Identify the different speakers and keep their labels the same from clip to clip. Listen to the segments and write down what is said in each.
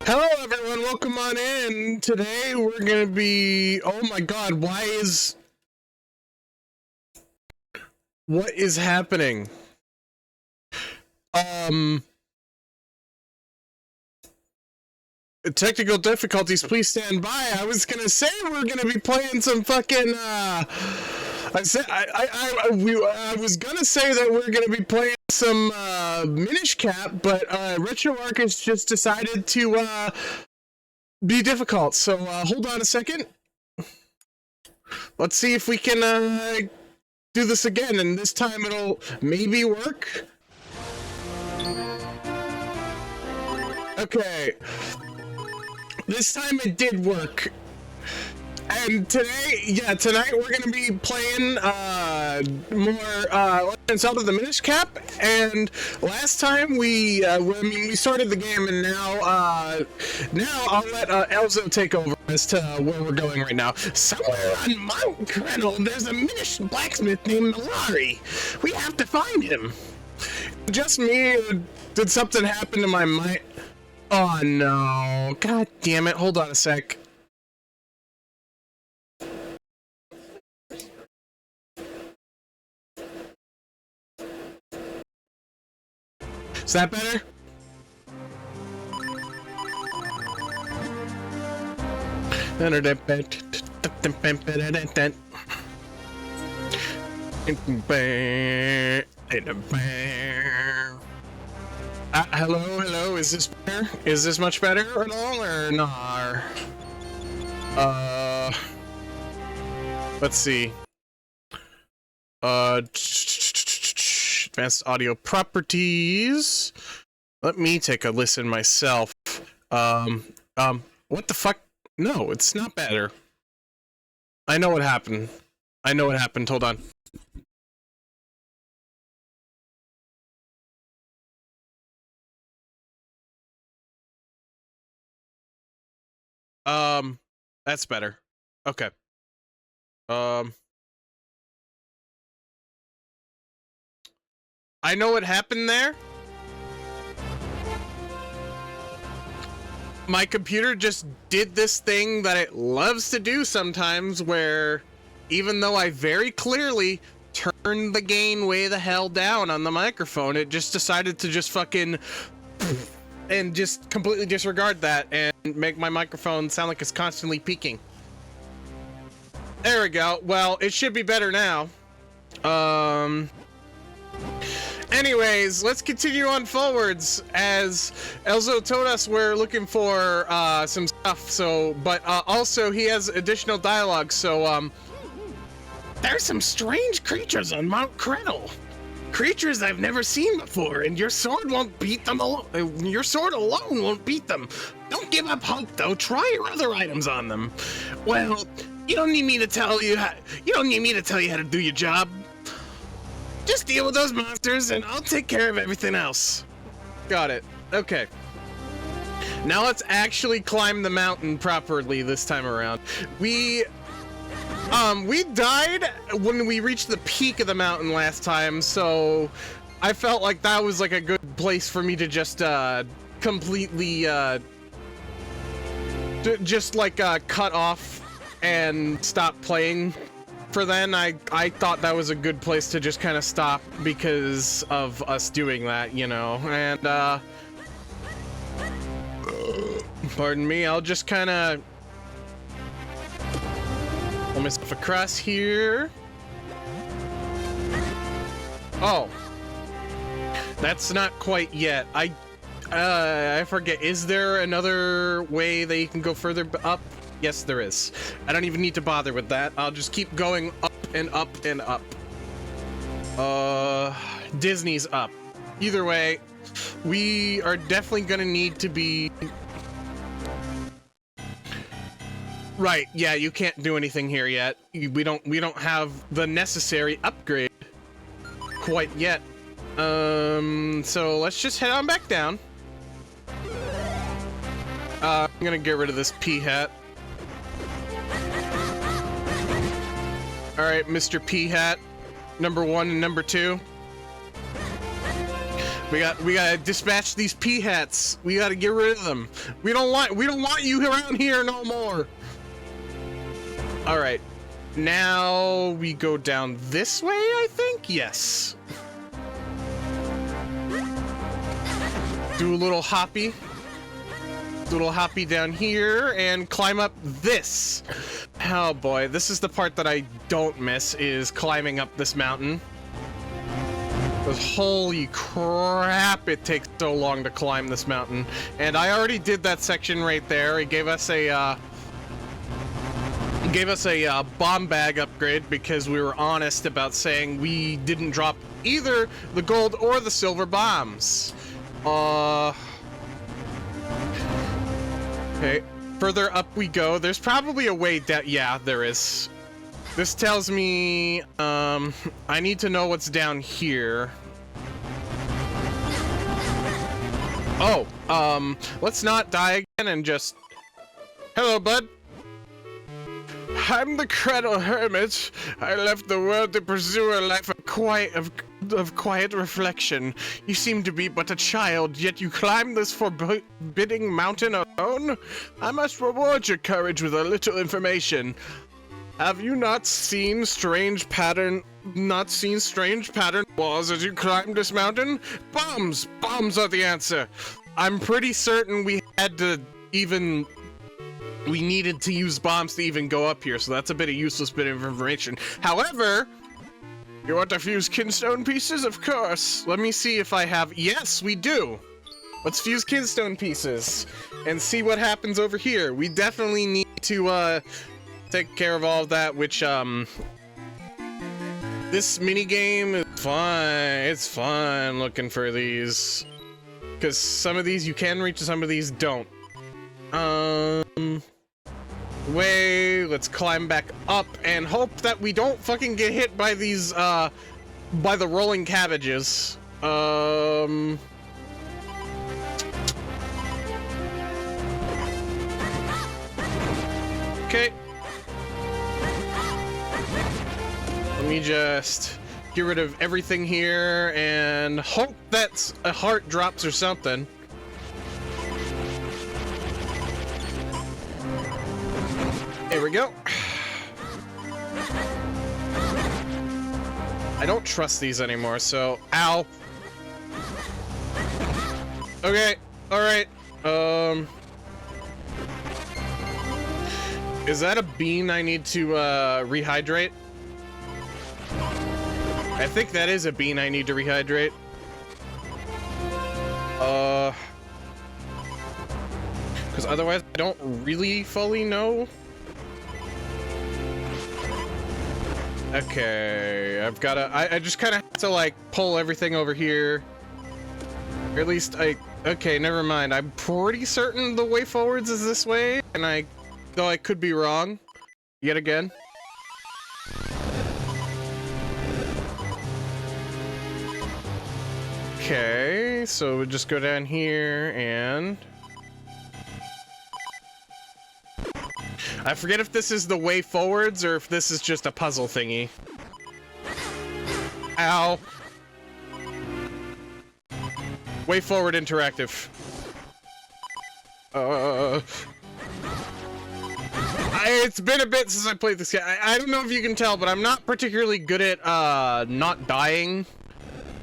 Speaker 1: Hello everyone, welcome on in. Today we're gonna be... Oh my god, what is happening? Technical difficulties, please stand by. I was gonna say we're gonna be playing some fucking, I was gonna say that we're gonna be playing some, Minish Cap, but, RetroArch has just decided to, be difficult, so, hold on a second. Let's see if we can, do this again, and this time it'll maybe work. Okay. This time it did work. And tonight we're gonna be playing more Legend of Zelda: De-Minishing Cap. And last time we started the game, and now I'll let Elzo take over as to where we're going right now. Somewhere on Mount Krenel, there's a Minish blacksmith named Malari. We have to find him. Just me, or did something happen to my mind? Oh no! God damn it! Hold on a sec. Is that better? Hello, is this better? Is this much better at all, or not? Let's see. Advanced audio properties. Let me take a listen myself. What the fuck? No, it's not better. I know what happened. Hold on. That's better. Okay. I know what happened there. My computer just did this thing that it loves to do sometimes, where even though I very clearly turned the gain way the hell down on the microphone, it just decided to just fucking and just completely disregard that and make my microphone sound like it's constantly peaking. There we go. Well, it should be better now. Anyways, let's continue on forwards. As Elzo told us, we're looking for some stuff. So, but also he has additional dialogue. So, there's some strange creatures on Mount Krenel. Creatures I've never seen before, and your sword won't beat them alone. Your sword alone won't beat them. Don't give up hope, though. Try your other items on them. Well, you don't need me to tell you how. You don't need me to tell you how to do your job. Just deal with those monsters, and I'll take care of everything else. Got it. Okay. Now let's actually climb the mountain properly this time around. We died when we reached the peak of the mountain last time, so I felt like that was like a good place for me to just completely cut off and stop playing. For then, I thought that was a good place to just kind of stop because of us doing that, you know, and pardon me, I'll just kind of pull myself across here. Oh, that's not quite yet. I forget, is there another way that you can go further up? Yes, there is. I don't even need to bother with that. I'll just keep going up and up and up. Disney's up. Either way, we are definitely gonna need to be... Right, yeah, you can't do anything here yet. We don't have the necessary upgrade quite yet. So let's just head on back down. I'm gonna get rid of this pea hat. Alright, Mr. P Hat, number 1 and number 2. We gotta dispatch these P-hats. We gotta get rid of them. We don't want you around here no more. All right, now we go down this way, I think. Yes. Do a little hoppy. Do a little hoppy down here and climb up this. Oh boy, this is the part that I don't miss, is climbing up this mountain. Because holy crap, it takes so long to climb this mountain. And I already did that section right there. It gave us a bomb bag upgrade because we were honest about saying we didn't drop either the gold or the silver bombs. Okay, further up we go. There's probably a way down. Yeah, there is. This tells me, I need to know what's down here. Oh, let's not die again and just... Hello, bud. I'm the Cradle Hermit. I left the world to pursue a life of quiet reflection. You seem to be but a child, yet you climb this forbidding mountain alone? I must reward your courage with a little information. Have you not seen strange pattern walls as you climb this mountain? Bombs! Bombs are the answer! I'm pretty certain we needed to use bombs to even go up here, so that's a bit of useless bit of information. However, you want to fuse kinstone pieces? Of course. Let me see if I have... Yes, we do! Let's fuse kinstone pieces and see what happens over here. We definitely need to, take care of all of that, which, this minigame is fun. It's fun looking for these. Because some of these you can reach, some of these don't. Let's climb back up and hope that we don't fucking get hit by these, by the rolling cabbages. Okay. Let me just get rid of everything here and hope that a heart drops or something. There we go. I don't trust these anymore, so... Ow. Okay, alright. Is that a bean I need to, rehydrate? I think that is a bean I need to rehydrate. Because otherwise I don't really fully know. Okay, I've gotta... I just kind of have to, like, pull everything over here. Or at least okay, never mind. I'm pretty certain the way forwards is this way, and though I could be wrong. Yet again. Okay, so we'll just go down here and... I forget if this is the way forwards or if this is just a puzzle thingy. Ow. Way forward interactive. It's been a bit since I played this game. I don't know if you can tell, but I'm not particularly good at not dying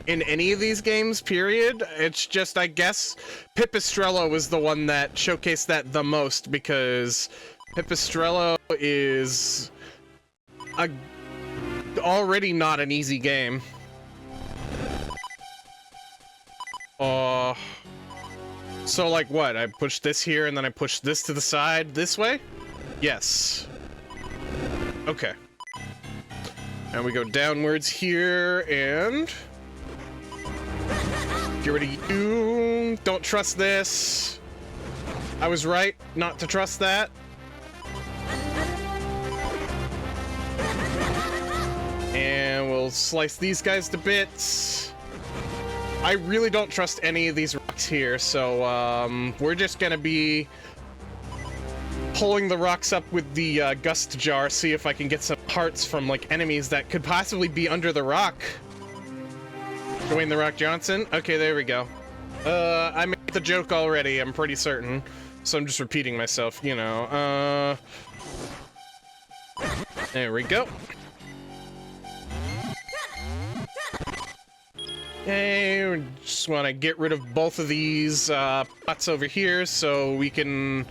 Speaker 1: in any of these games, period. It's just, I guess, Pipistrello was the one that showcased that the most, because Pipistrello is already not an easy game. So like what? I push this here and then I push this to the side this way? Yes. Okay. And we go downwards here and... Get rid of you. Don't trust this. I was right not to trust that. And we'll slice these guys to bits. I really don't trust any of these rocks here, so we're just gonna be pulling the rocks up with the gust jar, see if I can get some hearts from like enemies that could possibly be under the rock. Dwayne The Rock Johnson? Okay, there we go. I made the joke already, I'm pretty certain. So I'm just repeating myself, you know. There we go. Okay, we just want to get rid of both of these pots over here so we can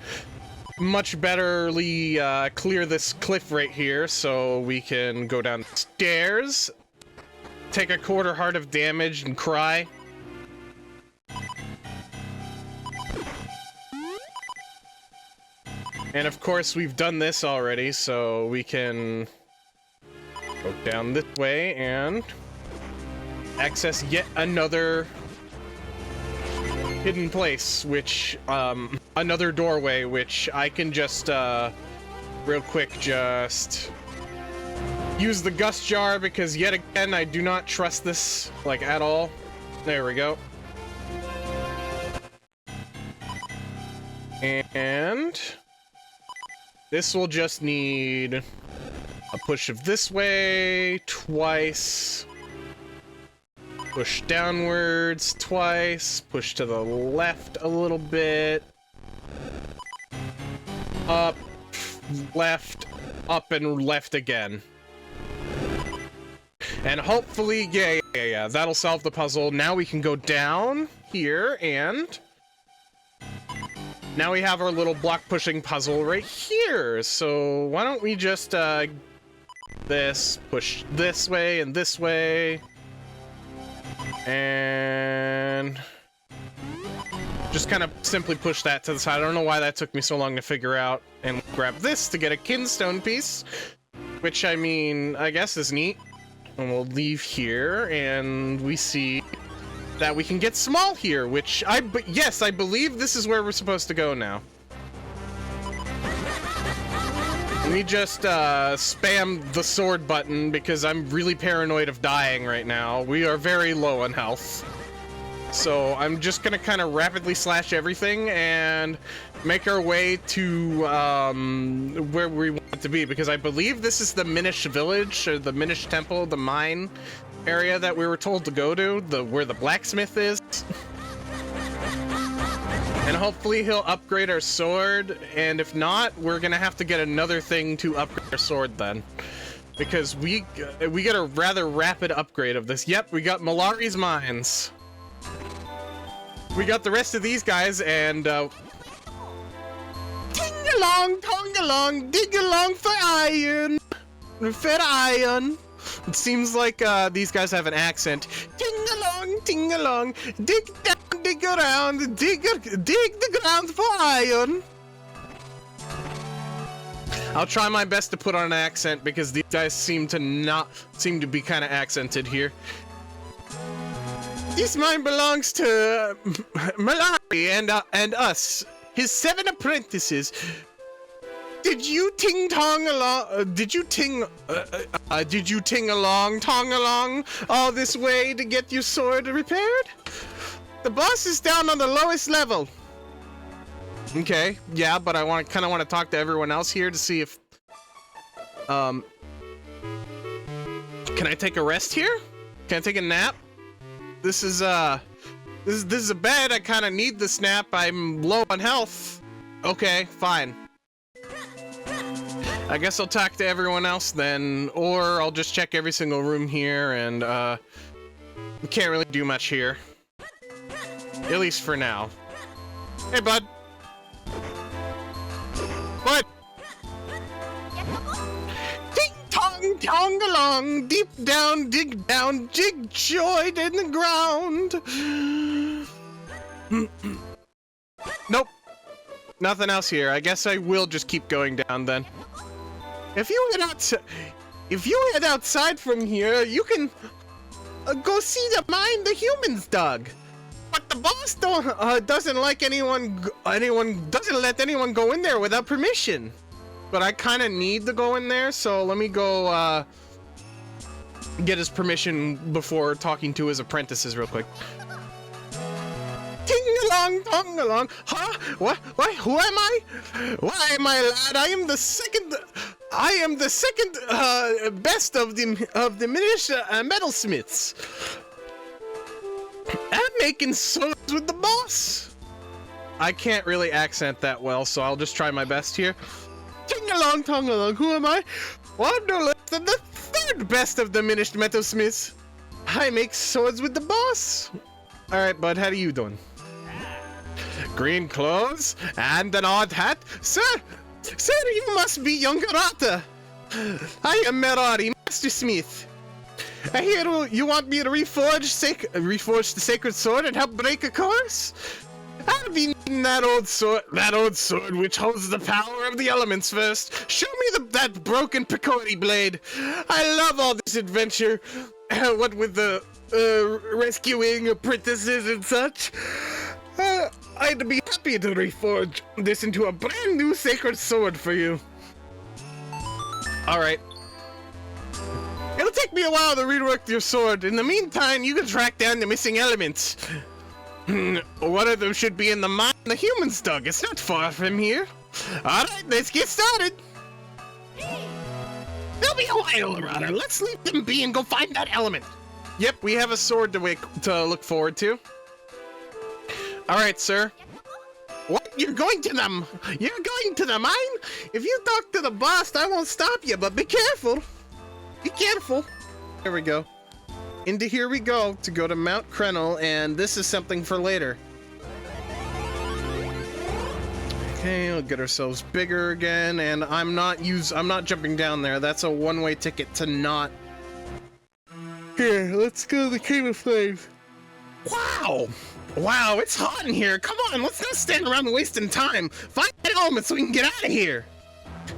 Speaker 1: much betterly clear this cliff right here so we can go downstairs, take a quarter heart of damage and cry. And of course we've done this already, so we can go down this way and access yet another hidden place, which, another doorway, which I can just, real quick, just use the gust jar, because yet again, I do not trust this, like, at all. There we go. And this will just need a push of this way twice. Push downwards twice, push to the left a little bit. Up, left, up and left again. And hopefully, yeah, that'll solve the puzzle. Now we can go down here and now we have our little block pushing puzzle right here. So why don't we just, this, push this way and this way. And just kind of simply push that to the side. I don't know why that took me so long to figure out. And grab this to get a kinstone piece, which, I mean, I guess is neat. And we'll leave here, and we see that we can get small here, which yes, I believe this is where we're supposed to go now. Let me just spam the sword button because I'm really paranoid of dying right now. We are very low on health. So I'm just gonna kind of rapidly slash everything and make our way to where we want to be, because I believe this is the Minish village, or the Minish temple, the mine area that we were told to go to, where the blacksmith is. And hopefully he'll upgrade our sword, and if not, we're gonna have to get another thing to upgrade our sword then. Because we get a rather rapid upgrade of this. Yep, we got Malari's Mines. We got the rest of these guys, and ting-along, tong-along, dig-along for iron. For iron. It seems like these guys have an accent. Ting-along, ting-along, dig down. Dig around, dig the ground for iron. I'll try my best to put on an accent because these guys seem to be kind of accented here. This mine belongs to Malari and us, his 7 apprentices. Did you ting along tong along all this way to get your sword repaired? The boss is down on the lowest level. Okay, yeah, but I kind of want to talk to everyone else here to see if, can I take a rest here? Can I take a nap? This is a bed. I kind of need this nap. I'm low on health. Okay, fine. I guess I'll talk to everyone else then, or I'll just check every single room here, and we can't really do much here. At least for now. Hey, bud. What? Ting-tong, tong along, deep down, dig down, jig joyed in the ground. Nope. Nothing else here. I guess I will just keep going down then. If you head outside from here, you can go see the mine the humans dug. But the boss doesn't let anyone go in there without permission. But I kind of need to go in there, so let me go get his permission before talking to his apprentices real quick. Ting along, tong along. Huh? What? Why? Who am I? Why, my lad? I am the second best of the Minish metalsmiths. making swords with the boss. I can't really accent that well, so I'll just try my best here. Ting-along, tong-along, who am I? Well, I'm no less than the third best of diminished metalsmiths. I make swords with the boss. All right, bud, how are you doing? Green clothes and an odd hat? Sir, you must be young Rata. I am Merari, Mastersmith. I hear you want me to reforge the sacred sword and help break a course? I'll be needing that old sword which holds the power of the elements first. Show me that broken Picori blade. I love all this adventure, what with the rescuing apprentices and such. I'd be happy to reforge this into a brand new sacred sword for you. Alright. It'll take me a while to rework your sword. In the meantime, you can track down the missing elements. One of them should be in the mine the humans dug. It's not far from here. Alright, let's get started. There'll be a while, Rada. Let's leave them be and go find that element. Yep, we have a sword to look forward to. Alright, sir. What? You're going to them? You're going to the mine? If you talk to the boss, I won't stop you, but be careful. Be careful. There we go. Into here we go to go to Mount Krenel, and this is something for later. Okay, we'll get ourselves bigger again, and I'm not jumping down there. That's a one-way ticket to not. Here, let's go to the Cave of Flames. Wow! Wow, it's hot in here. Come on, let's not stand around wasting time. Find that element so we can get out of here.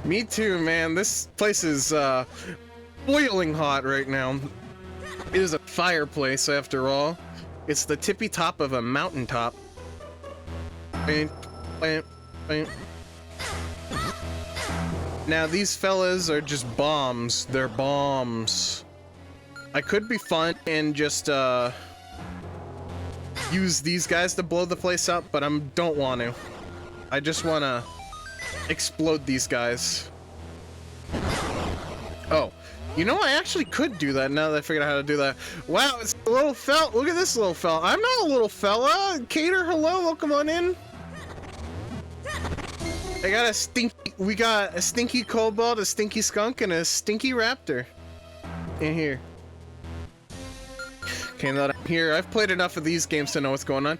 Speaker 1: Me too, man. This place is boiling hot right now. It is a fireplace, after all. It's the tippy top of a mountaintop. Bam, bam, bam. Now, these fellas are just bombs. They're bombs. I could be fun and just, use these guys to blow the place up, but I don't want to. I just want to explode these guys. Oh. You know, I actually could do that now that I figured out how to do that. Wow, it's a little fella. Look at this little fella. I'm not a little fella. Cater, hello, welcome on in. We got a stinky kobold, a stinky skunk, and a stinky raptor in here. Okay, now that I'm here, I've played enough of these games to know what's going on.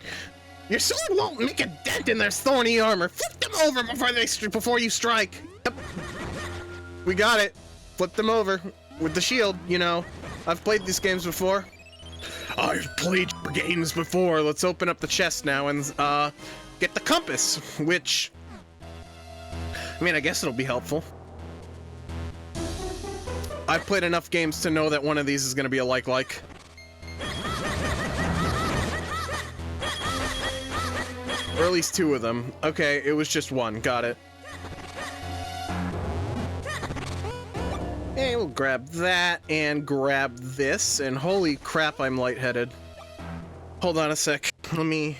Speaker 1: Your sword won't make a dent in their thorny armor. Flip them over before you strike. Yep. We got it. Flip them over. With the shield, you know. I've played these games before. I've played games before. Let's open up the chest now and get the compass, which, I mean, I guess it'll be helpful. I've played enough games to know that one of these is going to be a like-like. Or at least two of them. Okay, it was just one. Got it. Okay, we'll grab that and grab this, and holy crap, I'm lightheaded. Hold on a sec. Let me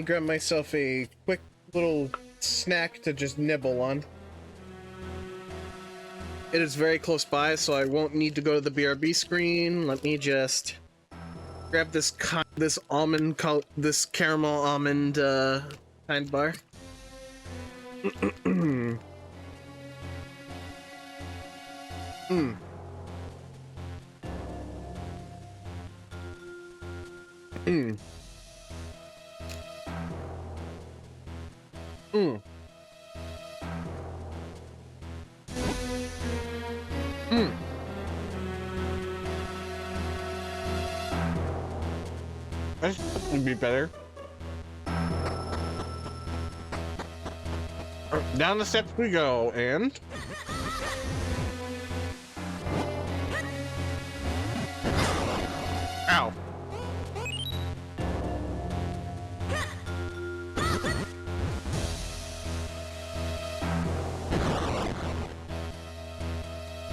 Speaker 1: grab myself a quick little snack to just nibble on. It is very close by, so I won't need to go to the BRB screen. Let me just grab this caramel almond kind bar. That would be better. Down the steps we go, and ow.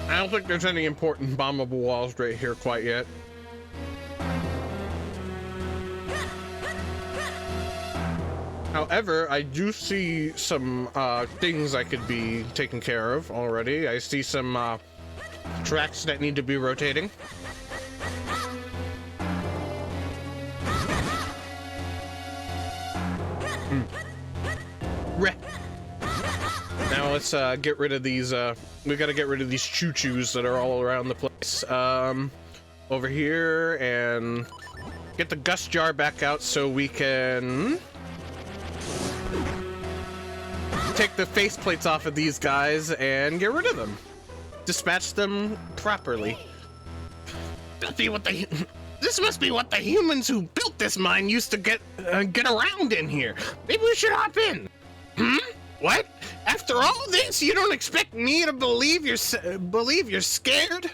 Speaker 1: I don't think there's any important bombable walls right here quite yet. However, I do see some things I could be taking care of already. I see some tracks that need to be rotating. Now let's get rid of these. We gotta get rid of these choo-choos that are all around the place. Over here, and get the gust jar back out so we can take the faceplates off of these guys and get rid of them. Dispatch them properly. This must be what the humans who built this mine used to get around in here. Maybe we should hop in. What? After all this, you don't expect me to believe you're scared?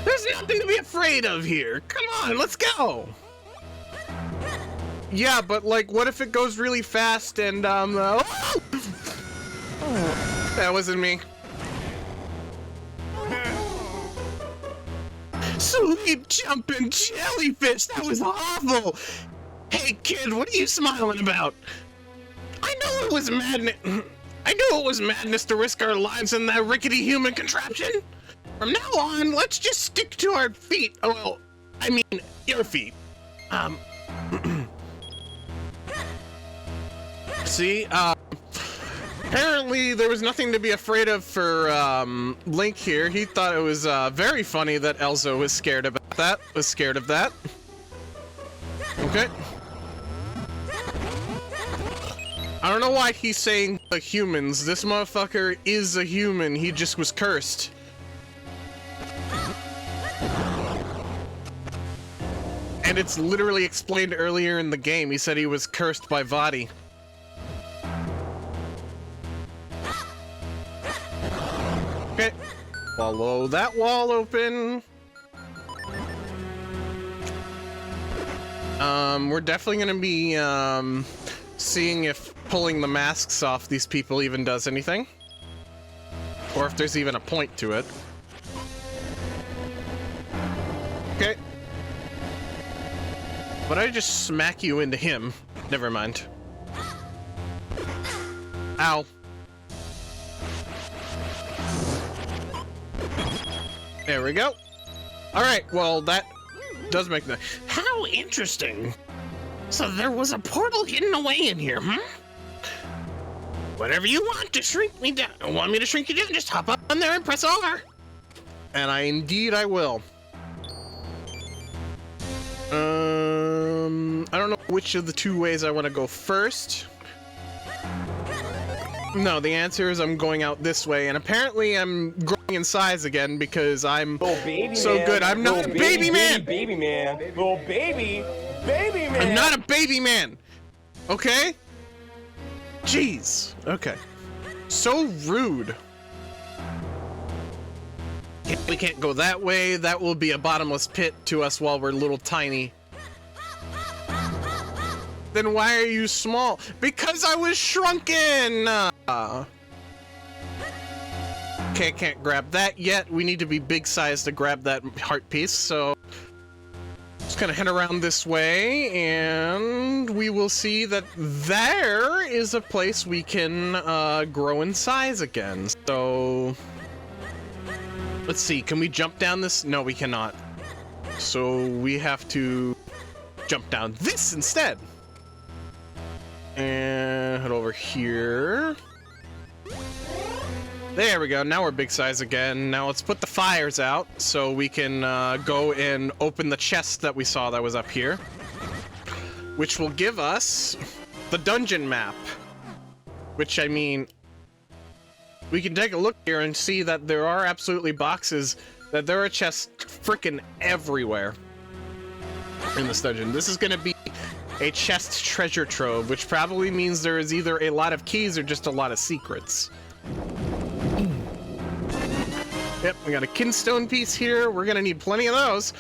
Speaker 1: There's nothing to be afraid of here. Come on, let's go. Yeah, but like, what if it goes really fast and oh, that wasn't me. Sweet jumping jellyfish, that was awful. Hey kid, what are you smiling about? I know it was madness to risk our lives in that rickety human contraption. From now on, let's just stick to our feet. Oh, well, I mean, your feet. See, apparently there was nothing to be afraid of for Link here. He thought it was very funny that Elzo was scared of that. Okay. I don't know why he's saying the humans. This motherfucker is a human. He just was cursed. And it's literally explained earlier in the game. He said he was cursed by Vadi. Okay. Follow that wall open. We're definitely gonna be, seeing if pulling the masks off these people even does anything. Or if there's even a point to it. Okay. But I just smack you into him. Never mind. Ow. There we go. Alright, well, that does make the... How interesting. So there was a portal hidden away in here, Whatever you want to shrink me down. Want me to shrink you down? Just hop up on there and press R. And I will. I don't know which of the two ways I want to go first. No, the answer is I'm going out this way, and apparently I'm growing in size again because I'm so good. I'm not a baby man!
Speaker 2: Baby man. Little baby man!
Speaker 1: I'm not a baby man! Okay? Jeez. Okay. So rude. We can't go that way. That will be a bottomless pit to us while we're little tiny. Then why are you small? Because I was shrunken! Okay, can't grab that yet. We need to be big size to grab that heart piece, so... Just gonna head around this way, and we will see that there is a place we can grow in size again. So... Let's see, can we jump down this? No, we cannot. So we have to jump down this instead. And head over here. There we go, now we're big size again. Now let's put the fires out so we can go and open the chest that we saw that was up here. Which will give us the dungeon map. Which, I mean, we can take a look here and see that there are absolutely boxes, that there are chests frickin' everywhere in this dungeon. This is gonna be a chest treasure trove, which probably means there is either a lot of keys or just a lot of secrets. Yep, we got a kinstone piece here. We're gonna need plenty of those.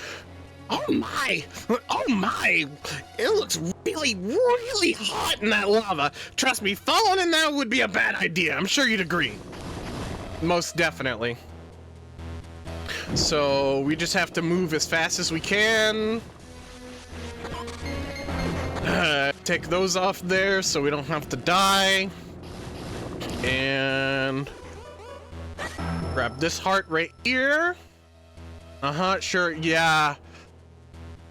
Speaker 1: Oh my! Oh my! It looks really, really hot in that lava. Trust me, falling in that would be a bad idea. I'm sure you'd agree. Most definitely. So we just have to move as fast as we can. Take those off there so we don't have to die. And grab this heart right here. Sure, yeah.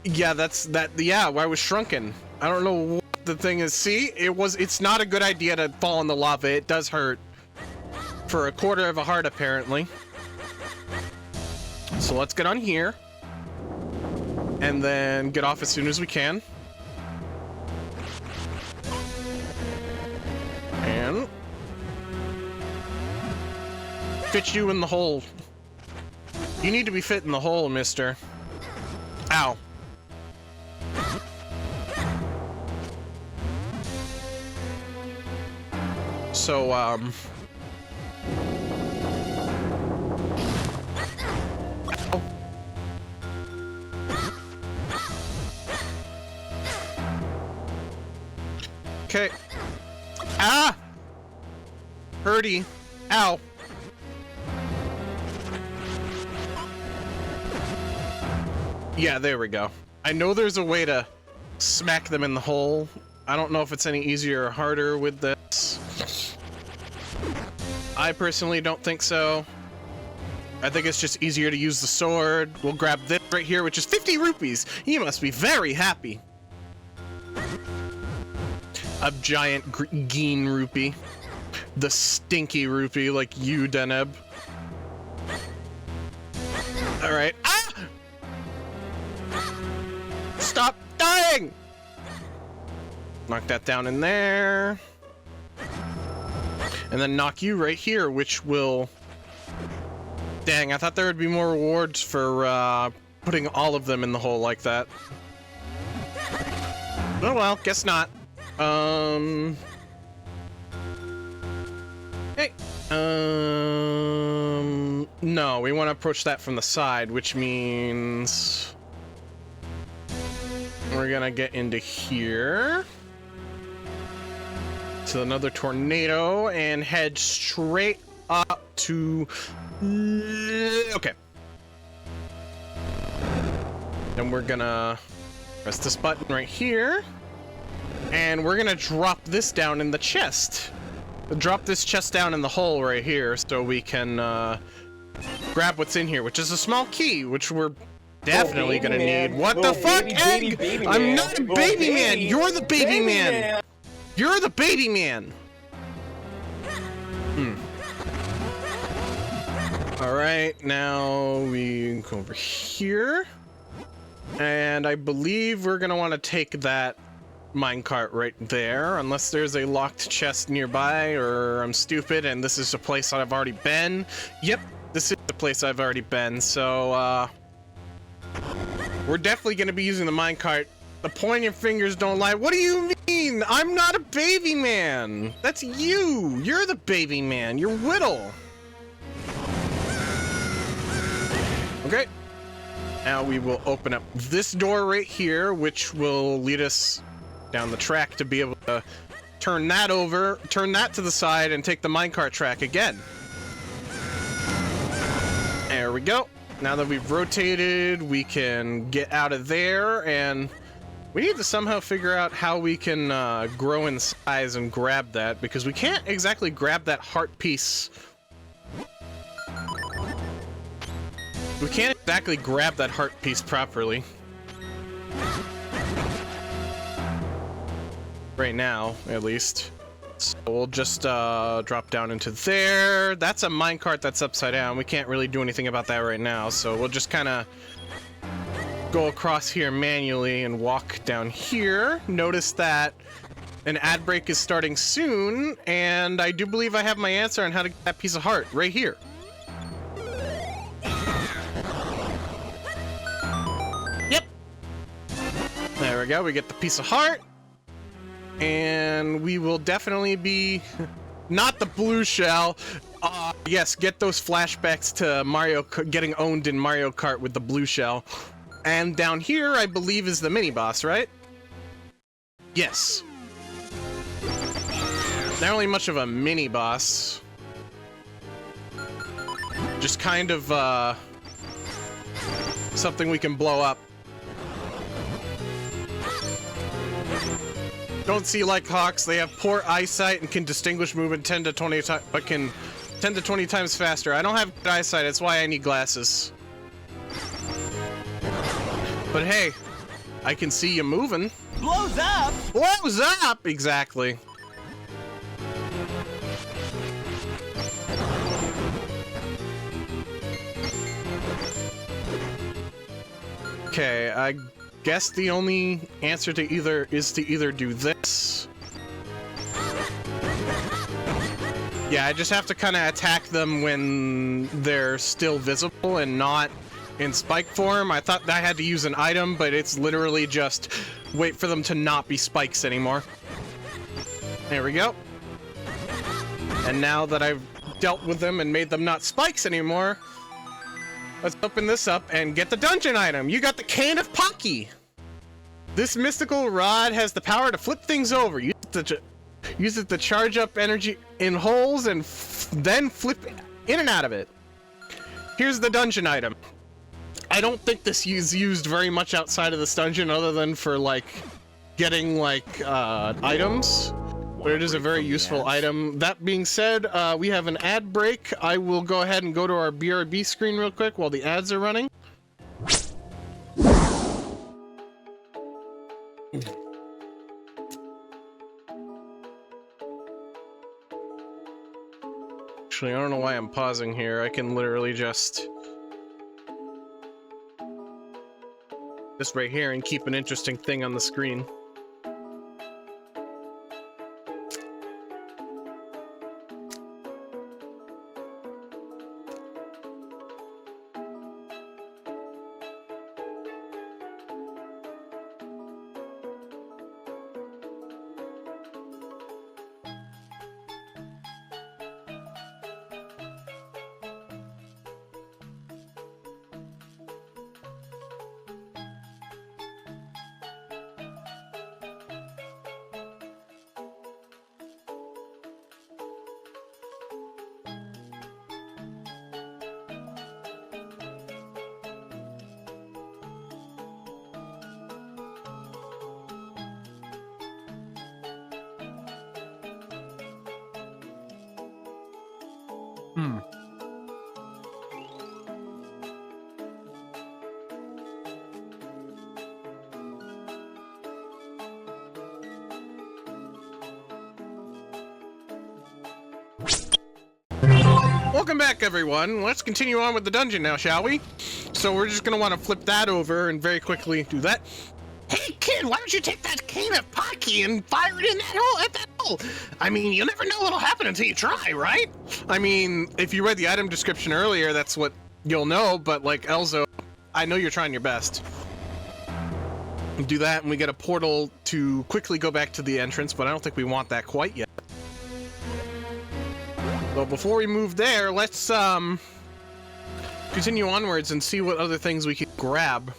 Speaker 1: Yeah, that's that. Yeah, I was shrunken. I don't know what the thing is. See, it's not a good idea to fall in the lava. It does hurt. For a quarter of a heart, apparently. So let's get on here. And then get off as soon as we can. And fit you in the hole. You need to be fit in the hole, mister. Ow. So, ow. Okay. Ah! Hurty. Ow. Yeah, there we go. I know there's a way to smack them in the hole. I don't know if it's any easier or harder with this. I personally don't think so. I think it's just easier to use the sword. We'll grab this right here, which is 50 rupees. You must be very happy. A giant green rupee. The stinky rupee like you, Deneb. Alright. Ah! Stop dying! Knock that down in there. And then knock you right here, which will... Dang, I thought there would be more rewards for putting all of them in the hole like that. Oh well, guess not. Hey. No, we want to approach that from the side, which means... We're gonna get into here. To another tornado and head straight up to... Okay. Then we're gonna press this button right here. And we're gonna drop this down in the chest. Drop this chest down in the hole right here so we can grab what's in here, which is a small key, which we're definitely gonna need. What the fuck, Egg? I'm not a baby man. You're the baby man. You're the baby man. Alright, now we go over here. And I believe we're gonna want to take that minecart right there, unless there's a locked chest nearby, or I'm stupid and this is a place that I've already been. Yep, this is the place I've already been, so we're definitely gonna be using the minecart. The pointing fingers don't lie. What do you mean? I'm not a baby man. That's you. You're the baby man. You're Whittle. Okay. Now we will open up this door right here, which will lead us down the track to be able to turn that over, turn that to the side, and take the minecart track again. There we go. Now that we've rotated, we can get out of there, and we need to somehow figure out how we can grow in size and grab that, because we can't exactly grab that heart piece. We can't exactly grab that heart piece properly. Right now, at least. So we'll just drop down into there. That's a minecart that's upside down. We can't really do anything about that right now, so we'll just kind of go across here manually and walk down here. Notice that an ad break is starting soon, and I do believe I have my answer on how to get that piece of heart right here. Yep. There we go. We get the piece of heart. And we will definitely be... Not the blue shell. Yes, get those flashbacks to Mario getting owned in Mario Kart with the blue shell. And down here, I believe, is the mini-boss, right? Yes. Not really much of a mini-boss. Just kind of, something we can blow up. Don't see like hawks. They have poor eyesight and can distinguish movement 10 to 20 times, but can 10 to 20 times faster. I don't have good eyesight. That's why I need glasses. But hey, I can see you moving.
Speaker 2: Blows up?
Speaker 1: Blows up! Exactly. Okay, I guess the only answer to either do this. Yeah, I just have to kind of attack them when they're still visible and not in spike form. I thought I had to use an item, but it's literally just wait for them to not be spikes anymore. There we go. And now that I've dealt with them and made them not spikes anymore, let's open this up and get the dungeon item. You got the Cane of Pocky. This mystical rod has the power to flip things over. Use it to charge up energy in holes and then flip in and out of it. Here's the dungeon item. I don't think this is used very much outside of this dungeon other than for, like, getting, like, items. But it is a very useful item. That being said, we have an ad break. I will go ahead and go to our BRB screen real quick while the ads are running. Actually, I don't know why I'm pausing here. I can literally just right here and keep an interesting thing on the screen. Welcome back, everyone. Let's continue on with the dungeon now, shall we? So we're just gonna want to flip that over and very quickly do that. Hey, kid, why don't you take that Cane of Pocky and fire it in that hole, at that hole? I mean, you never know what'll happen until you try, right? I mean, if you read the item description earlier, that's what you'll know, but like Elzo, I know you're trying your best. Do that, and we get a portal to quickly go back to the entrance, but I don't think we want that quite yet. So before we move there, let's continue onwards and see what other things we can grab.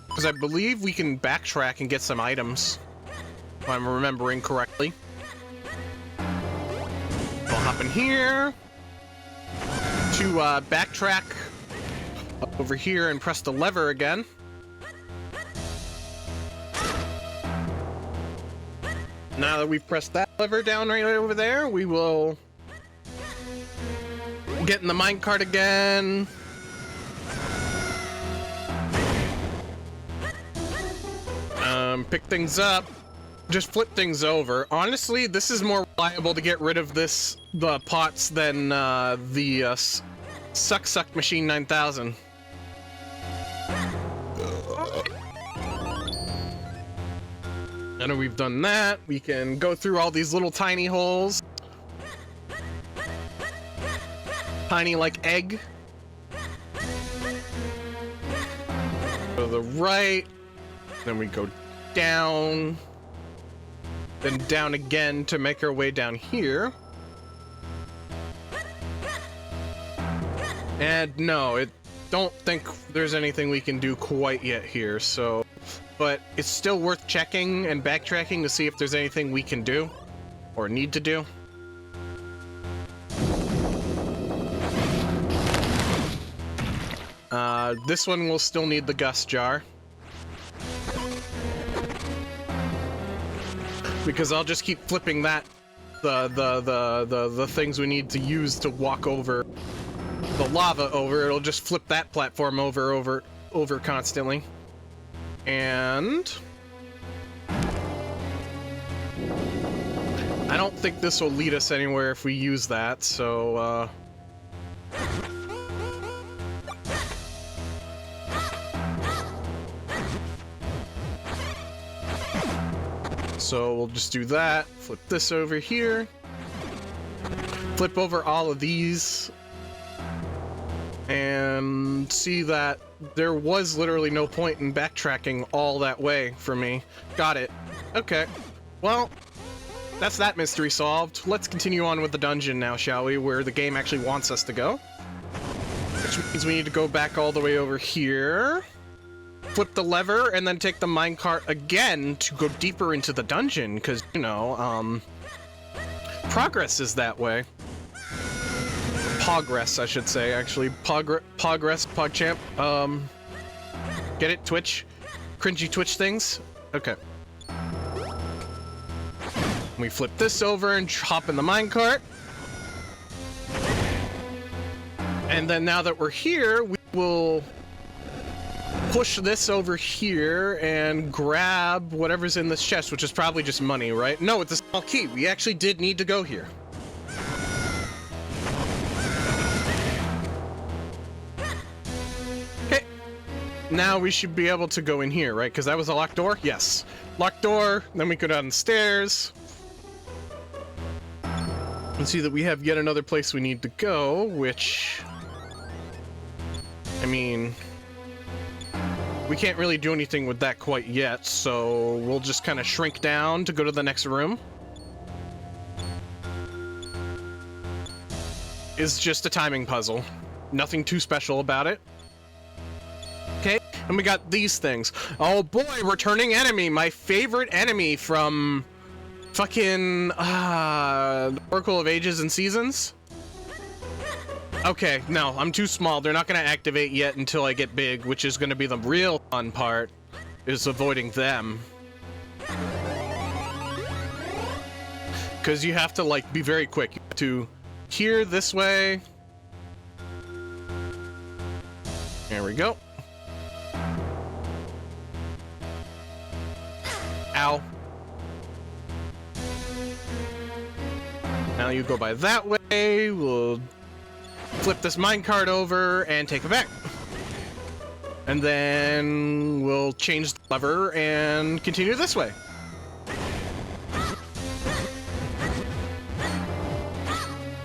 Speaker 1: Because I believe we can backtrack and get some items, if I'm remembering correctly. We'll hop in here to backtrack up over here and press the lever again. Now that we've pressed that lever down right over there, we will get in the minecart again. Pick things up, just flip things over. Honestly, this is more reliable to get rid of the pots than the Suck Machine 9000. Now that we've done that, we can go through all these little tiny holes. Tiny like egg. Go to the right. Then we go down. Then down again to make our way down here. And no, don't think there's anything we can do quite yet here, so... But it's still worth checking and backtracking to see if there's anything we can do or need to do. This one will still need the gust jar. Because I'll just keep flipping that, the things we need to use to walk over the lava over. It'll just flip that platform over constantly. And I don't think this will lead us anywhere if we use that, so so we'll just do that, flip this over here, flip over all of these, and see that there was literally no point in backtracking all that way for me. Got it. Okay. Well, that's that mystery solved. Let's continue on with the dungeon now, shall we? Where the game actually wants us to go. Which means we need to go back all the way over here. Flip the lever, and then take the minecart again to go deeper into the dungeon, because, you know, progress is that way. Progress, I should say, actually. Progress, PogChamp. Get it? Twitch? Cringy Twitch things? Okay. We flip this over and hop in the minecart. And then now that we're here, we will push this over here and grab whatever's in this chest, which is probably just money, right? No, it's a small key. We actually did need to go here. Okay. Now we should be able to go in here, right? Because that was a locked door? Yes. Locked door, then we go down the stairs. And see that we have yet another place we need to go, which, I mean, we can't really do anything with that quite yet, so we'll just kind of shrink down to go to the next room. It's just a timing puzzle. Nothing too special about it. Okay, and we got these things. Oh boy, returning enemy, my favorite enemy from fucking Oracle of Ages and Seasons. Okay, no, I'm too small. They're not gonna activate yet until I get big, which is gonna be the real fun part, is avoiding them. Because you have to, like, be very quick. You have to here, this way. There we go. Ow. Now you go by that way. We'll flip this minecart over and take it back. And then we'll change the lever and continue this way.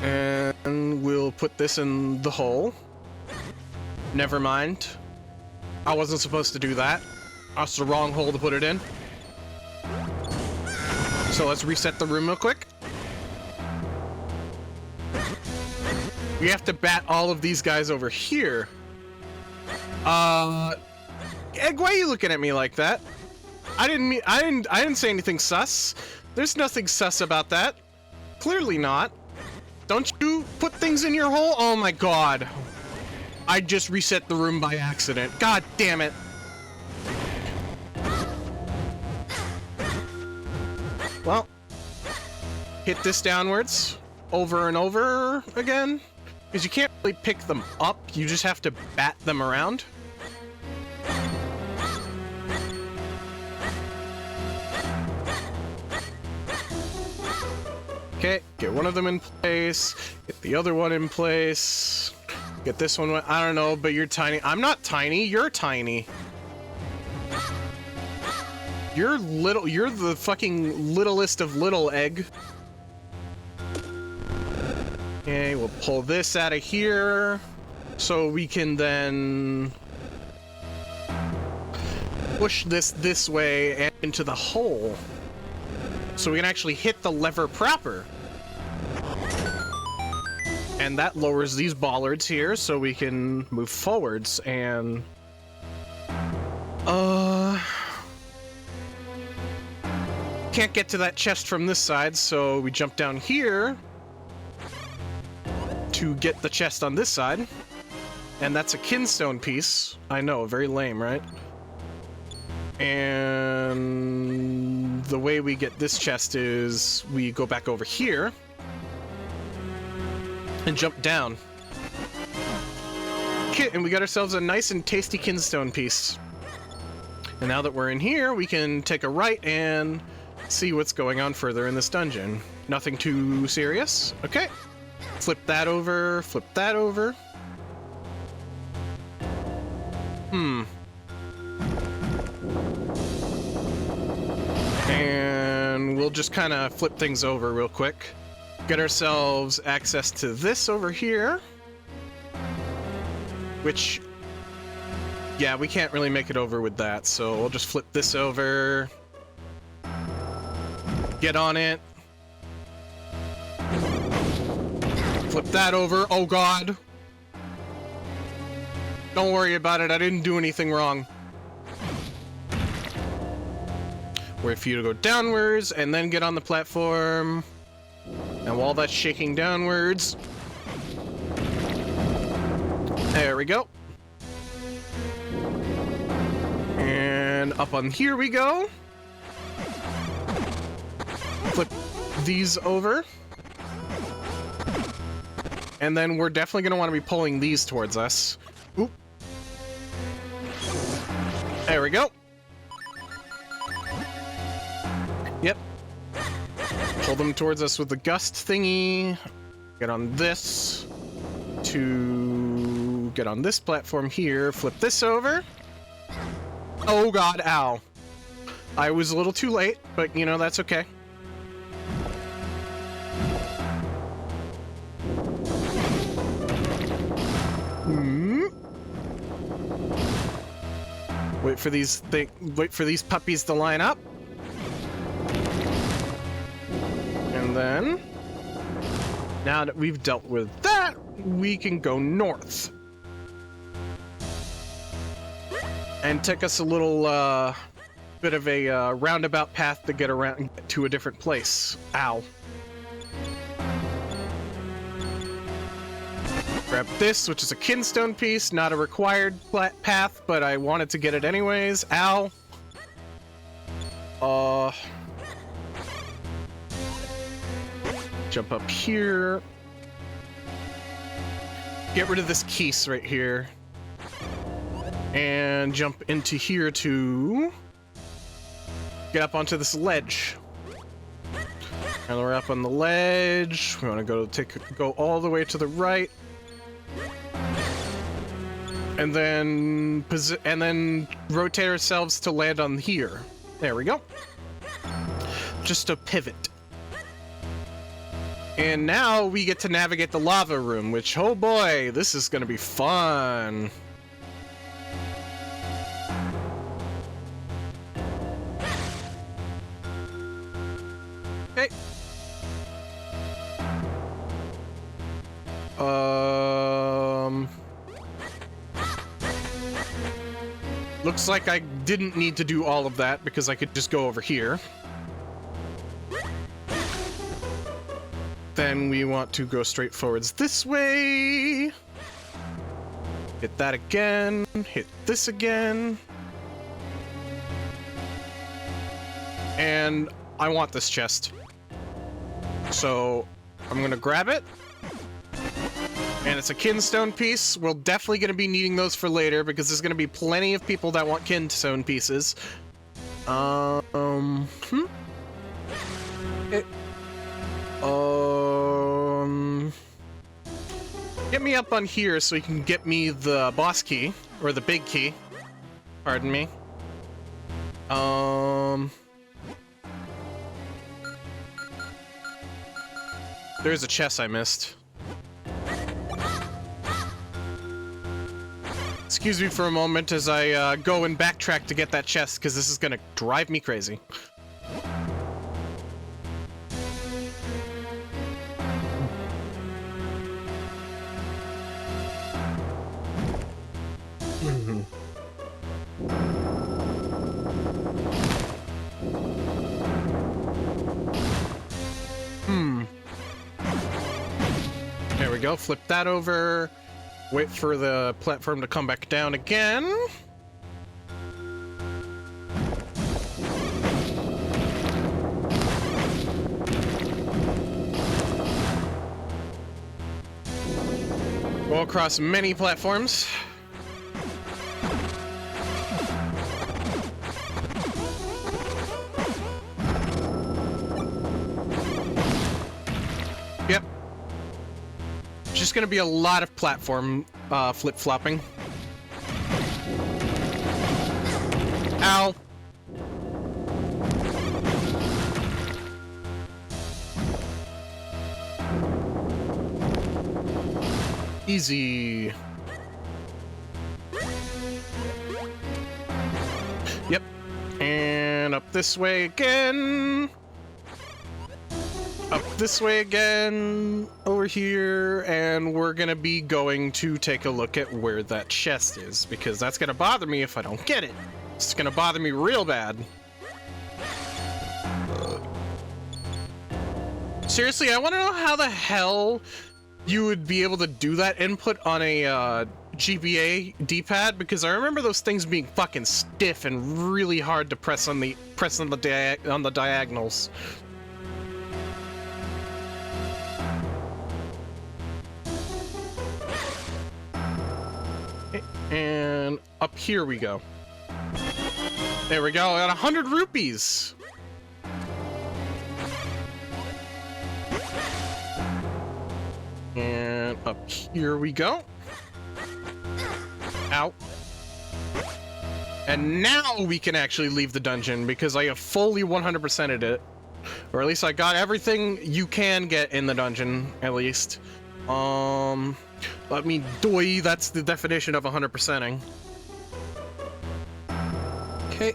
Speaker 1: And we'll put this in the hole. Never mind. I wasn't supposed to do that. That's the wrong hole to put it in. So let's reset the room real quick. We have to bat all of these guys over here. Egg, why are you looking at me like that? I didn't say anything sus. There's nothing sus about that. Clearly not. Don't you put things in your hole? Oh my god. I just reset the room by accident. God damn it. Well, hit this downwards over and over again. Because you can't really pick them up, you just have to bat them around. Okay, get one of them in place, get the other one in place, get this one, I don't know, but you're tiny. I'm not tiny, you're tiny. You're little, you're the fucking littlest of little, Egg. Okay, we'll pull this out of here so we can then push this way and into the hole so we can actually hit the lever proper. And that lowers these bollards here so we can move forwards and can't get to that chest from this side, so we jump down here to get the chest on this side. And that's a kinstone piece. I know, very lame, right? And the way we get this chest is we go back over here and jump down. And we got ourselves a nice and tasty kinstone piece. And now that we're in here, we can take a right and see what's going on further in this dungeon. Nothing too serious. Okay. Flip that over, flip that over. And we'll just kind of flip things over real quick. Get ourselves access to this over here. Which, yeah, we can't really make it over with that, so we'll just flip this over. Get on it. Flip that over. Oh god. Don't worry about it, I didn't do anything wrong. Wait for you to go downwards and then get on the platform. And while that's shaking downwards. There we go. And up on here we go. Flip these over. And then we're definitely going to want to be pulling these towards us. Oop. There we go. Yep. Pull them towards us with the gust thingy. Get on this. To get on this platform here. Flip this over. Oh god, ow. I was a little too late, but you know, that's okay. Wait for these puppies to line up. And then, now that we've dealt with that, we can go north. And take us a little bit of a roundabout path to get around to a different place. Ow. Grab this, which is a kinstone piece, not a required path, but I wanted to get it anyways. Ow. Jump up here. Get rid of this keys right here. And jump into here to get up onto this ledge. And we're up on the ledge. We want to go all the way to the right. And then rotate ourselves to land on here. There we go. Just a pivot. And now we get to navigate the lava room, which, oh boy, this is gonna be fun. Okay. Looks like I didn't need to do all of that because I could just go over here. Then we want to go straight forwards this way. Hit that again. Hit this again. And I want this chest. So I'm gonna grab it. And it's a kinstone piece. We're definitely going to be needing those for later because there's going to be plenty of people that want kinstone pieces. Get me up on here so you can get me the boss key, or the big key. Pardon me. There's a chest I missed. Excuse me for a moment as I go and backtrack to get that chest, because this is gonna drive me crazy. There we go, flip that over. Wait for the platform to come back down again. Go across many platforms. just gonna be a lot of platform flip-flopping. Ow. Easy. Yep. And up this way again. Up this way again. Over here. And we're gonna be going to take a look at where that chest is, because that's gonna bother me if I don't get it. It's gonna bother me real bad. Seriously, I want to know how the hell you would be able to do that input on a GBA D-pad, because I remember those things being fucking stiff and really hard to press on the diagonals. And up here we go. There we go. I got 100 rupees. And up here we go. Ow. And now we can actually leave the dungeon because I have fully 100%ed it. Or at least I got everything you can get in the dungeon, at least. Let me doy, that's the definition of 100%ing. Okay.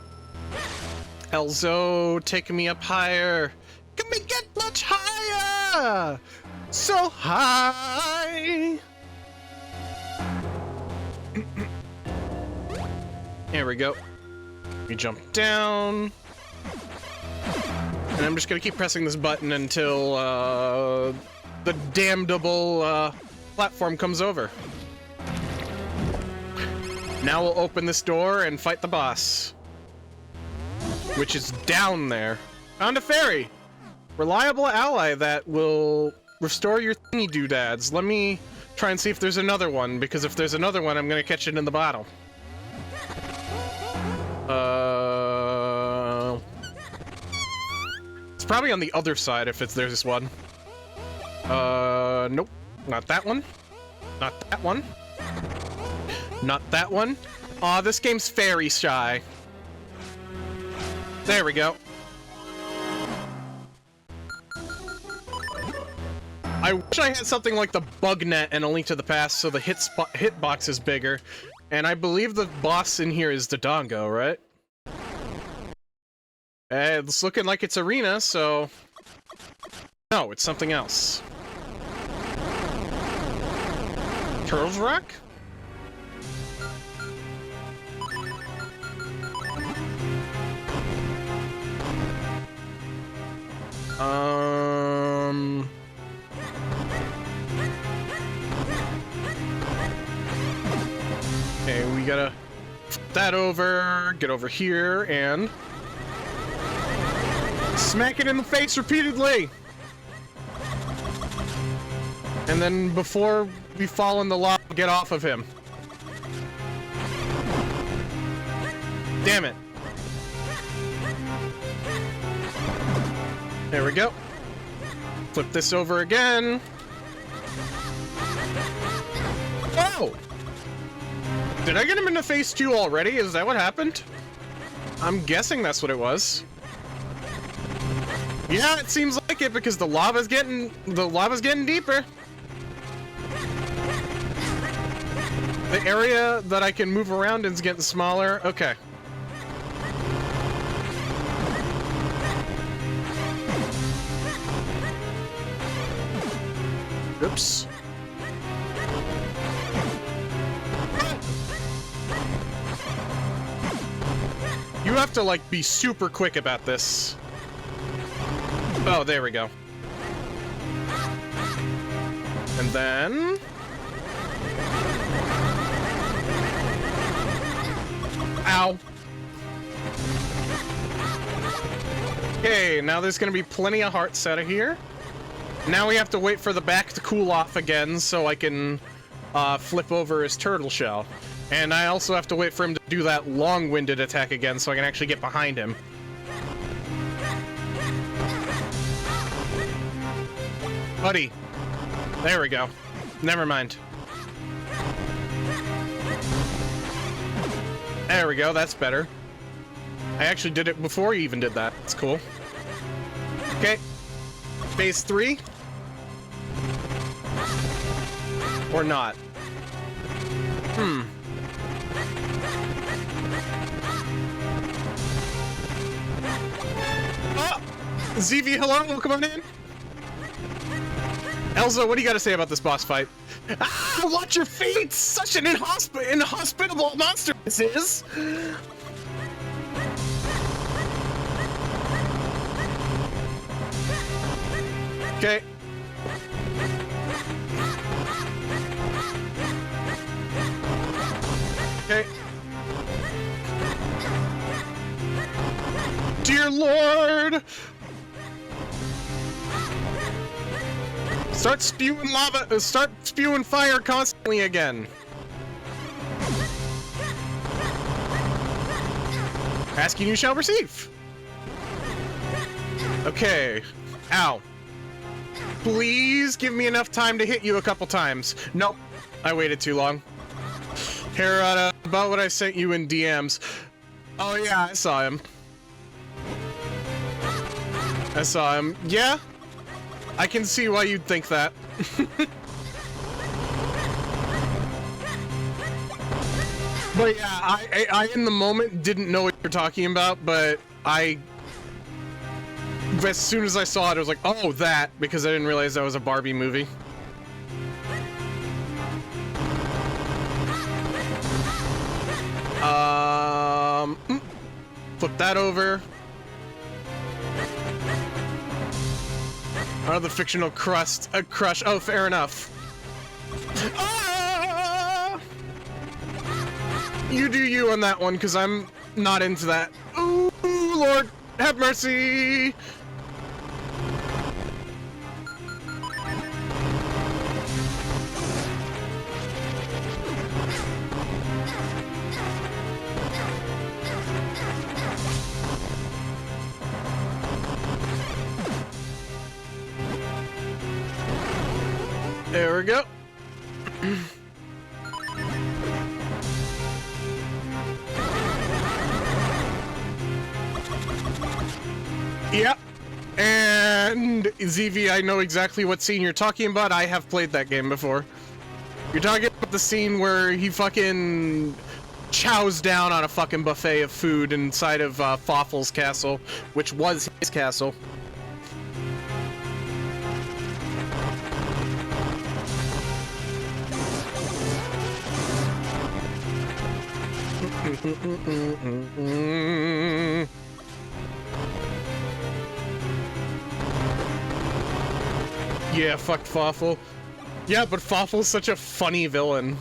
Speaker 1: Elzo taking me up higher. Can we get much higher? So high. There we go. We jump down. And I'm just gonna keep pressing this button until the damnable platform comes over. Now we'll open this door and fight the boss, which is down there. Found a fairy. Reliable ally that will restore your thingy doodads. Let me try and see if there's another one, because if there's another one, I'm gonna catch it in the bottle. It's probably on the other side if there's this one. Nope. Not that one. Not that one. Not that one. Aw, this game's fairy shy. There we go. I wish I had something like the bug net and A Link to the Past, so the hitbox is bigger. And I believe the boss in here is the Dongo, right? It's looking like it's Arena, so... No, it's something else. Turtles Rock? Okay, we gotta flip that over, get over here, and smack it in the face repeatedly! And then before we fall in the lava, get off of him. Damn it. There we go. Flip this over again. Oh! Did I get him into phase 2 already? Is that what happened? I'm guessing that's what it was. Yeah, it seems like it because the lava's getting deeper. The area that I can move around in is getting smaller. Okay. Oops. You have to, like, be super quick about this. Oh, there we go. And then... Ow. Okay, now there's gonna be plenty of hearts out of here. Now we have to wait for the back to cool off again so I can flip over his turtle shell. And I also have to wait for him to do that long-winded attack again so I can actually get behind him. Buddy. There we go. Never mind. There we go, that's better. I actually did it before you even did that. It's cool. Okay. Phase 3? Or not? Oh! ZV, hello, welcome on in. Elza, what do you got to say about this boss fight? Ah, watch your feet! Such an inhospitable monster this is! Okay. Okay. Dear Lord! Start spewing lava, start spewing fire constantly again. Asking you shall receive. Okay. Ow. Please give me enough time to hit you a couple times. Nope. I waited too long. Harada, about what I sent you in DMs. Oh yeah, I saw him. I saw him. Yeah? I can see why you'd think that. But yeah, I in the moment didn't know what you're talking about, but as soon as I saw it, I was like, oh, that, because I didn't realize that was a Barbie movie. Flip that over. Another fictional crush. Oh, fair enough. Ah! You do you on that one, because I'm not into that. Ooh, Lord, have mercy! There we go. Yep. And ZV, I know exactly what scene you're talking about. I have played that game before. You're talking about the scene where he fucking chows down on a fucking buffet of food inside of Fawful's castle, which was his castle. Yeah, fuck Fawful. Yeah, but Fawful's such a funny villain.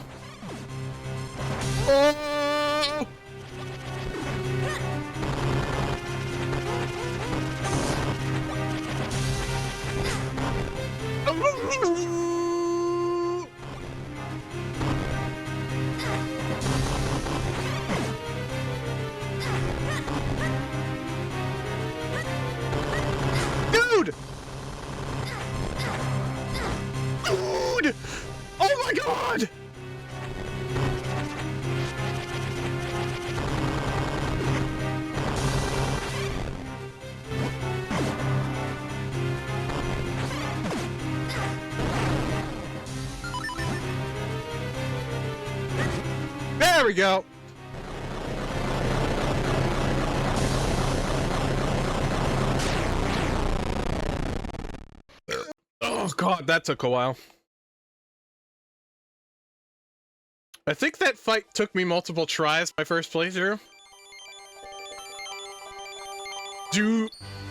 Speaker 1: Oh! Dude! Dude! Oh my god! There we go. Oh god, that took a while. I think that fight took me multiple tries my first playthrough.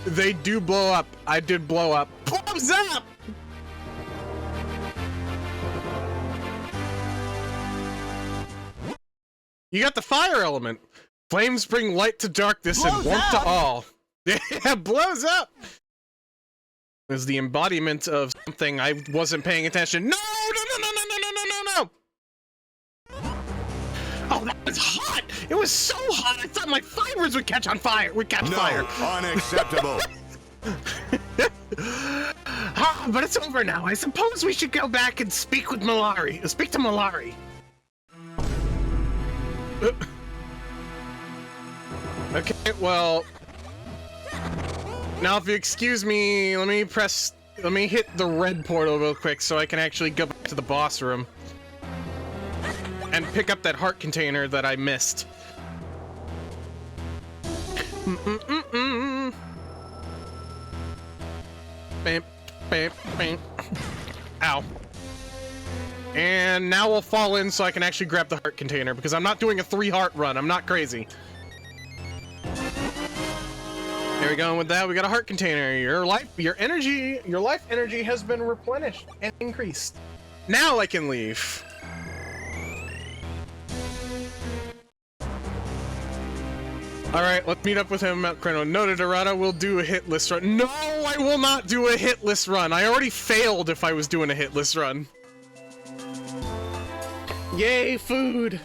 Speaker 1: They do blow up. I did blow up. Blows up! You got the fire element. Flames bring light to darkness and warmth to all. Yeah, blows up! Is the embodiment of something I wasn't paying attention. No! No, no, no, no, no, no, no, no, no! Oh, that was hot! It was so hot, I thought my fibers would catch on fire! Would catch fire!
Speaker 3: Unacceptable!
Speaker 1: How Ah, but it's over now. I suppose we should go back and speak with Malari. Speak to Malari. Okay, well... Now, if you excuse me, let me hit the red portal real quick so I can actually go back to the boss room. And pick up that heart container that I missed. Bam, bam, bam. Ow. And now we'll fall in so I can actually grab the heart container, because I'm not doing a 3-heart run. I'm not crazy. There we go. And with that, we got a heart container. Your life energy has been replenished and increased. Now I can leave. Alright, let's meet up with him at Chrono. Noted, Arata will do a hit list run. No, I will not do a hit list run. I already failed if I was doing a hit list run. Yay, food!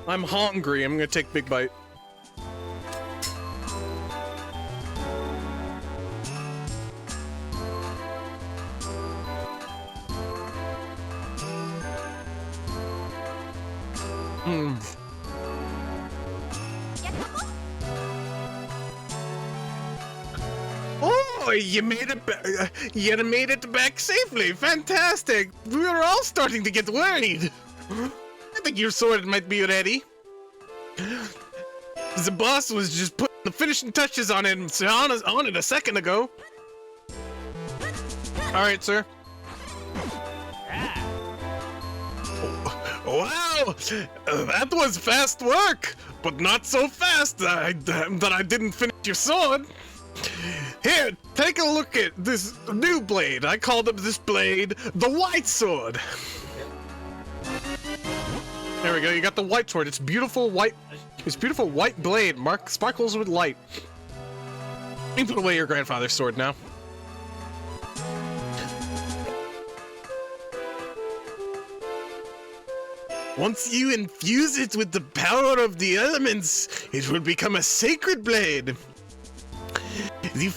Speaker 1: I'm hungry. I'm gonna take a big bite. Oh, you made it back safely. Fantastic. We were all starting to get worried. I think your sword might be ready. The boss was just putting the finishing touches on it a second ago. All right, sir. Wow, that was fast work, but not so fast that I didn't finish your sword. Here, take a look at this new blade. I called this blade the White Sword. There we go. You got the white sword. It's beautiful white. It's beautiful white blade. Sparkles with light. You can put away your grandfather's sword now. Once you infuse it with the power of the elements, it will become a sacred blade. The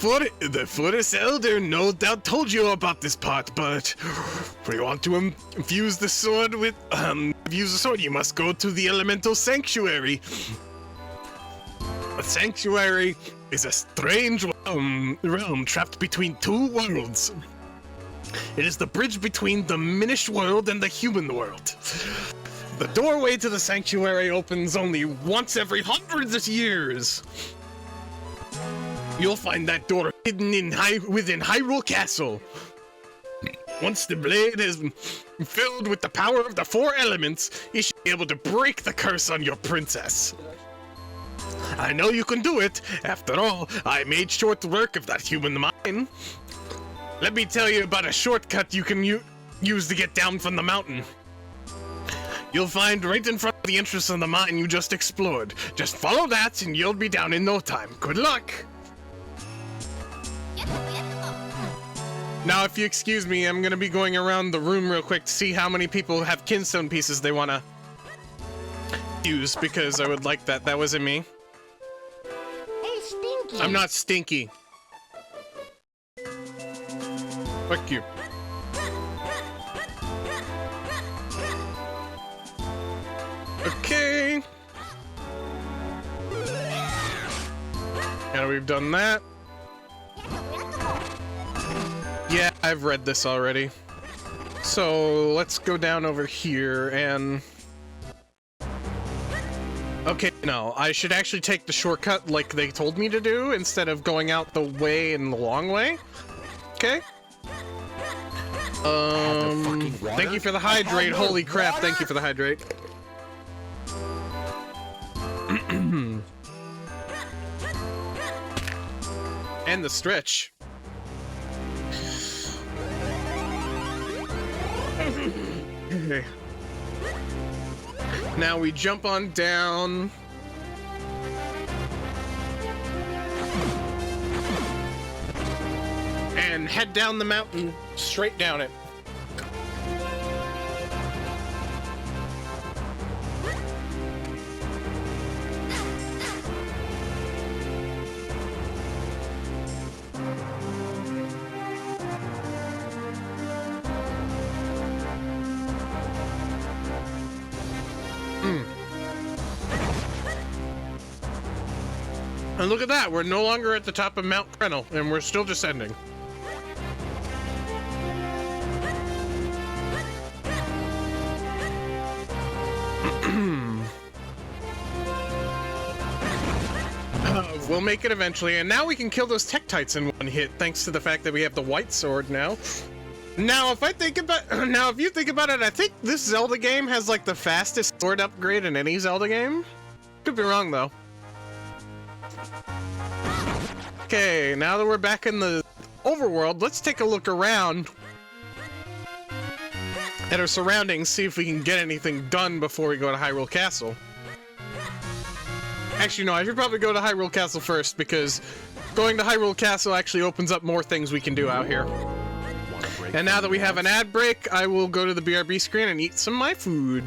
Speaker 1: Forest Elder no doubt told you about this part, but if you want to infuse the sword with, you must go to the Elemental Sanctuary. A sanctuary is a strange realm trapped between two worlds. It is the bridge between the Minish world and the human world. The doorway to the sanctuary opens only once every hundreds of years. You'll find that door hidden within Hyrule Castle. Once the blade is filled with the power of the 4 elements, you should be able to break the curse on your princess. I know you can do it. After all, I made short work of that human mind. Let me tell you about a shortcut you can use to get down from the mountain. You'll find right in front of the entrance of the mine you just explored. Just follow that and you'll be down in no time. Good luck! Now, if you excuse me, I'm gonna be going around the room real quick to see how many people have kinstone pieces they wanna use, because I would like that. That wasn't me.
Speaker 3: Hey, Stinky!
Speaker 1: I'm not stinky. Fuck you. Okay. Now we've done that. Yeah, I've read this already. So let's go down over here and... Okay, no, I should actually take the shortcut like they told me to do instead of going out the way and the long way. Okay. Thank you for the hydrate. Holy crap, thank you for the hydrate. And the stretch. Okay. Now we jump on down. And head down the mountain, straight down it. And look at that, we're no longer at the top of Mount Krennel, and we're still descending. We'll make it eventually, and now we can kill those Tektites in one hit, thanks to the fact that we have the white sword now. Now, if you think about it, I think this Zelda game has like the fastest sword upgrade in any Zelda game. Could be wrong though. Okay, now that we're back in the overworld, let's take a look around at our surroundings, see if we can get anything done before we go to Hyrule Castle. Actually, no, I should probably go to Hyrule Castle first, because going to Hyrule Castle actually opens up more things we can do out here. And now that we have an ad break, I will go to the BRB screen and eat some of my food.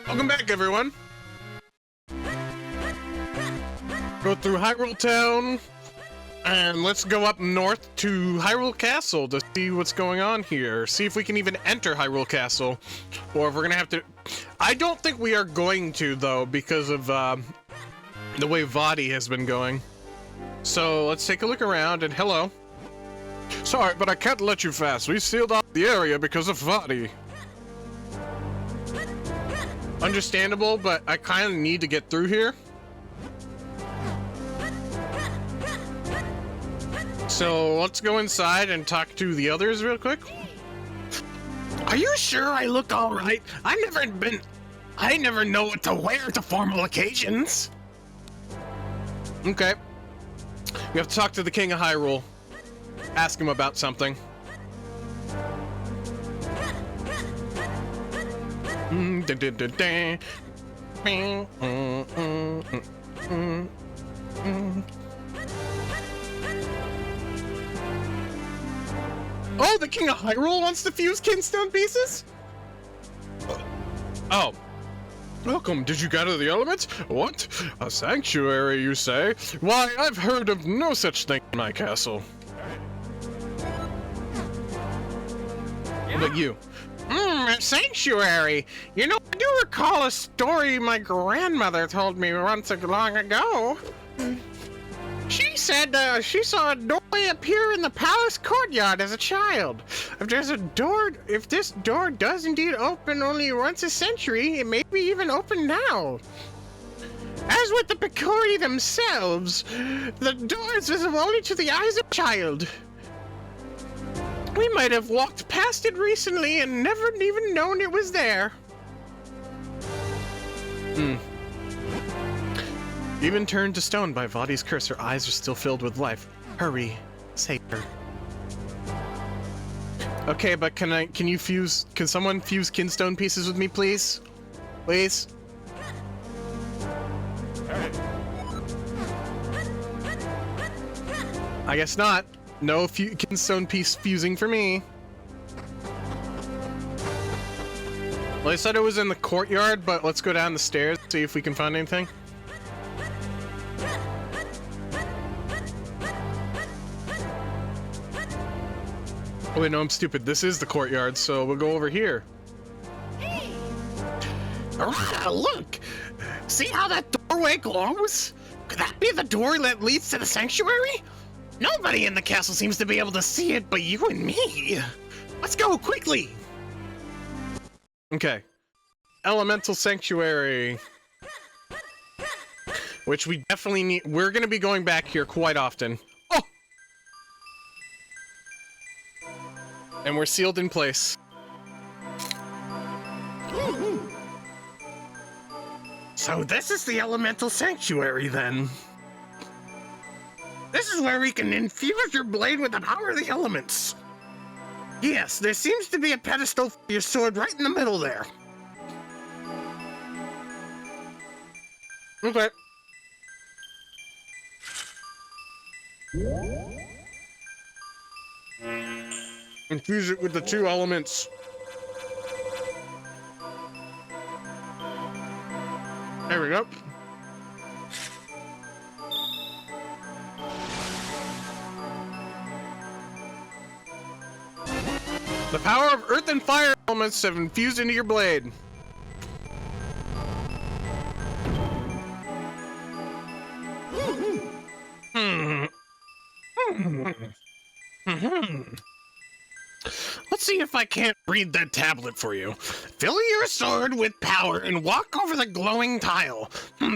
Speaker 1: Welcome back, everyone. Go through Hyrule Town, and let's go up north to Hyrule Castle to see what's going on here. See if we can even enter Hyrule Castle, or if we're gonna have to... I don't think we are going to, though, because of the way Vaati has been going. So let's take a look around, and hello. Sorry, but I can't let you pass. We sealed off the area because of Vaati. Understandable, but I kind of need to get through here. So let's go inside and talk to the others real quick. Are you sure I look all right? I never know what to wear to formal occasions. Okay. We have to talk to the King of Hyrule. Ask him about something. Oh, the King of Hyrule wants to fuse Kinstone pieces? Oh. Welcome, did you gather the elements? What? A sanctuary, you say? Why, I've heard of no such thing in my castle. But you. A sanctuary. You know, I do recall a story my grandmother told me once long ago. She said she saw a doorway appear in the palace courtyard as a child. If this door does indeed open only once a century, it may be even open now. As with the Picori themselves, the door is visible only to the eyes of a child. We might have walked past it recently and never even known it was there. Even turned to stone by Vaati's curse, her eyes are still filled with life. Hurry, save her. Okay, but can someone fuse Kinstone pieces with me, please? Please? I guess not. No Kinstone piece fusing for me. Well, they said it was in the courtyard, but let's go down the stairs, see if we can find anything. Oh wait, no, I'm stupid. This is the courtyard, so we'll go over here.
Speaker 3: Hey!
Speaker 4: Look! See how that doorway glows? Could that be the door that leads to the sanctuary? Nobody in the castle seems to be able to see it but you and me. Let's go quickly!
Speaker 1: Okay. Elemental Sanctuary. Which we definitely need. We're gonna be going back here quite often. Oh! And we're sealed in place.
Speaker 4: So this is the elemental sanctuary then. This is where we can infuse your blade with the power of the elements. Yes, there seems to be a pedestal for your sword right in the middle there.
Speaker 1: Okay. Infuse it with the 2 elements. There we go. The power of earth and fire elements have infused into your blade.
Speaker 4: Let's see if I can't read that tablet for you. Fill your sword with power and walk over the glowing tile.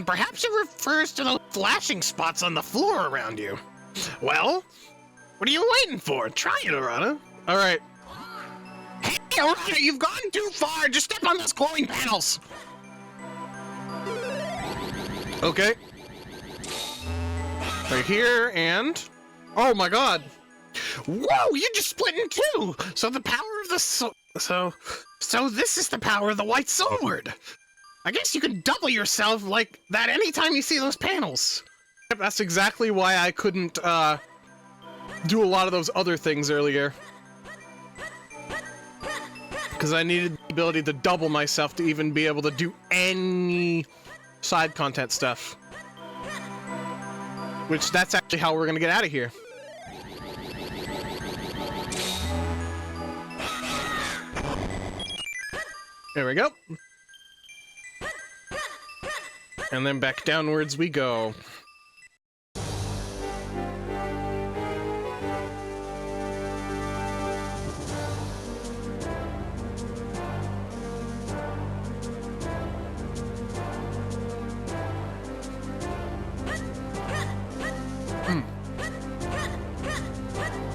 Speaker 4: Perhaps it refers to those flashing spots on the floor around you. Well, what are you waiting for? Try it, Arata.
Speaker 1: All right.
Speaker 4: Hey, Arata, you've gone too far. Just step on those glowing panels.
Speaker 1: Okay. Right here, and... Oh my god!
Speaker 4: Whoa, you just split in 2. So the power of the So this is the power of the white sword. I guess you can double yourself like that anytime you see those panels.
Speaker 1: Yep, that's exactly why I couldn't, do a lot of those other things earlier. Because I needed the ability to double myself to even be able to do any side content stuff. Which, that's actually how we're gonna get out of here. There we go. And then back downwards we go.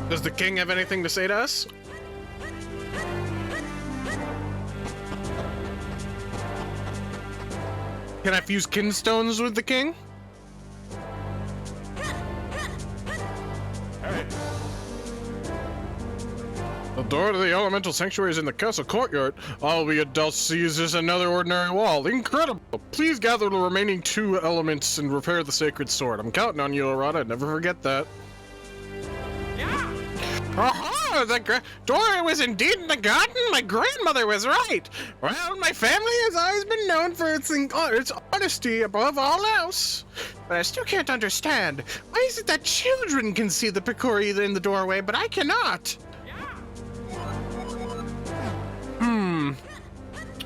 Speaker 1: Does the king have anything to say to us? Can I fuse kinstones with the king?
Speaker 2: Alright.
Speaker 1: The door to the elemental sanctuary is in the castle courtyard. Albeit thou sees this another ordinary wall. Incredible! Please gather the remaining 2 elements and repair the sacred sword. I'm counting on you, Arata. Never forget that.
Speaker 2: Yeah!
Speaker 1: Aha! The door was indeed in the garden. My grandmother was right. Well, my family has always been known for its honesty above all else. But I still can't understand. Why is it that children can see the Picori in the doorway, but I cannot?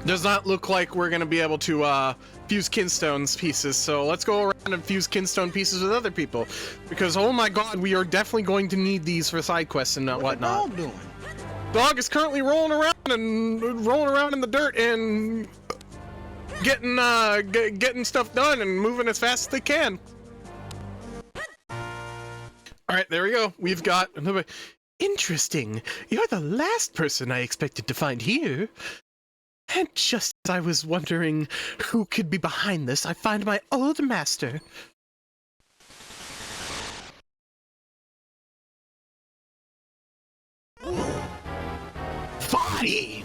Speaker 1: Does not look like we're gonna be able to fuse kinstones pieces, so let's go around and fuse kinstone pieces with other people. Because oh my god, we are definitely going to need these for side quests and whatnot.
Speaker 3: What the dog doing?
Speaker 1: Dog is currently rolling around in the dirt and getting stuff done and moving as fast as they can. Alright, there we go. We've got another. Interesting. You're the last person I expected to find here. And just as I was wondering who could be behind this, I find my old master.
Speaker 4: Body!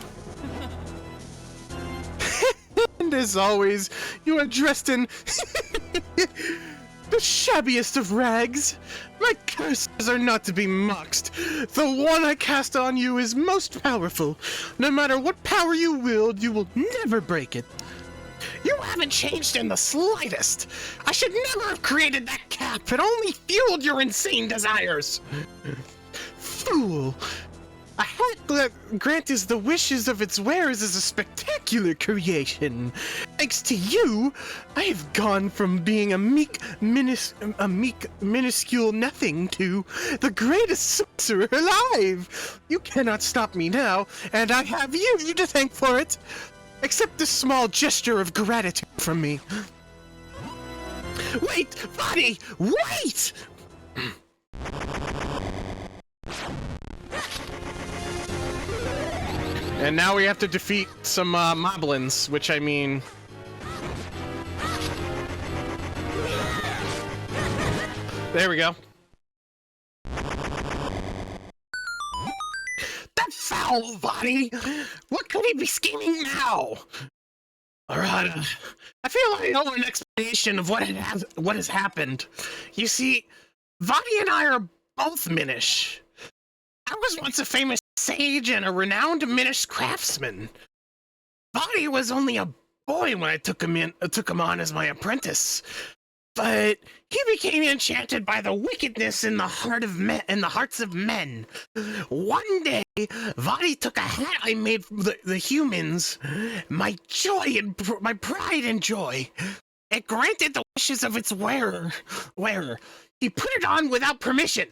Speaker 1: And as always, you are dressed in the shabbiest of rags. My My curses are not to be mocked. The one I cast on you is most powerful. No matter what power you wield, you will never break it.
Speaker 4: You haven't changed in the slightest. I should never have created that cap. It only fueled your insane desires.
Speaker 1: Fool! A hat that grants the wishes of its wearers is a spectacular creation. Thanks to you, I have gone from being a meek, minuscule nothing to the greatest sorcerer alive. You cannot stop me now, and I have you to thank for it. Accept this small gesture of gratitude from me.
Speaker 4: Wait, buddy, wait!
Speaker 1: And now we have to defeat some moblins, which I mean... There we go.
Speaker 4: That foul body! What could he be scheming now? Alright, I feel I owe an explanation of what has happened. You see, Vadi and I are both Minish. I was once a famous sage and a renowned Minish craftsman. Vadi was only a boy when I took him on as my apprentice. But he became enchanted by the wickedness in the hearts of men. One day, Vadi took a hat I made for the humans, my joy and my pride and joy. It granted the wishes of its wearer. He put it on without permission.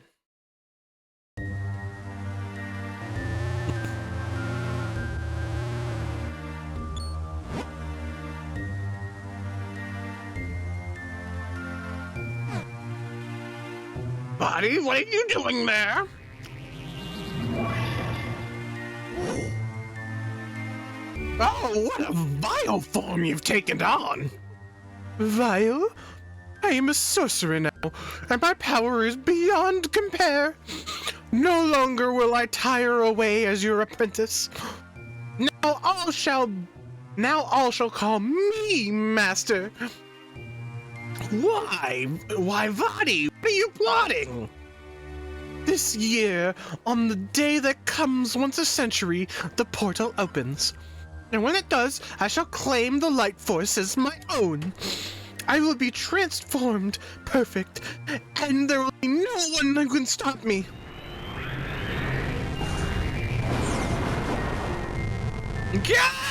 Speaker 4: Buddy, what are you doing there? Oh, what a vile form you've taken on!
Speaker 1: Vile? I am a sorcerer now, and my power is beyond compare. No longer will I tire away as your apprentice. Now all shall call me master.
Speaker 4: Why, Vadi? What are you plotting?
Speaker 1: This year, on the day that comes once a century, the portal opens. And when it does, I shall claim the light force as my own. I will be transformed, perfect, and there will be no one who can stop me.
Speaker 4: Gah!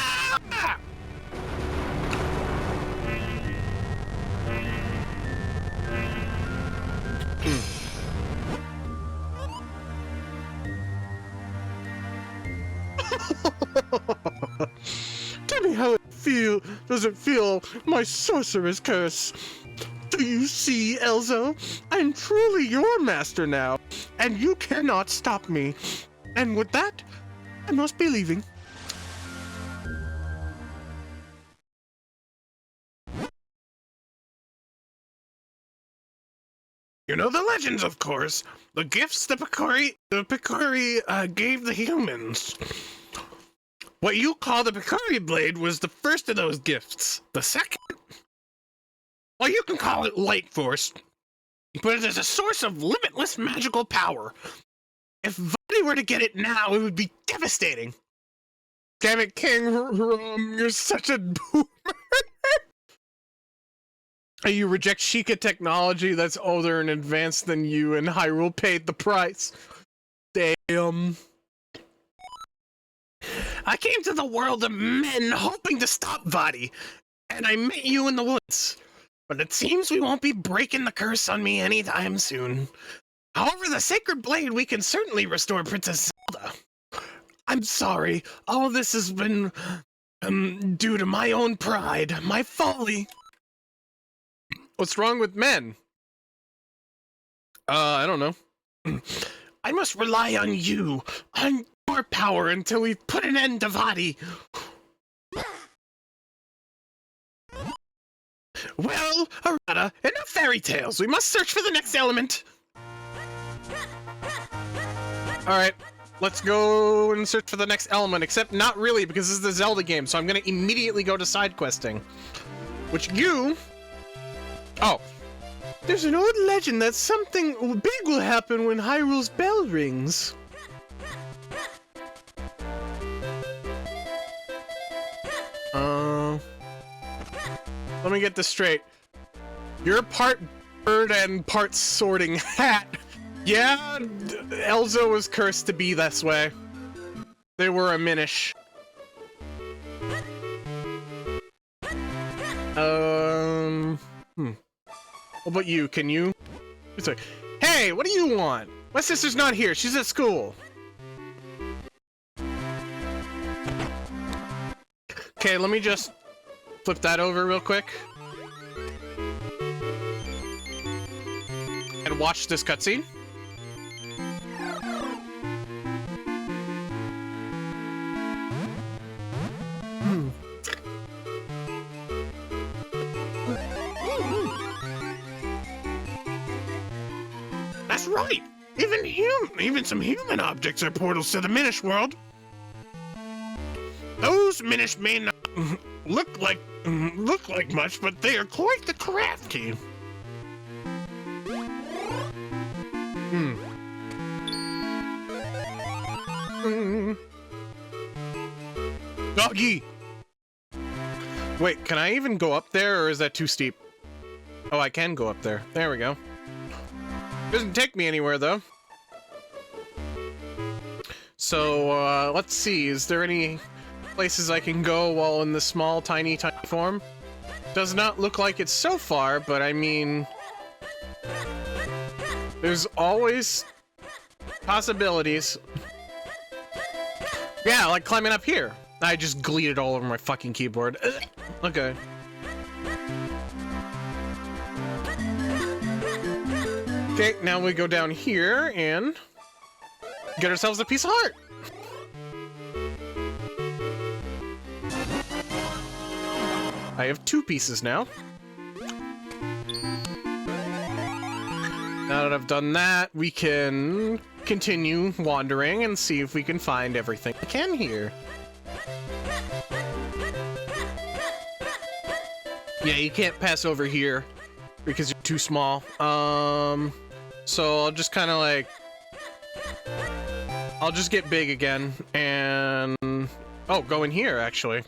Speaker 1: Tell me how does it feel, my sorcerer's curse? Do you see, Elzo? I'm truly your master now, and you cannot stop me. And with that, I must be leaving.
Speaker 4: You know the legends, of course. The gifts the Pikori gave the humans. What you call the Pikori Blade was the first of those gifts. The second? Well, you can call it Light Force, but it is a source of limitless magical power. If Vadi were to get it now, it would be devastating.
Speaker 1: Damn it, King you're such a boomer. You reject Sheikah technology that's older and advanced than you, and Hyrule paid the price. Damn.
Speaker 4: I came to the world of men hoping to stop Vadi, and I met you in the woods. But it seems we won't be breaking the curse on me anytime soon. However, the Sacred Blade, we can certainly restore Princess Zelda. I'm sorry, all this has been due to my own pride, my folly.
Speaker 1: What's wrong with men? I don't know.
Speaker 4: I must rely on you, on your power until we've put an end to Vadi. Well, Arata, enough fairy tales. We must search for the next element.
Speaker 1: Alright, let's go and search for the next element, except not really, because this is the Zelda game, so I'm gonna immediately go to side questing. Which you... Oh. There's an old legend that something big will happen when Hyrule's bell rings. Let me get this straight. You're part bird and part sorting hat. Yeah, Elzo was cursed to be this way. They were a Minish. What about you? Can you? It's like, hey, what do you want? My sister's not here. She's at school. Okay, let me just flip that over real quick. And watch this cutscene.
Speaker 4: That's right! Even some human objects are portals to the Minish world. Those Minish may not look like much, but they are quite the crafty.
Speaker 1: Doggy! Wait, can I even go up there, or is that too steep? Oh, I can go up there. There we go. Doesn't take me anywhere, though. So, let's see. Is there any places I can go while in the small, tiny form? Does not look like it's so far, but I mean... there's always possibilities. Yeah, like climbing up here. I just gleated all over my fucking keyboard. Okay. Okay, now we go down here and get ourselves a piece of heart. I have 2 pieces now. Now that I've done that, we can continue wandering and see if we can find everything we can here. Yeah, you can't pass over here because you're too small. So I'll just kind of like... I'll just get big again and... oh, go in here, actually.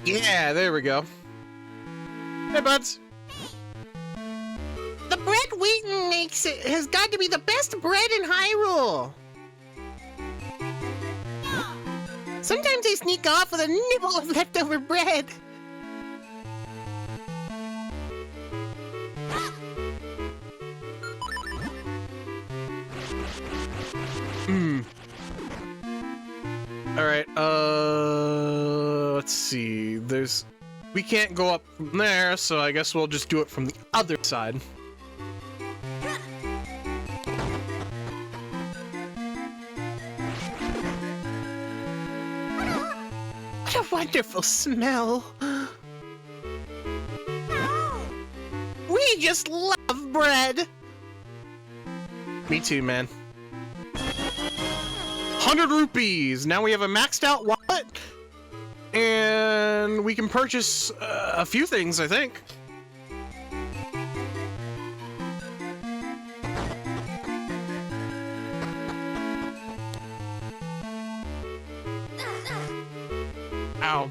Speaker 1: Yeah, there we go. Hey, buds.
Speaker 3: The bread Wheaton makes has got to be the best bread in Hyrule. Sometimes I sneak off with a nibble of leftover bread.
Speaker 1: Alright, let's see. We can't go up from there, so I guess we'll just do it from the other side.
Speaker 3: What a wonderful smell. We just love bread.
Speaker 1: Me too, man. 100 rupees! Now we have a maxed out wallet, and we can purchase a few things, I think. Ow.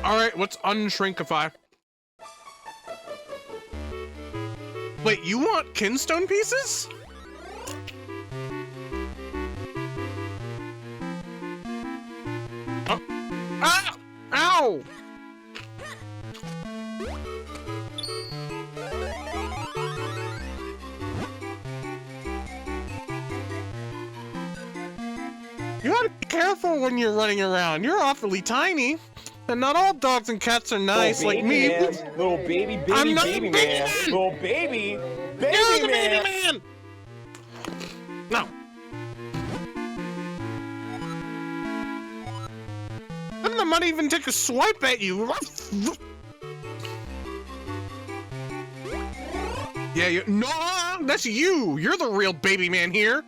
Speaker 1: Alright, let's unshrinkify. Wait, you want kinstone pieces? Oh. Ah! Ow! You gotta be careful when you're running around. You're awfully tiny. And not all dogs and cats are nice like me.
Speaker 5: Man. Little baby
Speaker 1: I'm not
Speaker 5: baby
Speaker 1: a baby
Speaker 5: man.
Speaker 1: man.
Speaker 5: Little baby
Speaker 1: You're the
Speaker 5: man.
Speaker 1: baby man!
Speaker 4: that might even take a swipe at you.
Speaker 1: Yeah, no, that's you. You're the real baby man here.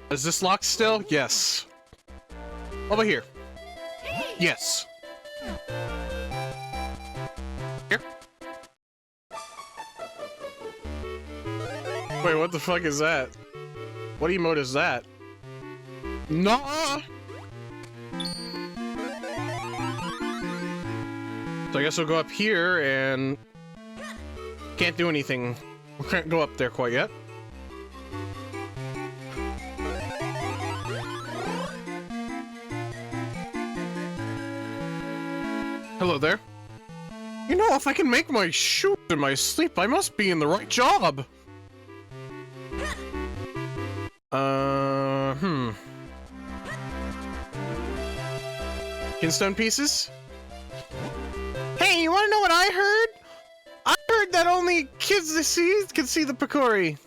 Speaker 1: Is this locked still? Yes. Over here. Yes. Here. Wait, what the fuck is that? What emote is that? No. So I guess we'll go up here and can't do anything. We can't go up there quite yet. Hello there. You know, if I can make my shoes in my sleep, I must be in the right job. Kinstone pieces? Hey, you wanna know what I heard? I heard that only kids this see can see the Picori.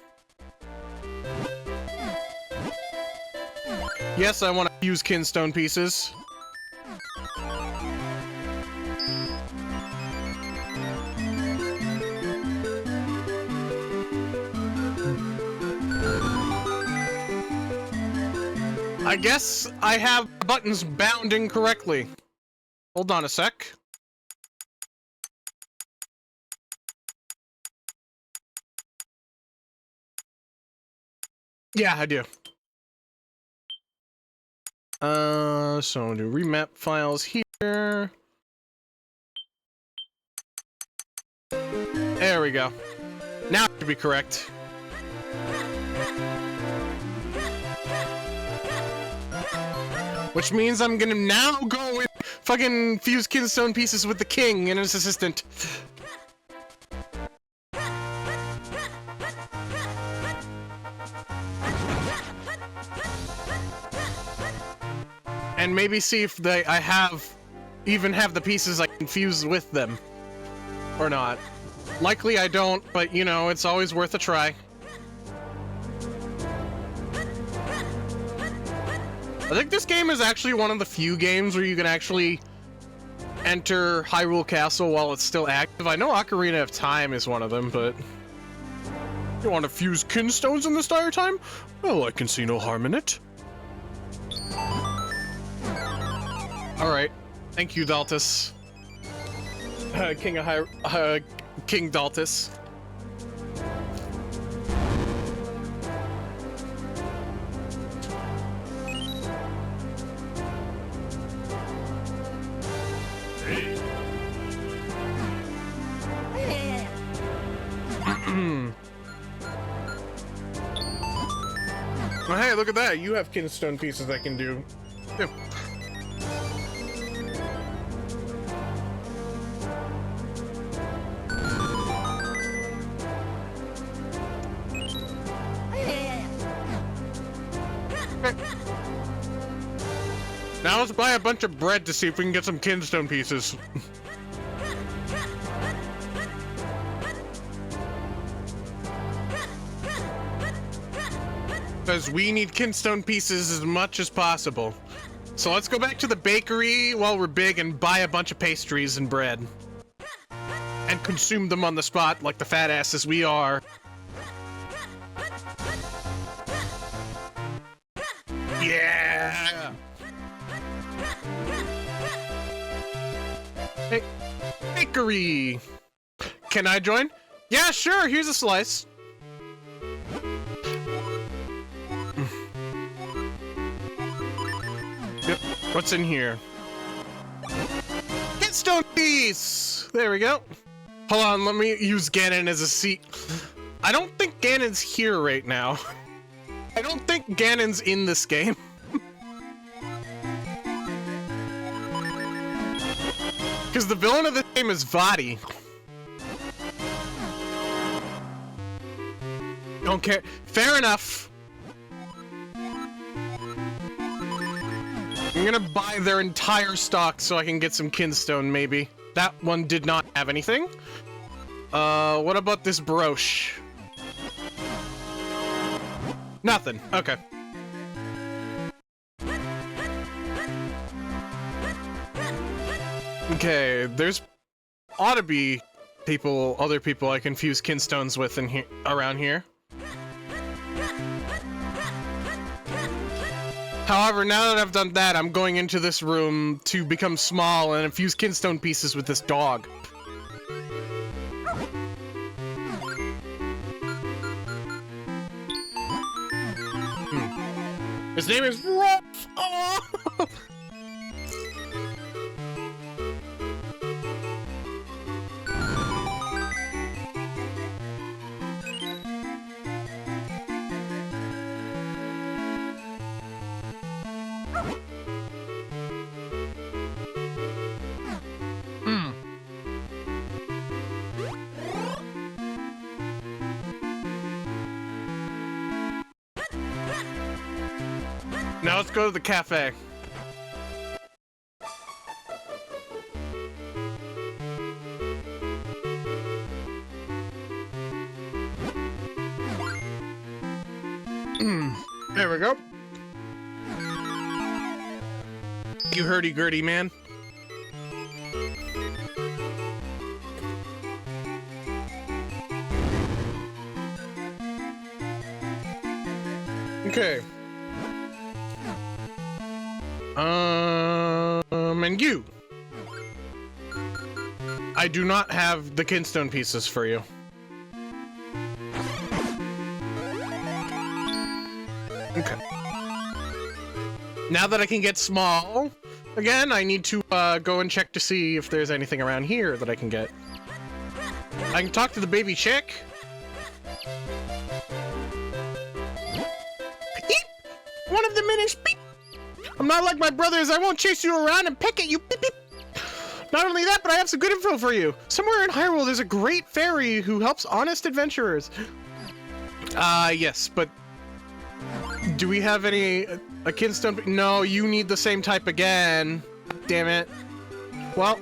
Speaker 1: Yes, I want to use kinstone pieces. I guess I have buttons bound incorrectly. Hold on a sec. Yeah, I do. So do remap files here. There we go. Now it should be correct. Which means I'm gonna now go and fucking fuse kinstone pieces with the king and his assistant. And maybe see if I even have the pieces I can fuse with them. Or not. Likely I don't, but you know, it's always worth a try. I think this game is actually one of the few games where you can actually enter Hyrule Castle while it's still active. I know Ocarina of Time is one of them, but... You want to fuse kinstones in this dire time? Well, I can see no harm in it. Alright. Thank you, Daltus. King Daltus. Well, hey, look at that. You have kinstone pieces I can do. Yeah. Now let's buy a bunch of bread to see if we can get some kinstone pieces. Because we need kinstone pieces as much as possible. So let's go back to the bakery while we're big and buy a bunch of pastries and bread. And consume them on the spot like the fat asses we are. Yeah! Hey, bakery! Can I join? Yeah, sure, here's a slice. Yep. What's in here? Kinstone piece! There we go. Hold on, let me use Ganon as a seat. I don't think Ganon's here right now. I don't think Ganon's in this game. Because the villain of the game is Vadi. Don't care. Fair enough. I'm gonna buy their entire stock so I can get some kinstone, maybe. That one did not have anything. What about this brooch? Nothing. Okay. Okay, there's ought to be other people I confuse kinstones with in here, around here. However, now that I've done that, I'm going into this room to become small and infuse kinstone pieces with this dog. His name is Ruff! Oh! Now let's go to the cafe. There we go. You hurdy-gurdy, man. Okay. And you. I do not have the kinstone pieces for you. Okay. Now that I can get small, again, I need to go and check to see if there's anything around here that I can get. I can talk to the baby chick. Eep! One of the diminished beep! I'm not like my brothers, I won't chase you around and peck at you, beep beep! Not only that, but I have some good info for you. Somewhere in Hyrule, there's a great fairy who helps honest adventurers. Yes, but... do we have any... a kinstone... No, you need the same type again. Damn it. Well...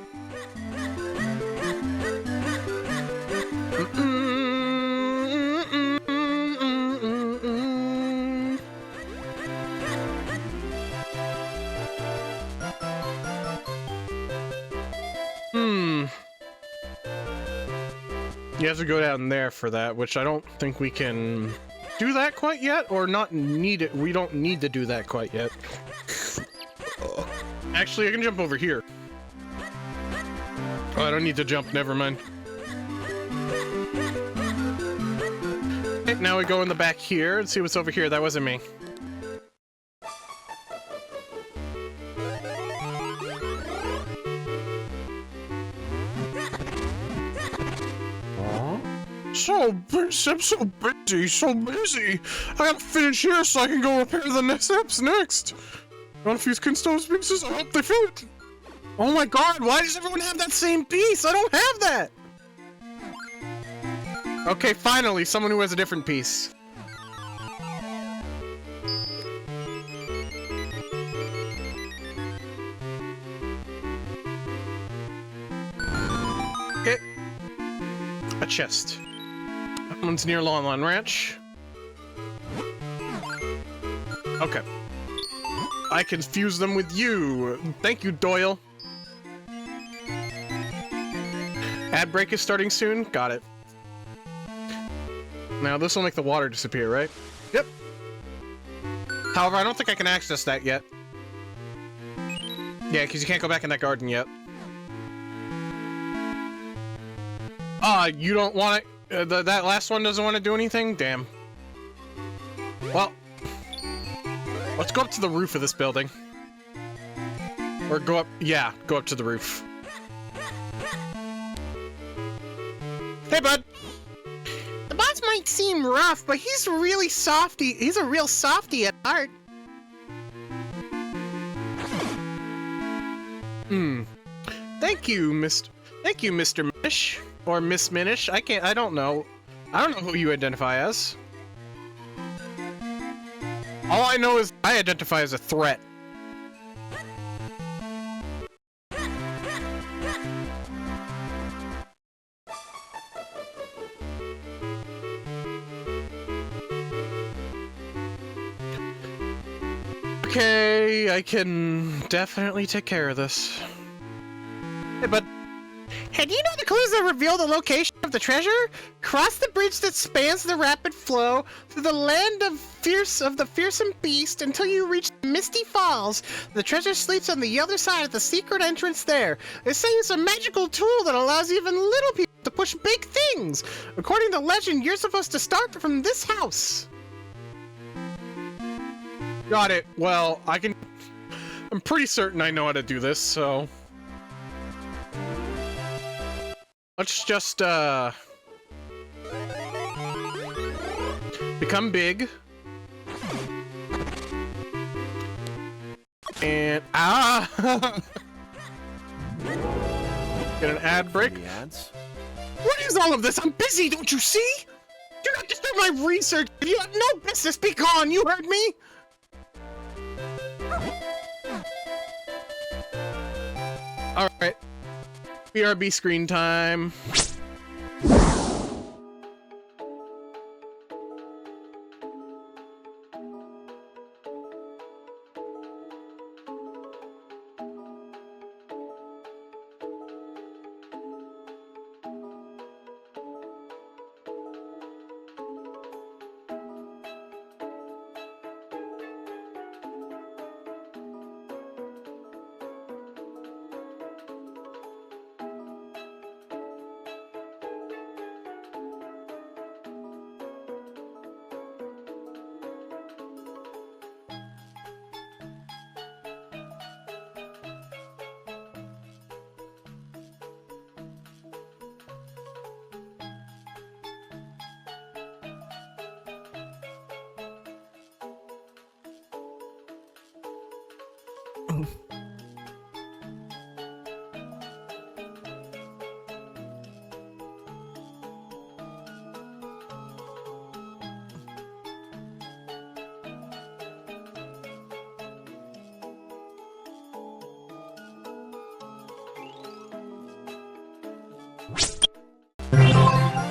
Speaker 1: You have to go down there for that, which I don't think we can do that quite yet, or not need it. We don't need to do that quite yet. Actually, I can jump over here. Oh, I don't need to jump, never mind. Okay, now we go in the back here and see what's over here. That wasn't me. I'm so busy. I gotta finish here so I can go repair the steps next. Want a few kinstone pieces? I hope they fit. Oh my god, why does everyone have that same piece? I don't have that! Okay, finally, someone who has a different piece. Okay. A chest. That one's near Lon Lon Ranch. Okay. I can fuse them with you. Thank you, Doyle. Ad break is starting soon? Got it. Now, this will make the water disappear, right? Yep. However, I don't think I can access that yet. Yeah, because you can't go back in that garden yet. You don't want it? That last one doesn't want to do anything? Damn. Well, let's go up to the roof of this building. Or go up, yeah, go up to the roof. Hey, bud!
Speaker 3: The boss might seem rough, but he's really softy. He's a real softy at heart.
Speaker 1: Thank you, Mr. Minish. Or Miss Minish. I don't know. I don't know who you identify as. All I know is I identify as a threat. Okay, I can definitely take care of this. Hey, but
Speaker 3: Hey, do you know the clues that reveal the location of the treasure? Cross the bridge that spans the rapid flow through the land of the fearsome beast until you reach Misty Falls. The treasure sleeps on the other side of the secret entrance there. They say it's a magical tool that allows even little people to push big things. According to legend, you're supposed to start from this house.
Speaker 1: got it. Well, I'm pretty certain I know how to do this, so let's just become big. And get an ad break. What is all of this? I'm busy, don't you see? Do not disturb my research. You have no business. Be gone. You heard me. All right. BRB screen time.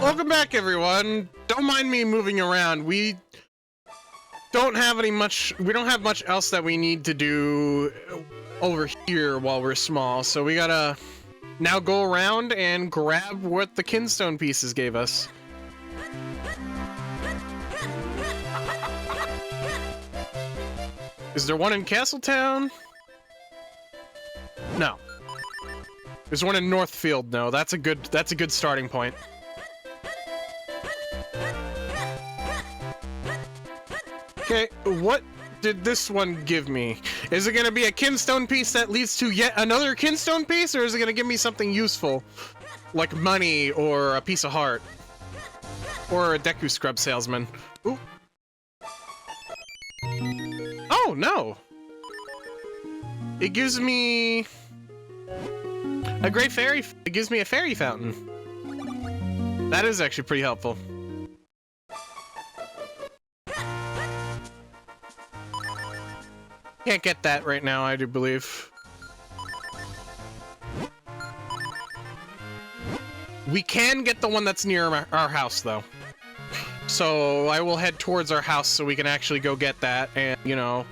Speaker 1: Welcome back, everyone. Don't mind me moving around. We don't have much else that we need to do over here while we're small, so we gotta now go around and grab what the kinstone pieces gave us. Is there one in Castletown? No. There's one in Northfield. No, that's a good starting point. Okay, what did this one give me? Is it gonna be a kinstone piece that leads to yet another kinstone piece, or is it gonna give me something useful? Like money, or a piece of heart? Or a Deku Scrub salesman? Ooh. Oh, no! It gives me a great fairy. It gives me a fairy fountain. That is actually pretty helpful. Can't get that right now, I do believe. We can get the one that's near our house, though. So I will head towards our house so we can actually go get that and, you know,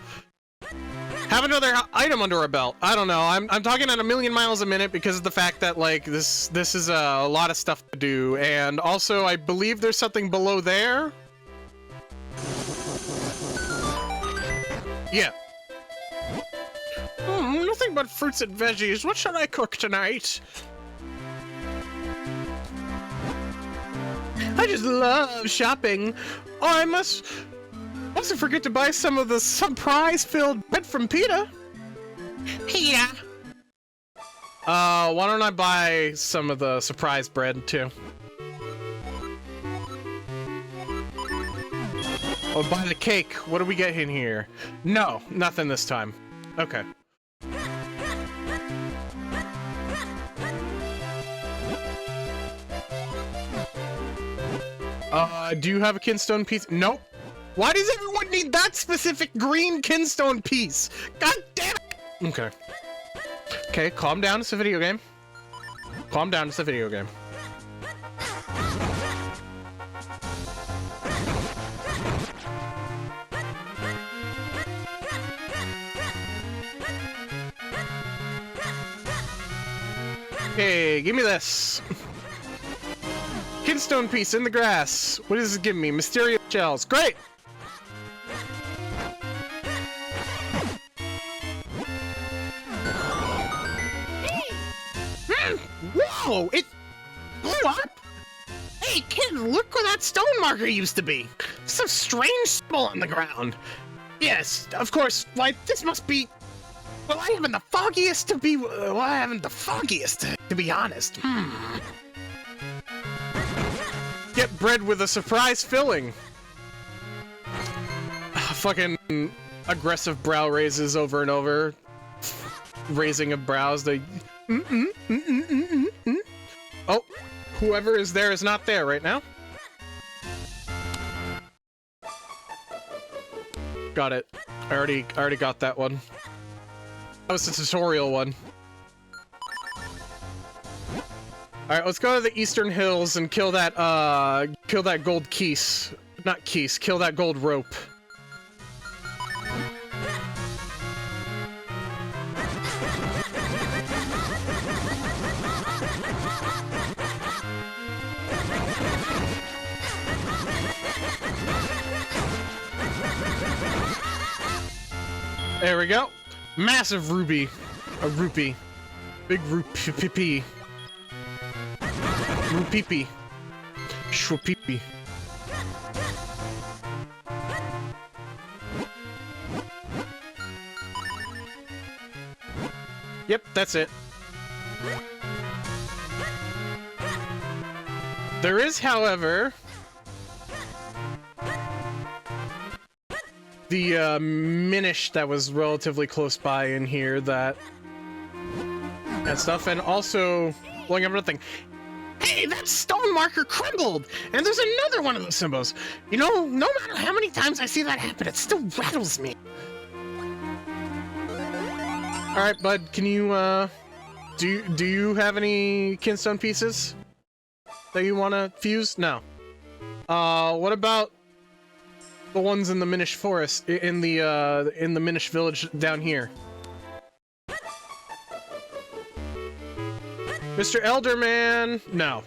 Speaker 1: have another item under our belt. I don't know. I'm talking at 1,000,000 miles a minute because of the fact that, like, this is a lot of stuff to do. And also, I believe there's something below there. Yeah. Nothing but fruits and veggies. What should I cook tonight? I just love shopping. Oh, I mustn't forget to buy some of the surprise-filled bread from PETA. PETA. Why don't I buy some of the surprise bread too? Oh, buy the cake. What do we get in here? No, nothing this time. Okay. Do you have a kinstone piece? Nope. Why does everyone need that specific green kinstone piece? God damn it! Okay. Okay, calm down, it's a video game. Calm down, it's a video game. Okay, give me this. Kinstone piece in the grass. What does it give me? Mysterious shells. Great!
Speaker 4: Whoa! It blew up? Hey, kid, look where that stone marker used to be. Some strange symbol on the ground. Yes, of course. Why, this must be... Well, I haven't the foggiest to be... Well, I haven't the foggiest, to be honest.
Speaker 1: Get bread with a surprise filling. Fucking aggressive brow raises over and over. Raising of brows. They... Oh, whoever is there is not there right now. Got it. I already got that one. That was the tutorial one. Alright, let's go to the Eastern Hills and kill that gold keys. Not keys, kill that gold rope. There we go. Massive ruby. A rupee. Big rupee. Rupeepee. Shwapeepee. Yep, that's it. There is, however, the Minish that was relatively close by in here that stuff, and also blowing up another thing. Hey, that stone marker crumbled, and there's another one of those symbols. You know, no matter how many times I see that happen, it still rattles me. All right, bud, can you do you have any kinstone pieces that you want to fuse? No. What about the ones in the Minish forest, in the Minish village down here? Mr. Elderman, no.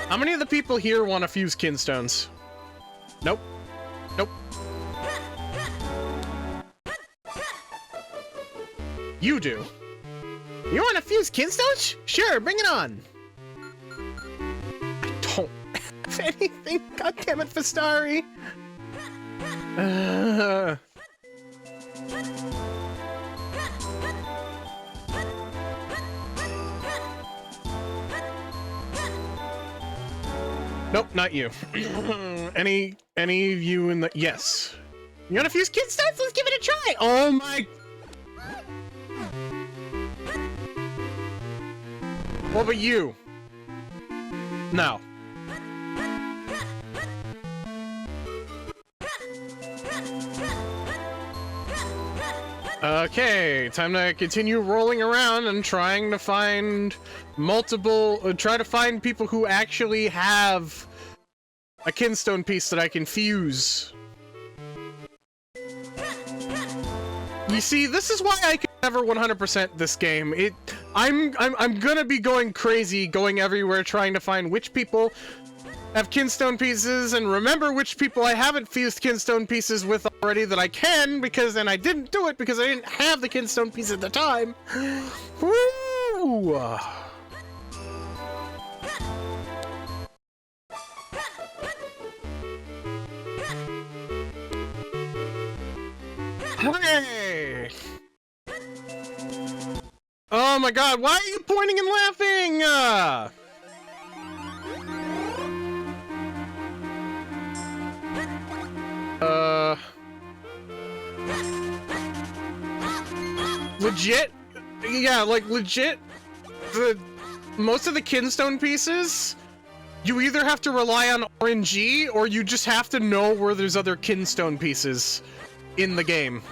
Speaker 1: How many of the people here want to fuse kinstones? Nope. Nope. You do.
Speaker 3: You want to fuse kinstones? Sure, bring it on.
Speaker 1: I don't have anything. God damn it, Fastari. Nope, not you. any of you in the... Yes.
Speaker 3: You want to fuse kinstones? Let's give it a try.
Speaker 1: Oh my... What about you? No. Okay, time to continue rolling around and trying to find try to find people who actually have a kinstone piece that I can fuse. You see, this is why I can never 100% this game. I'm gonna be going crazy, going everywhere, trying to find which people have kinstone pieces, and remember which people I haven't fused kinstone pieces with already that I can, because then I didn't do it because I didn't have the kinstone piece at the time. Woo! Hey! Oh my god, why are you pointing and laughing? Legit? Yeah, like legit, most of the kinstone pieces, you either have to rely on RNG or you just have to know where there's other kinstone pieces in the game.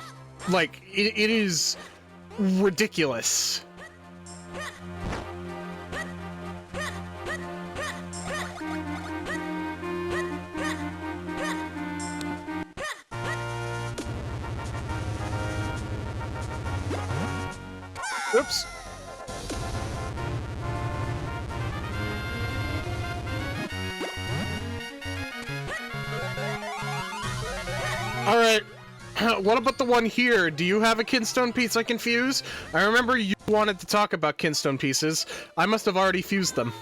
Speaker 1: Like, it is ridiculous. Oops. All right. What about the one here? Do you have a kinstone piece I can fuse? I remember you wanted to talk about kinstone pieces. I must have already fused them.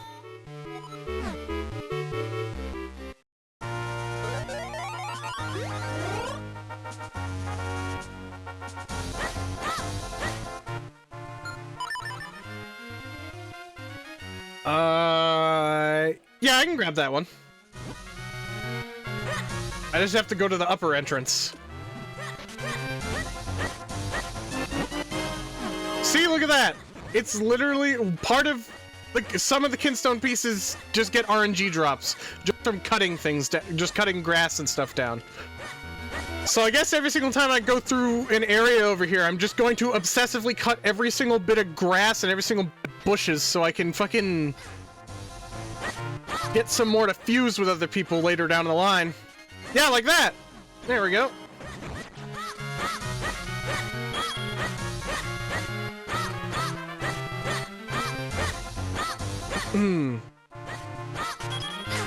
Speaker 1: Yeah, I can grab that one. I just have to go to the upper entrance. See, look at that! It's literally part of some of the kinstone pieces just get RNG drops just from cutting things, just cutting grass and stuff down. So I guess every single time I go through an area over here, I'm just going to obsessively cut every single bit of grass and every single bit of bushes so I can fucking get some more to fuse with other people later down the line. Yeah, like that! There we go.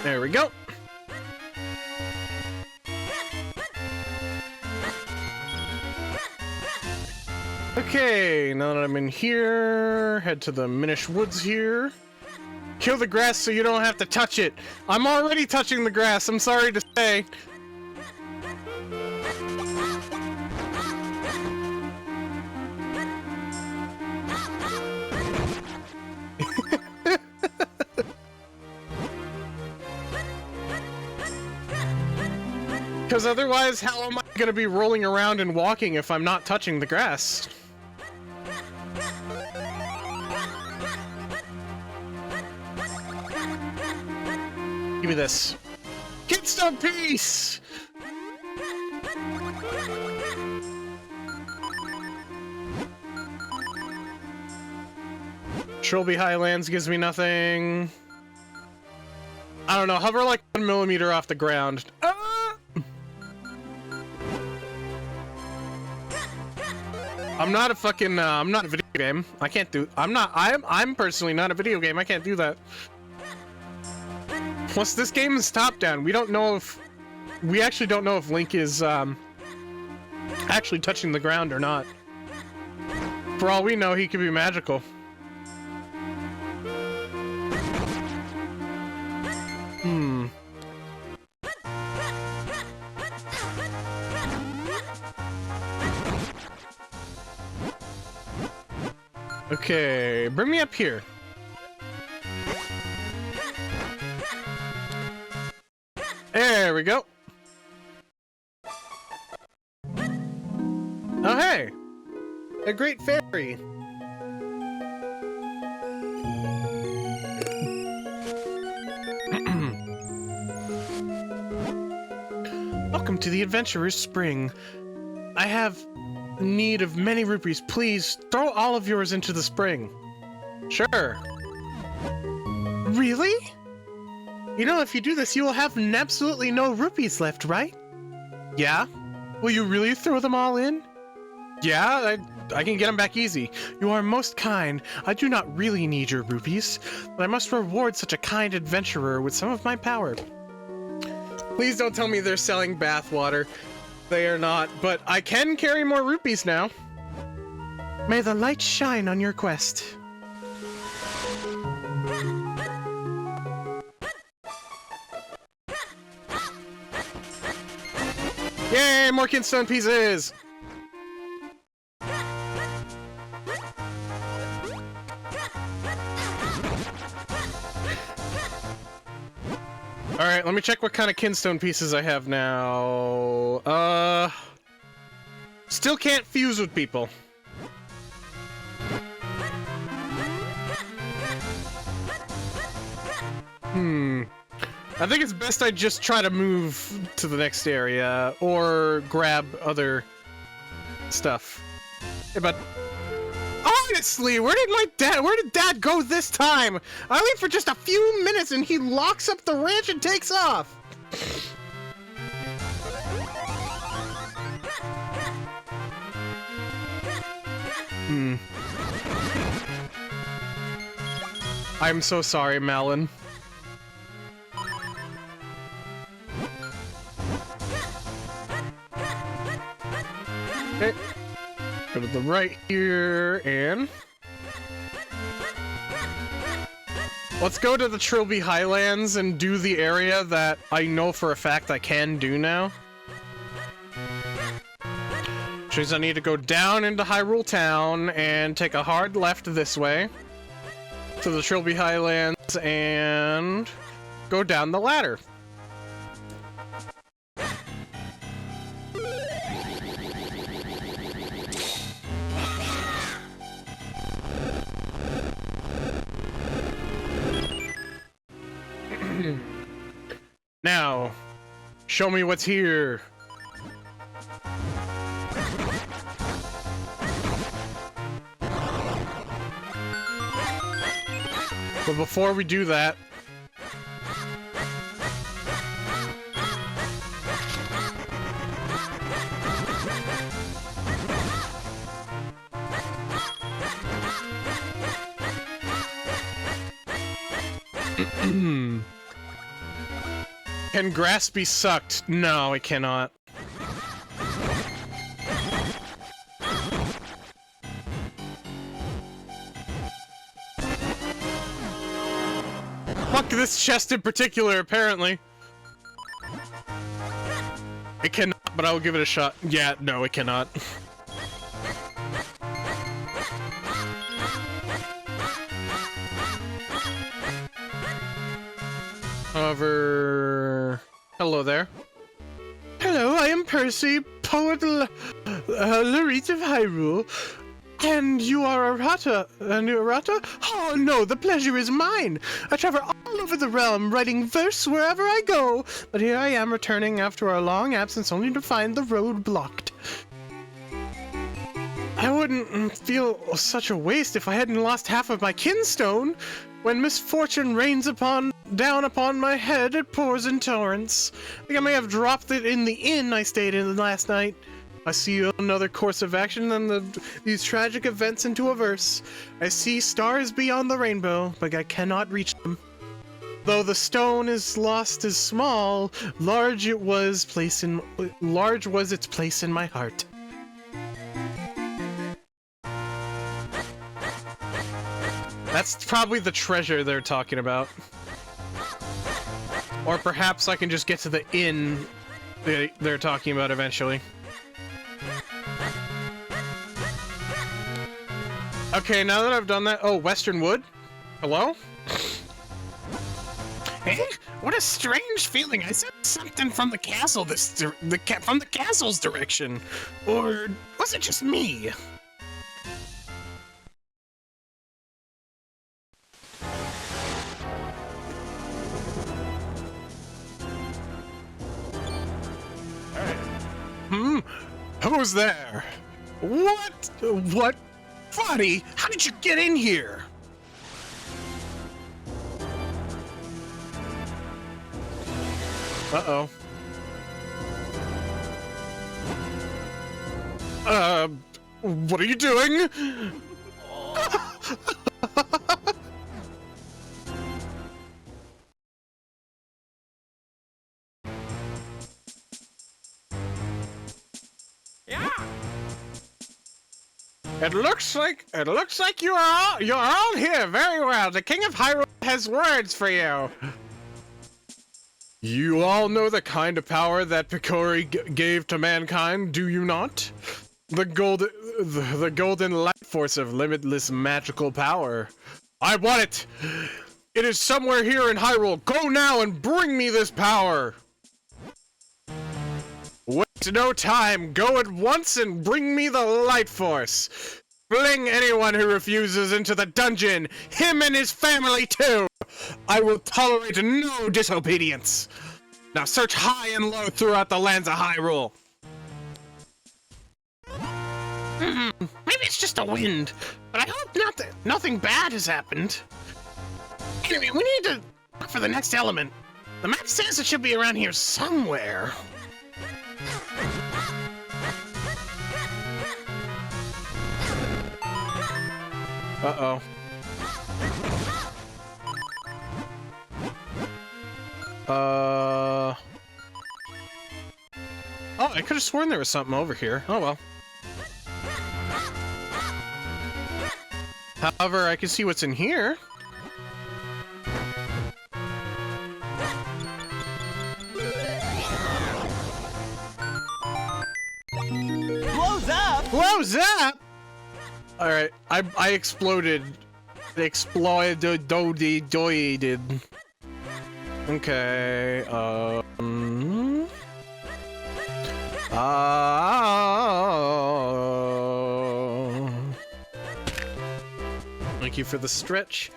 Speaker 1: There we go. Okay, now that I'm in here, head to the Minish Woods here. Kill the grass so you don't have to touch it. I'm already touching the grass, I'm sorry to say. Because otherwise, how am I going to be rolling around and walking if I'm not touching the grass? Give me this. Kinstone piece! Trilby Highlands gives me nothing. I don't know, hover like 1 millimeter off the ground. I'm not a fucking, I'm not a video game. I can't do, I'm personally not a video game. I can't do that. Plus, this game is top-down. We don't know if, we actually don't know if Link is, actually touching the ground or not. For all we know, he could be magical. Okay, bring me up here. There we go. Oh, hey! A great fairy. Welcome to the Adventurer's Spring. I have need of many rupees. Please throw all of yours into the spring. Sure. Really? You know, if you do this, you will have absolutely no rupees left, right? Yeah? Will you really throw them all in? Yeah, I can get them back easy. You are most kind. I do not really need your rupees, but I must reward such a kind adventurer with some of my power. Please don't tell me they're selling bathwater. They are not, but I can carry more rupees now. May the light shine on your quest. Yay, more kinstone pieces! Alright, let me check what kind of kinstone pieces I have now. Still can't fuse with people. I think it's best I just try to move to the next area, or grab other stuff. Yeah, but honestly, where did Dad go this time? I leave for just a few minutes and he locks up the ranch and takes off. I'm so sorry, Malin. Okay. Go to the right here, and... let's go to the Trilby Highlands and do the area that I know for a fact I can do now. Which means I need to go down into Hyrule Town and take a hard left this way to the Trilby Highlands and go down the ladder. Now, show me what's here. But before we do that, can grass be sucked? No, it cannot. Fuck this chest in particular, apparently. It cannot, but I'll give it a shot. Yeah, no, it cannot. However... hello there. Hello, I am Percy, poet Larite of Hyrule. And you are Arata. And you're Arata? Oh no, the pleasure is mine. I travel all over the realm, writing verse wherever I go. But here I am returning after a long absence only to find the road blocked. I wouldn't feel such a waste if I hadn't lost half of my kinstone. When misfortune rains down upon my head, it pours in torrents. I think I may have dropped it in the inn I stayed in last night. I see another course of action and these tragic events into a verse. I see stars beyond the rainbow, but I cannot reach them. Though the stone is lost as small, large was its place in my heart. That's probably the treasure they're talking about. Or perhaps I can just get to the inn they're talking about eventually. Okay, now that I've done that... oh, Western Wood? Hello?
Speaker 4: Eh? What a strange feeling. I said something from the castle from the castle's direction. Or was it just me?
Speaker 1: Who's there? What? What?
Speaker 4: Buddy, how did you get in here?
Speaker 1: Uh-oh. What are you doing?
Speaker 2: Yeah.
Speaker 1: It looks like you're all here. Very well. The King of Hyrule has words for you. You all know the kind of power that Picori gave to mankind, do you not? The golden light force of limitless magical power. I want it. It is somewhere here in Hyrule. Go now and bring me this power. Waste no time. Go at once and bring me the light force. Fling anyone who refuses into the dungeon. Him and his family too. I will tolerate no disobedience. Now search high and low throughout the lands of Hyrule.
Speaker 4: Maybe it's just a wind, but I hope nothing bad has happened. Anyway, we need to look for the next element. The map says it should be around here somewhere.
Speaker 1: Uh-oh. Oh, I could have sworn there was something over here. Oh well. However, I can see what's in here.
Speaker 2: Blows up!
Speaker 1: Blows up! Alright, I exploded. Exploded. Okay, Thank you for the stretch.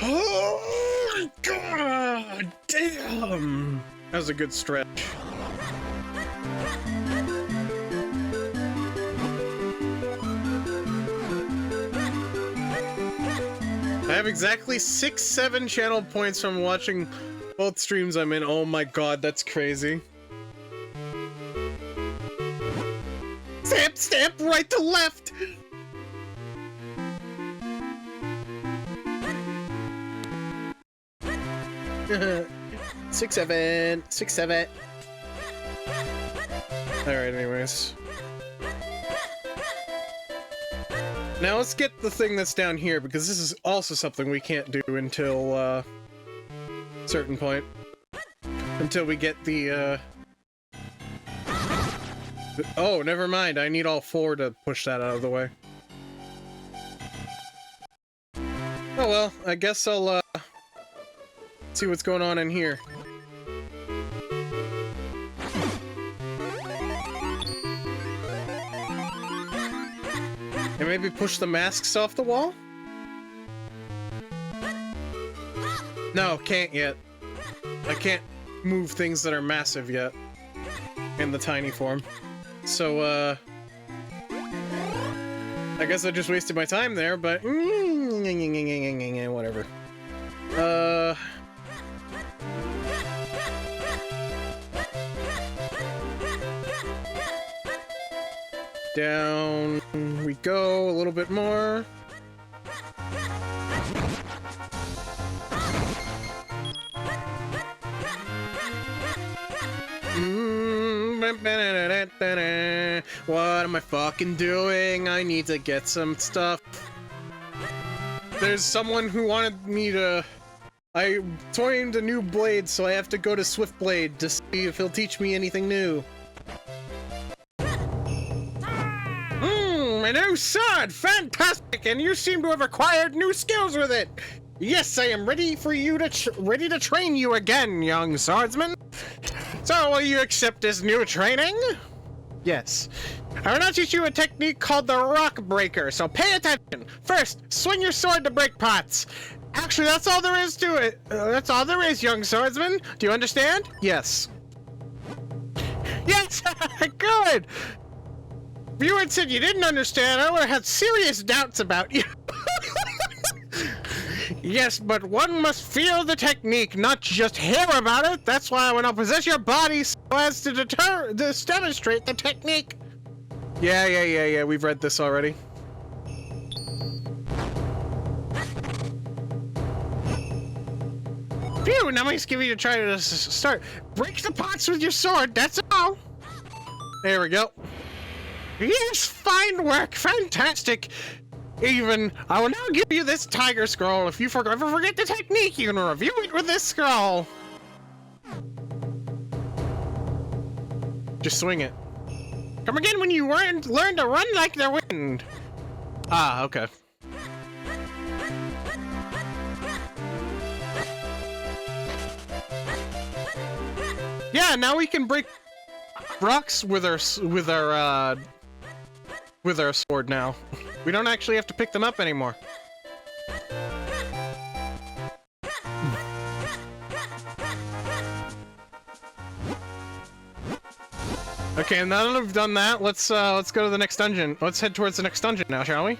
Speaker 1: Oh my god! Damn! That was a good stretch. I have exactly 6-7 channel points from watching both streams I'm in. Oh my god, that's crazy. Stamp, stamp, right to left! Six, seven. Alright, anyways. Now let's get the thing that's down here, because this is also something we can't do until, a certain point. Until we get the, oh, never mind, I need all 4 to push that out of the way. Oh well, I guess I'll, see what's going on in here. And maybe push the masks off the wall? No, can't yet. I can't move things that are massive yet. In the tiny form. So, I guess I just wasted my time there, but... whatever. Down we go, a little bit more. What am I fucking doing? I need to get some stuff. There's someone who wanted me to... I joined a new blade, so I have to go to Swiftblade to see if he'll teach me anything new. My new sword! Fantastic! And you seem to have acquired new skills with it! Yes, I am ready for you to ready to train you again, young swordsman! So, will you accept this new training? Yes. I will now teach you a technique called the Rock Breaker, so pay attention! First, swing your sword to break pots! Actually, that's all there is to it! That's all there is, young swordsman! Do you understand? Yes. Yes! Good! If you had said you didn't understand, I would have had serious doubts about you. Yes, but one must feel the technique, not just hear about it. That's why I will now possess your body so as to demonstrate the technique. Yeah, we've read this already. Phew, now let's give you a try to start. Break the pots with your sword, that's all. There we go. Yes, fine work, fantastic. Even, I will now give you this tiger scroll. If you ever forget the technique, you can review it with this scroll. Just swing it. Come again when you learn to run like the wind. Ah, okay. Yeah, now we can break rocks with our sword now. We don't actually have to pick them up anymore. Okay, now that we've done that, let's go to the next dungeon. Let's head towards the next dungeon now, shall we?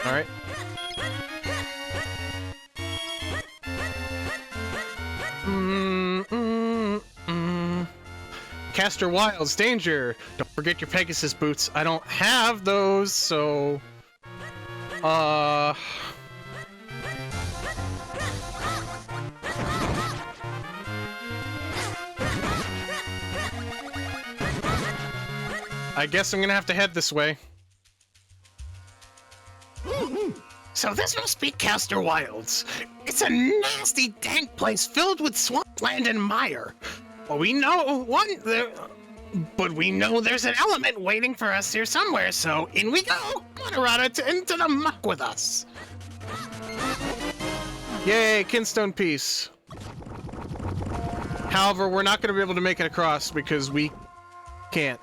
Speaker 1: All right. Castor Wilds, danger! Don't forget your Pegasus boots. I don't have those, so... I guess I'm gonna have to head this way.
Speaker 4: So this must be Castor Wilds. It's a nasty, dank place filled with swampland and mire. Well, we know but we know there's an element waiting for us here somewhere, so in we go! Come on, Arata, into the muck with us!
Speaker 1: Yay, Kinstone piece. However, we're not gonna be able to make it across because we can't.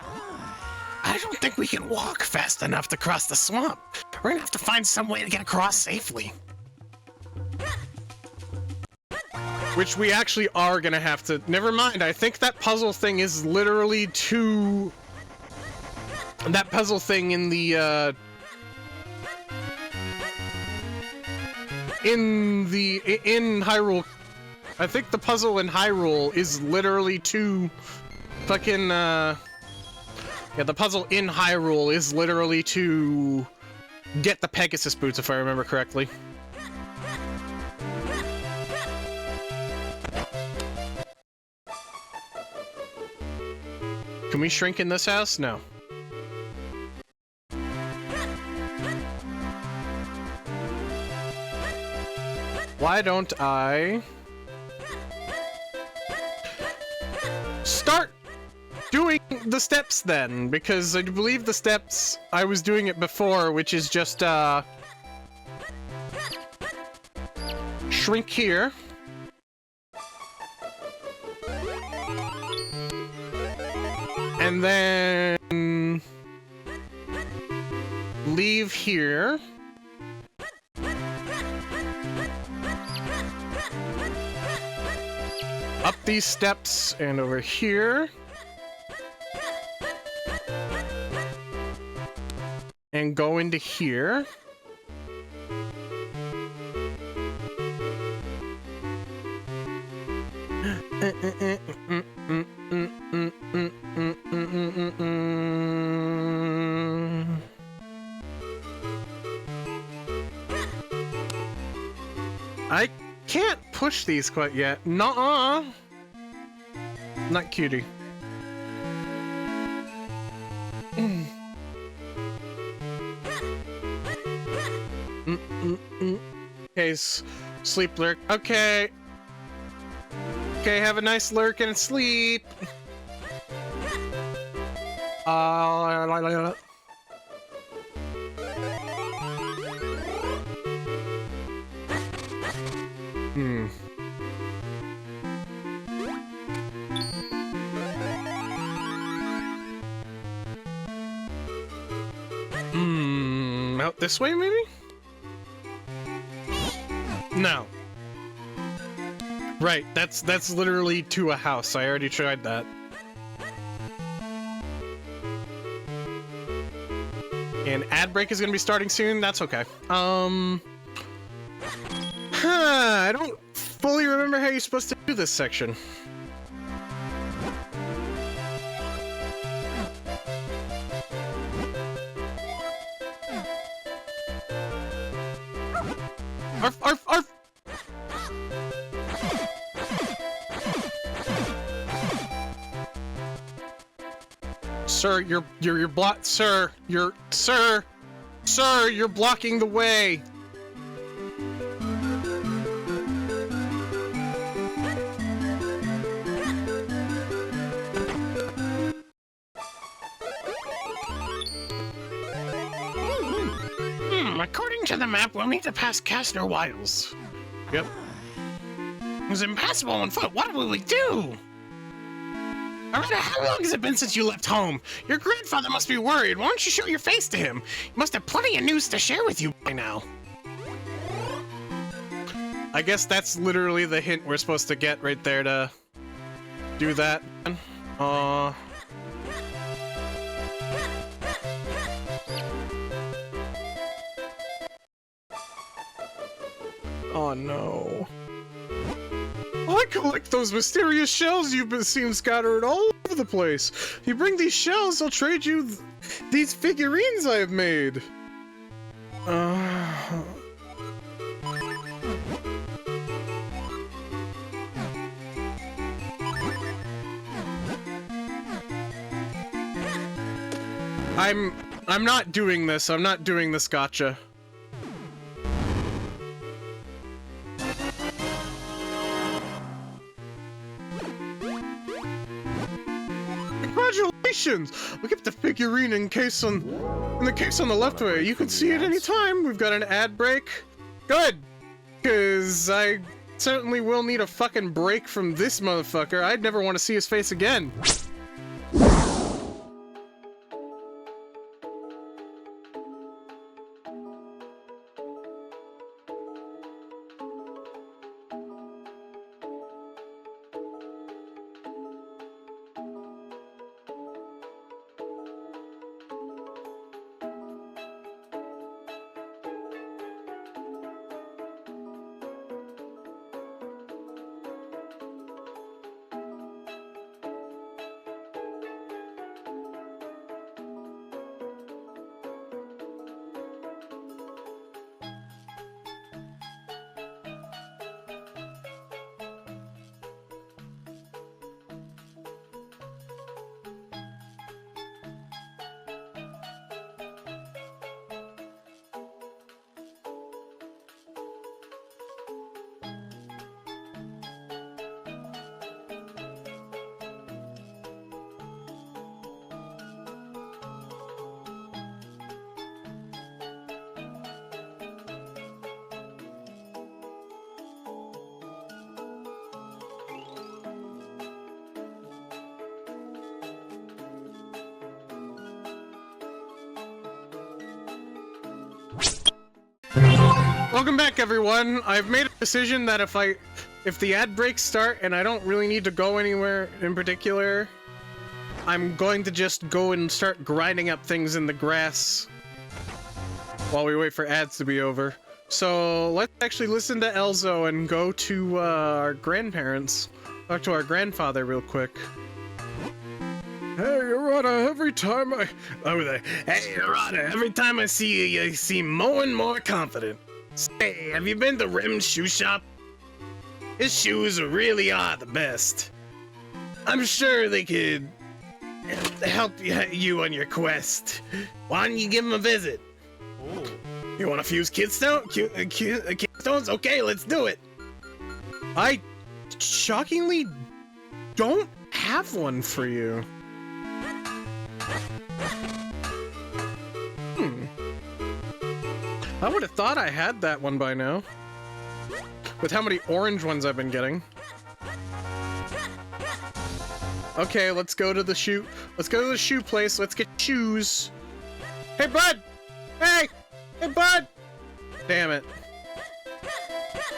Speaker 4: I don't think we can walk fast enough to cross the swamp. We're gonna have to find some way to get across safely.
Speaker 1: Which we actually are gonna have to... Never mind, I think that puzzle thing is literally too... That puzzle thing in the, in Hyrule... I think the puzzle in Hyrule is literally too... Fucking, Yeah, the puzzle in Hyrule is literally to... get the Pegasus boots, if I remember correctly. Can we shrink in this house? No. Why don't I... start doing the steps then? Because I believe the steps, I was doing it before, which is just, shrink here. And then leave here. Up these steps and over here. And go into here. I can't push these quite yet. Nuh-uh. Not cutie. Okay, sleep lurk. Okay. Okay, have a nice lurk and sleep. Out this way, maybe? No. Right, that's literally to a house. I already tried that. And ad break is gonna be starting soon. That's okay. I don't fully remember how you're supposed to do this section. Arf, arf, arf! Sir, you're block, sir, sir, you're blocking the way.
Speaker 4: According to the map, we'll need to pass Castor Wilds.
Speaker 1: Yep.
Speaker 4: It was impassable on foot. What will we do? Arata, how long has it been since you left home? Your grandfather must be worried. Why don't you show your face to him? He must have plenty of news to share with you by now.
Speaker 1: I guess that's literally the hint we're supposed to get right there to do that. Oh no. I collect those mysterious shells you've been seen scattered all over the place. If you bring these shells, I'll trade you these figurines I have made. I'm not doing this. I'm not doing this gotcha. Congratulations! We kept the figurine in the case on the left way. You can see it anytime. We've got an ad break. Good! Cause I certainly will need a fucking break from this motherfucker. I'd never want to see his face again. Welcome back, everyone. I've made a decision that if the ad breaks start and I don't really need to go anywhere in particular, I'm going to just go and start grinding up things in the grass while we wait for ads to be over. So let's actually listen to Elzo and go to our grandparents. Talk to our grandfather real quick. Hey, Arata, every time I see you, you seem more and more confident. Say, have you been to Rem's shoe shop? His shoes really are the best. I'm sure they could help you on your quest. Why don't you give him a visit? Ooh. You want to fuse kidstones? Okay, let's do it. I shockingly don't have one for you. I would have thought I had that one by now. With how many orange ones I've been getting. Okay, let's go to the shoe. Let's go to the shoe place. Let's get shoes. Hey, bud! Hey! Hey, bud! Damn it.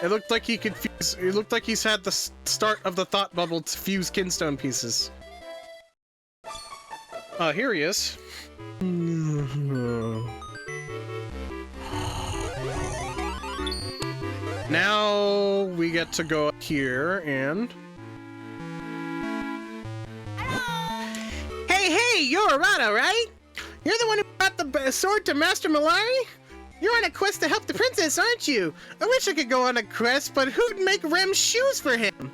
Speaker 1: It looked like he could fuse. It looked like he's had the start of the thought bubble to fuse kinstone pieces. Here he is. Now we get to go up here and...
Speaker 3: Hey, you're Arata, right? You're the one who brought the sword to Master Malari? You're on a quest to help the princess, aren't you? I wish I could go on a quest, but who'd make Rem's shoes for him?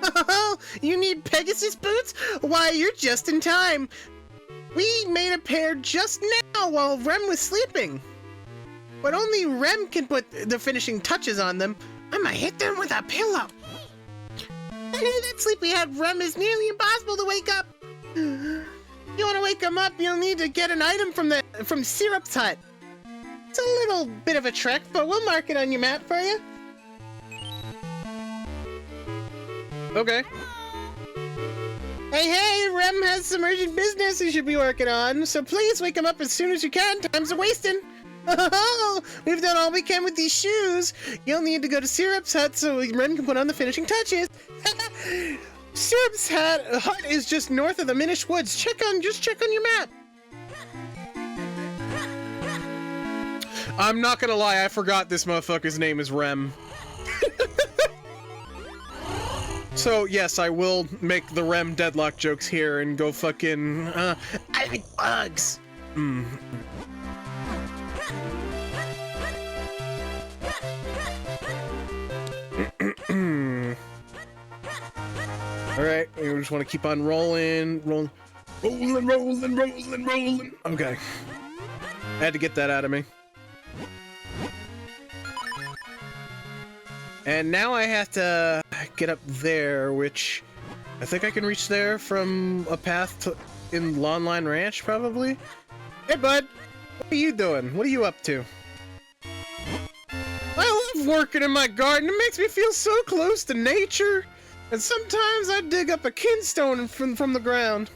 Speaker 3: Oh, you need Pegasus boots? Why, you're just in time. We made a pair just now while Rem was sleeping. But only Rem can put the finishing touches on them. I might hit them with a pillow. That sleepyhead Rem is nearly impossible to wake up. You want to wake him up, you'll need to get an item from Syrup's hut. It's a little bit of a trek, but we'll mark it on your map for you.
Speaker 1: Okay.
Speaker 3: Hey, Rem has some urgent business he should be working on, so please wake him up as soon as you can. Time's a wasting. Oh, we've done all we can with these shoes. You'll need to go to Syrup's hut so Rem can put on the finishing touches. Syrup's hut is just north of the Minish Woods. Just check on your map.
Speaker 1: I'm not gonna lie, I forgot this motherfucker's name is Rem. So, yes, I will make the Rem deadlock jokes here and go fucking,
Speaker 3: I like bugs.
Speaker 1: Alright, we just want to keep on rolling. Okay. I had to get that out of me. And now I have to get up there, which I think I can reach there from a path in Lawnline Ranch, probably. Hey, bud. What are you doing? What are you up to? I love working in my garden. It makes me feel so close to nature. And sometimes I dig up a kinstone from the ground.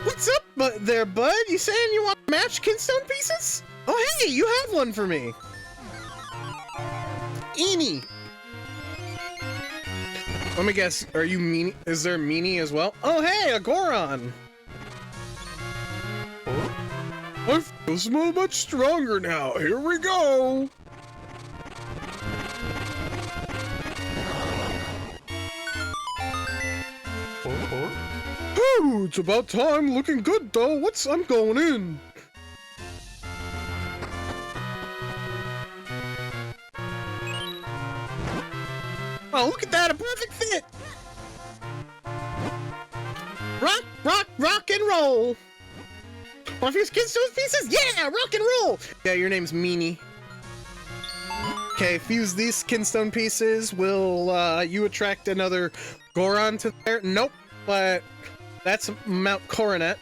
Speaker 1: What's up there, bud? You saying you want to match kinstone pieces? Oh, hey, you have one for me. Eenie. Let me guess, are you meanie? Is there meanie as well? Oh, hey, a Goron. I feel so much stronger now. Here we go. Oh, it's about time. Looking good, though. I'm going in. Oh, look at that, a perfect fit! Rock and roll! Want to fuse kinstone pieces? Yeah, rock and roll! Yeah, your name's Meanie. Okay, fuse these kinstone pieces. Will, you attract another Goron to there? Nope, but that's Mount Coronet.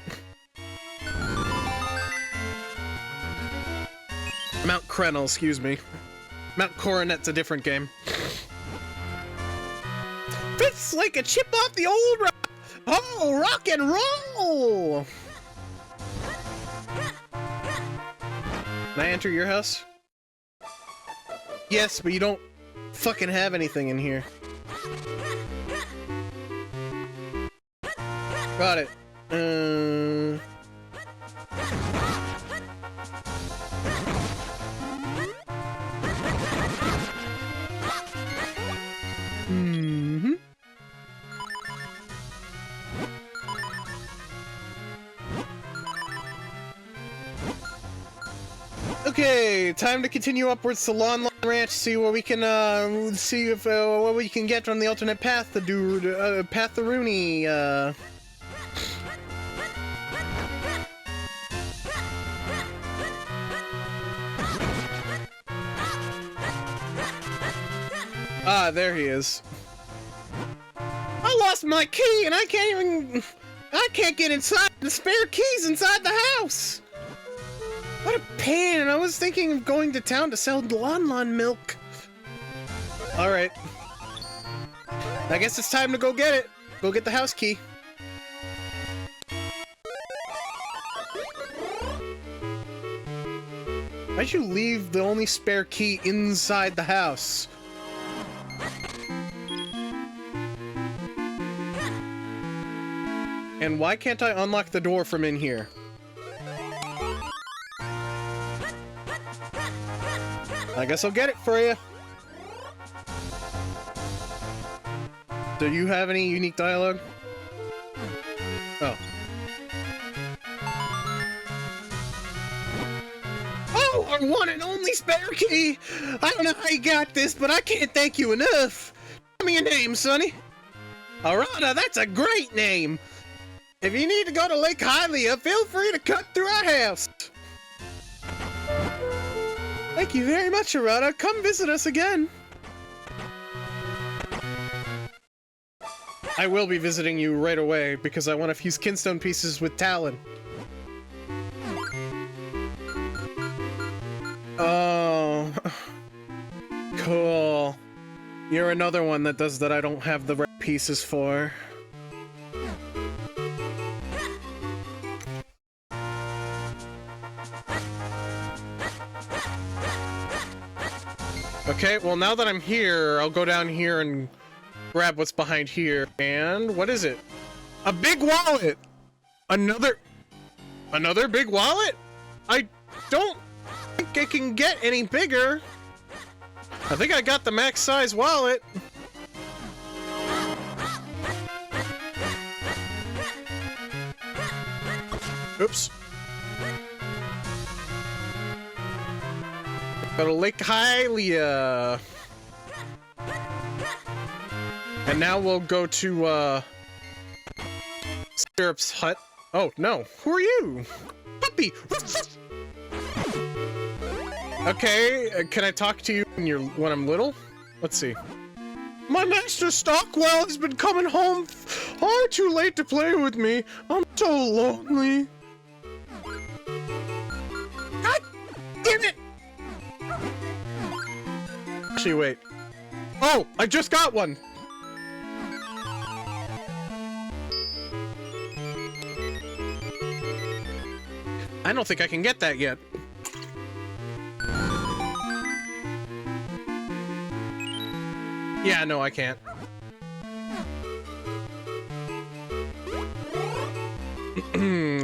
Speaker 1: Mount Krenel, excuse me. Mount Coronet's a different game. Fits like a chip off the old rock. Oh, rock and roll! Can I enter your house? Yes, but you don't fucking have anything in here. Got it. Okay, time to continue upwards to Lawnline Ranch. See what we can see if what we can get from the alternate path to do Path the Rooney. Ah, there he is. I lost my key and I can't get inside the spare keys inside the house. What a pain, and I was thinking of going to town to sell lawn milk. Alright. I guess it's time to go get it. Go get the house key. Why'd you leave the only spare key inside the house? And why can't I unlock the door from in here? I guess I'll get it for you. Do you have any unique dialogue? Oh. Oh, our one and only spare key! I don't know how you got this, but I can't thank you enough. Tell me your name, Sonny. Arata, that's a great name. If you need to go to Lake Hylia, feel free to cut through our house. Thank you very much, Arata. Come visit us again. I will be visiting you right away, because I want to fuse kinstone pieces with Talon. Oh. Cool. You're another one that does that I don't have the right pieces for. Okay, well now that I'm here, I'll go down here and grab what's behind here. And what is it? A big wallet! Another big wallet? I don't think I can get any bigger. I think I got the max size wallet. Oops. Go to Lake Hylia. And now we'll go to, Syrup's hut. Oh, no. Who are you? Puppy! Okay, can I talk to you when I'm little? Let's see. My master Stockwell has been coming home far too late to play with me. I'm so lonely. God damn it! Actually, wait. Oh, I just got one! I don't think I can get that yet. Yeah, no, I can't.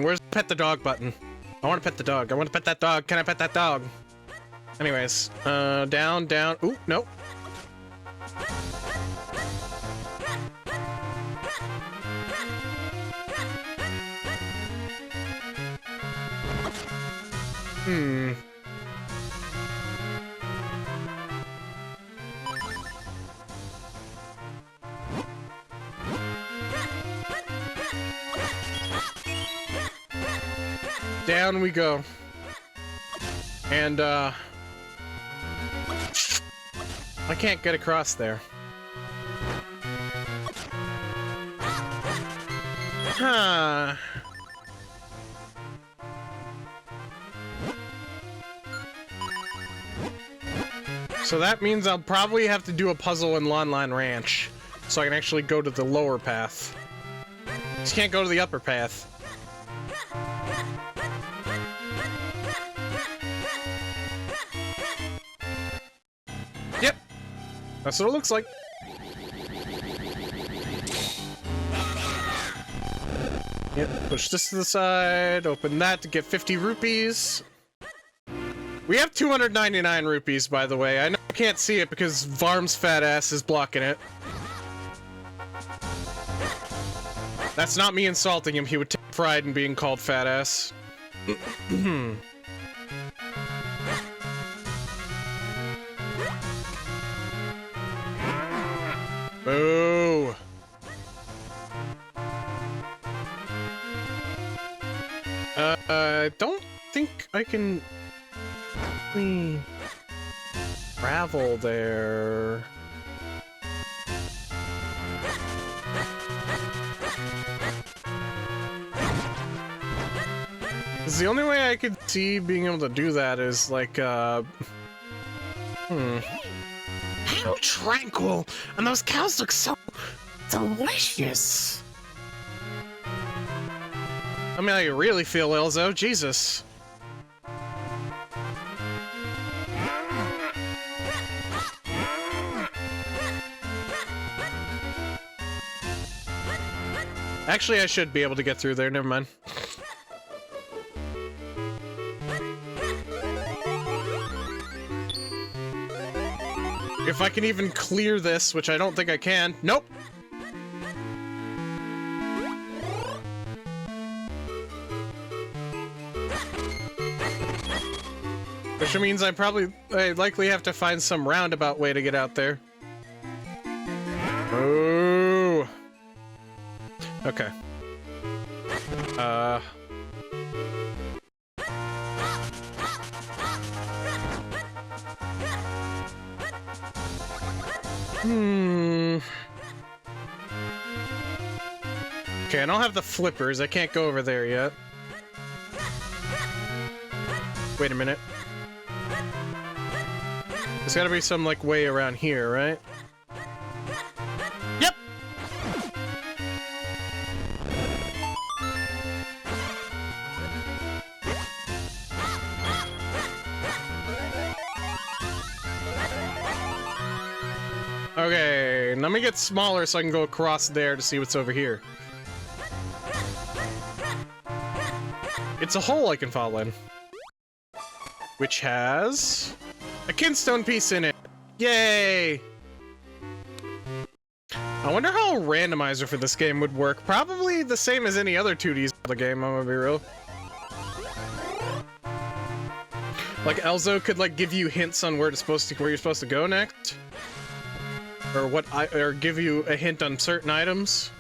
Speaker 1: Where's the pet the dog button? I want to pet the dog. I want to pet that dog. Can I pet that dog? Anyways, down, down. Ooh, nope. Down we go. And, I can't get across there. Huh. So that means I'll probably have to do a puzzle in Lawnline Ranch, so I can actually go to the lower path. Just can't go to the upper path. Yep. That's what it looks like. Yep, push this to the side, open that to get 50 rupees. We have 299 rupees, by the way. I know I can't see it because Varm's fat ass is blocking it. That's not me insulting him. He would take pride in being called fat ass. Boo! I don't think I can travel there. The only way I could see being able to do that is like, How tranquil! And those cows look so delicious! I mean, I really feel Elzo, Jesus. Actually, I should be able to get through there, never mind. If I can even clear this, which I don't think I can. Nope! Which means I likely have to find some roundabout way to get out there. Oh. Okay. Okay, I don't have the flippers. I can't go over there yet. Wait a minute. There's gotta be some, like, way around here, right? Yep! Okay, let me get smaller so I can go across there to see what's over here. It's a hole I can fall in. Which has a kinstone piece in it. Yay! I wonder how a randomizer for this game would work. Probably the same as any other 2D Zelda game, I'm gonna be real. Like Elzo could like give you hints on where you're supposed to go next, or give you a hint on certain items.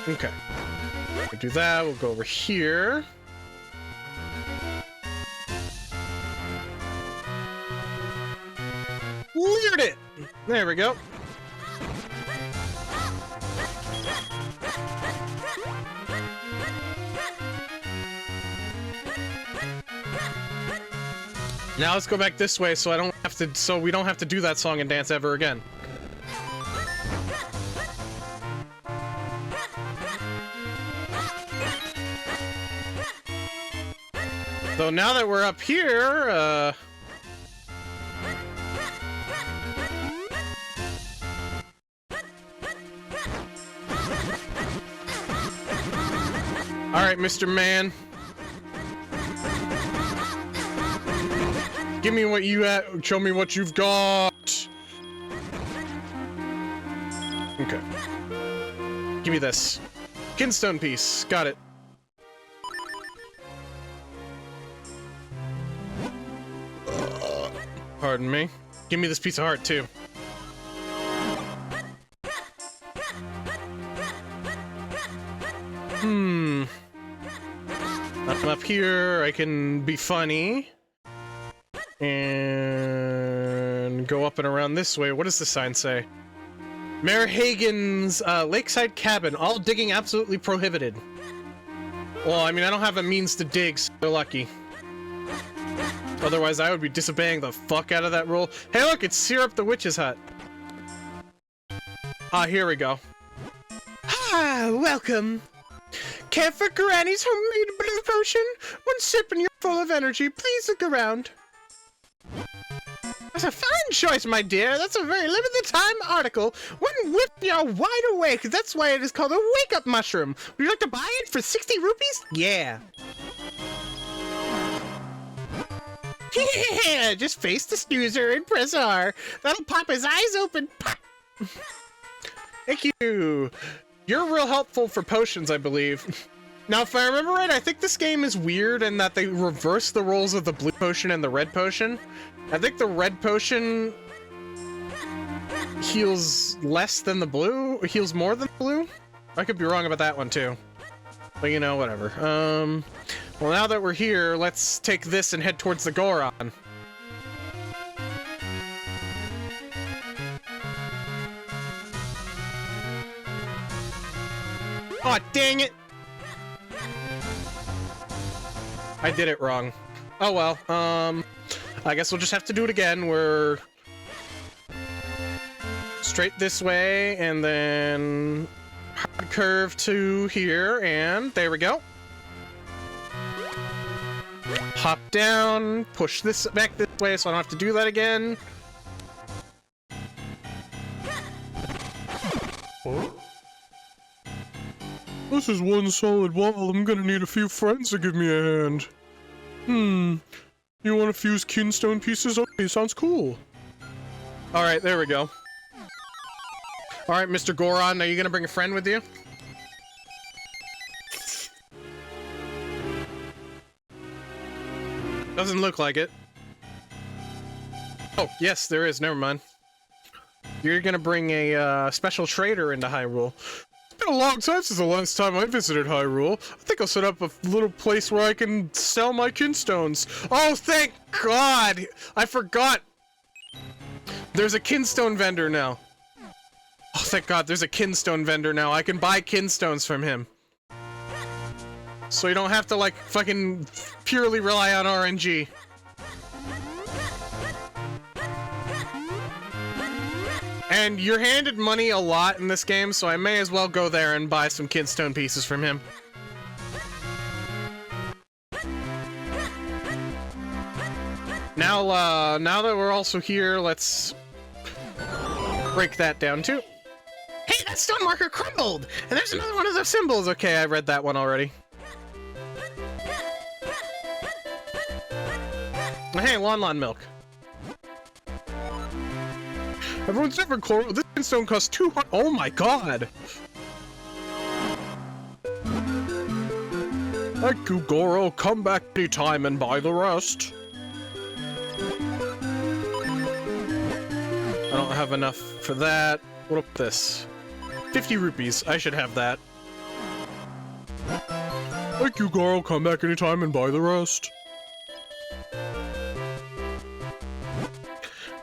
Speaker 1: Okay, we'll do that. We'll go over here. Weird it! There we go. Now let's go back this way so we don't have to do that song and dance ever again. So now that we're up here, alright, Mr. Man. Give me what you show me what you've got. Okay. Give me this. Kinstone piece. Got it. Pardon me. Give me this piece of heart, too. I'm up here. I can be funny. And go up and around this way. What does the sign say? Mayor Hagen's lakeside cabin. All digging absolutely prohibited. Well, I mean, I don't have a means to dig, so they're lucky. Otherwise, I would be disobeying the fuck out of that rule. Hey, look, it's Syrup the Witch's hut. Ah, here we go. Ah, welcome. Care for Granny's homemade blue potion? One sip and you're full of energy. Please look around. That's a fine choice, my dear. That's a very limited time article. One whip, you're wide awake. That's why it is called a wake-up mushroom. Would you like to buy it for 60 rupees? Yeah. Yeah, just face the snoozer and press R. That'll pop his eyes open. Pop. Thank you. You're real helpful for potions, I believe. Now, if I remember right, I think this game is weird in that they reverse the roles of the blue potion and the red potion. I think the red potion heals less than the blue, heals more than the blue. I could be wrong about that one too. But you know, whatever. Well, now that we're here, let's take this and head towards the Goron. Aw, dang it! I did it wrong. Oh well, I guess we'll just have to do it again. We're straight this way, and then hard curve to here, and there we go. Hop down, push this back this way so I don't have to do that again. This is one solid wall. I'm gonna need a few friends to give me a hand. You want to fuse kinstone pieces? Okay, sounds cool. Alright, there we go. Alright, Mr. Goron, are you gonna bring a friend with you? Doesn't look like it. Oh, yes, there is. Never mind. You're gonna bring a special trader into Hyrule. It's been a long time since the last time I visited Hyrule. I think I'll set up a little place where I can sell my kinstones. Oh, thank God! I forgot! There's a kinstone vendor now. Oh, thank God, there's a kinstone vendor now. I can buy kinstones from him. So you don't have to, like, fucking purely rely on RNG. And you're handed money a lot in this game, so I may as well go there and buy some kinstone pieces from him. Now, now that we're also here, let's break that down too. Hey, that stone marker crumbled! And there's another one of those symbols! Okay, I read that one already. Hey, Lon Lon milk. Everyone's different, Coral. This Kinstone costs 200. Oh my god! Thank you, Goro. Come back anytime and buy the rest. I don't have enough for that. What up this? 50 rupees. I should have that. Thank you, Goro. Come back anytime and buy the rest.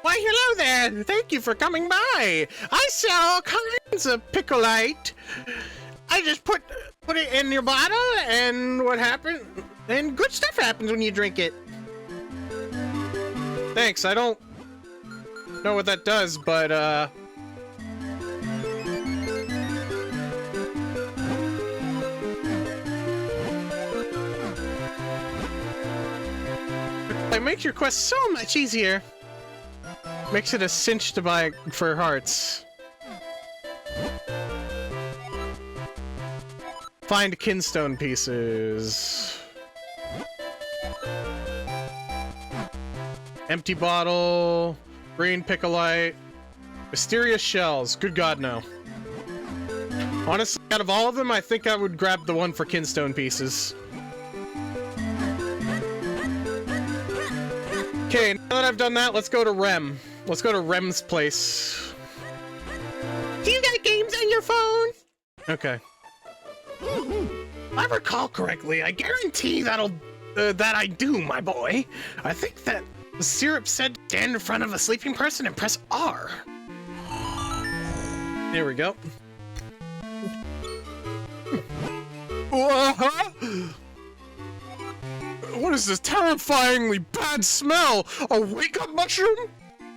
Speaker 3: Why, hello there! Thank you for coming by! I sell all kinds of Picolite! I just put it in your bottle, and what happened? And good stuff happens when you drink it.
Speaker 1: Thanks, I don't know what that does, but,
Speaker 3: It makes your quest so much easier.
Speaker 1: makes it a cinch to buy for hearts. Find Kinstone pieces. Empty bottle. Green Picolite. Mysterious shells. Good God, no. Honestly, out of all of them, I think I would grab the one for Kinstone pieces. Okay, now that I've done that, let's go to Rem. Let's go to Rem's place.
Speaker 3: Do you got games on your phone?
Speaker 1: Okay.
Speaker 4: If I recall correctly, I guarantee that I do, my boy. I think that the syrup said stand in front of a sleeping person and press R.
Speaker 1: There we go. What is this terrifyingly bad smell? A wake-up mushroom?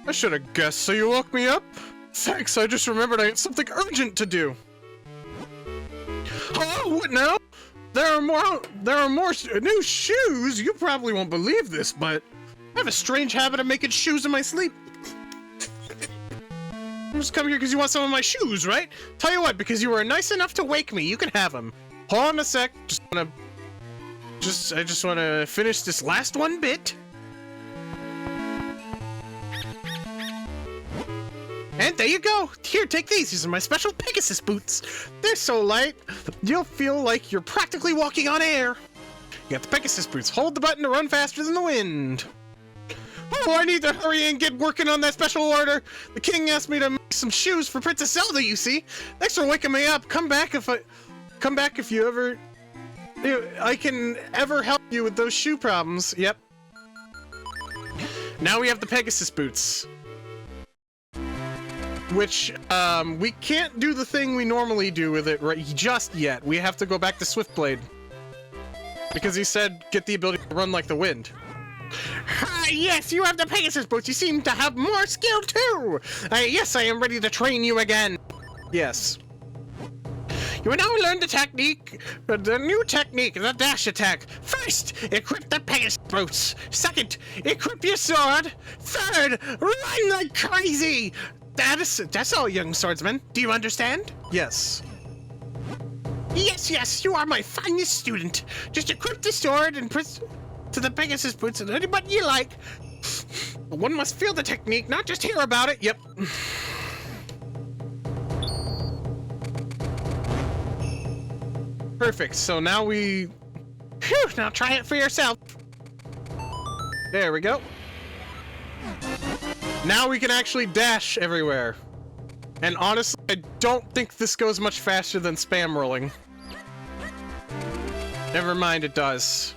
Speaker 1: I should have guessed, so you woke me up? Thanks, I just remembered I had something urgent to do. Hello, what now? There are more new shoes? You probably won't believe this, but I have a strange habit of making shoes in my sleep. You just come here because you want some of my shoes, right? Tell you what, because you were nice enough to wake me, you can have them. Hold on a sec. I just wanna finish this last one bit. And there you go. Here, take these. These are my special Pegasus boots. They're so light, you'll feel like you're practically walking on air. You got the Pegasus boots. Hold the button to run faster than the wind. Oh, I need to hurry and get working on that special order. The king asked me to make some shoes for Princess Zelda, you see. Thanks for waking me up. Come back if you ever... I can ever help you with those shoe problems. Yep. Now we have the Pegasus boots. Which, we can't do the thing we normally do with it right just yet. We have to go back to Swiftblade. Because he said, get the ability to run like the wind.
Speaker 3: Yes, you have the Pegasus boots. You seem to have more skill too. Yes, I am ready to train you again.
Speaker 1: Yes.
Speaker 3: You will now learn the new technique, the dash attack. First, equip the Pegasus boots. Second, equip your sword. Third, run like crazy. That's all, young swordsman. Do you understand?
Speaker 1: Yes.
Speaker 3: Yes, you are my finest student. Just equip the sword and press to the Pegasus boots and any button you like. One must feel the technique, not just hear about it.
Speaker 1: Yep. Perfect, so now we...
Speaker 3: Phew, now try it for yourself.
Speaker 1: There we go. Now we can actually dash everywhere. And honestly, I don't think this goes much faster than spam rolling. Never mind, it does.